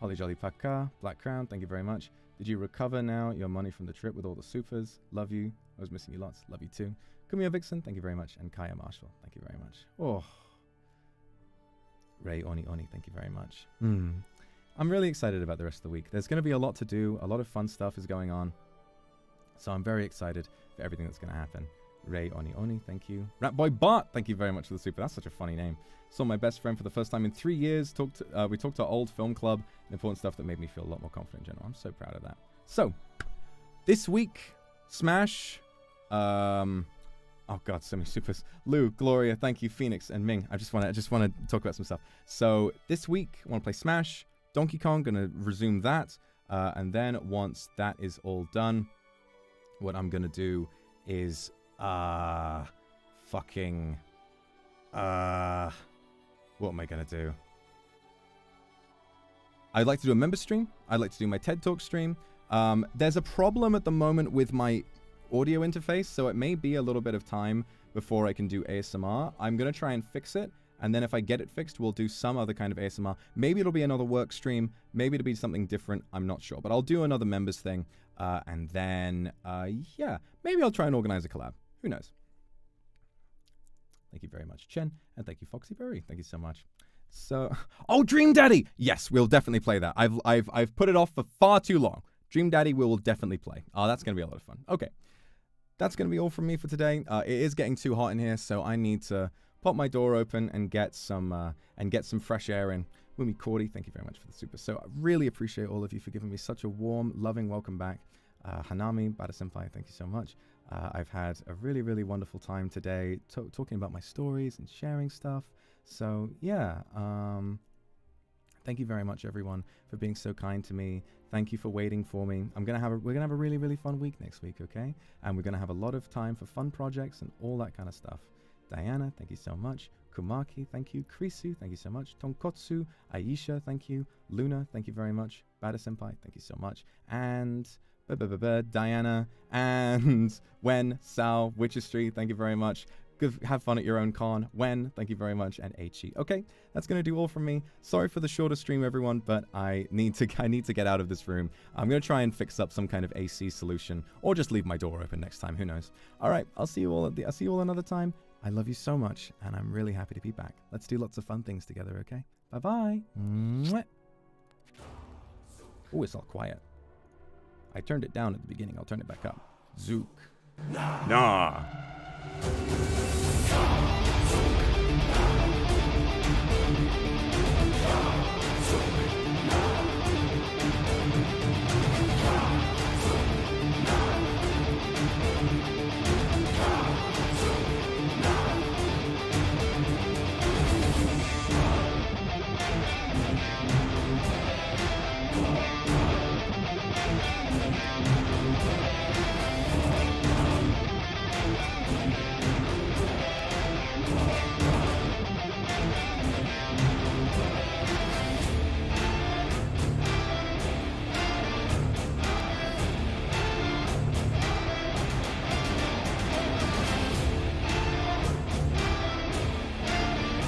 Holly Jolly Paka, Black Crown, thank you very much. Did you recover now your money from the trip with all the supers? Love you. I was missing you lots. Love you too. Kumio Vixen, thank you very much. And Kaya Marshall, thank you very much. Oh. Ray Oni Oni, thank you very much. I'm really excited about the rest of the week. There's going to be a lot to do. A lot of fun stuff is going on. So I'm very excited for everything that's going to happen. Ray Oni Oni, thank you. Ratboy Bart, thank you very much for the super. That's such a funny name. Saw my best friend for the first time in 3 years. We talked to our old film club. Important stuff that made me feel a lot more confident in general. I'm so proud of that. So, this week, Smash. Oh god, so many supers. Lou, Gloria, thank you, Phoenix, and Ming. I just want to talk about some stuff. So this week, I want to play Smash. Donkey Kong, gonna resume that, and then once that is all done, what I'm gonna do is what am I gonna do? I'd like to do a member stream. I'd like to do my TED Talk stream. There's a problem at the moment with my audio interface, so it may be a little bit of time before I can do ASMR. I'm gonna try and fix it, and then if I get it fixed, we'll do some other kind of ASMR. Maybe it'll be another work stream. Maybe it'll be something different. I'm not sure, but I'll do another members thing, and then yeah, maybe I'll try and organize a collab. Who knows? Thank you very much, Chen, and thank you, Foxy Berry. Thank you so much. So, oh, Dream Daddy! Yes, we'll definitely play that. I've put it off for far too long. Dream Daddy we will definitely play. Oh, that's gonna be a lot of fun. Okay, that's gonna be all from me for today. It is getting too hot in here, so I need to pop my door open and get some fresh air in. Wumi Cordy, thank you very much for the super. So I really appreciate all of you for giving me such a warm, loving welcome back. Hanami, Bada Senpai, thank you so much. I've had a really, really wonderful time today talking about my stories and sharing stuff. So yeah, thank you very much, everyone, for being so kind to me. Thank you for waiting for me. We're gonna have a really, really fun week next week, okay? And we're gonna have a lot of time for fun projects and all that kind of stuff. Diana, thank you so much. Kumaki, thank you. Krisu, thank you so much. Tonkotsu, Aisha, thank you. Luna, thank you very much. Bada Senpai, thank you so much. And Diana, and Wen, Sal, Witchestry, thank you very much. Have fun at your own con. Wen, thank you very much, and Aichi. Okay, that's gonna do all from me. Sorry for the shorter stream, everyone, but I need to get out of this room. I'm gonna try and fix up some kind of AC solution, or just leave my door open next time. Who knows? All right, I'll see you all another time. I love you so much, and I'm really happy to be back. Let's do lots of fun things together, okay? Bye bye. Mwah. Oh, it's all quiet. I turned it down at the beginning. I'll turn it back up. Zook. Nah.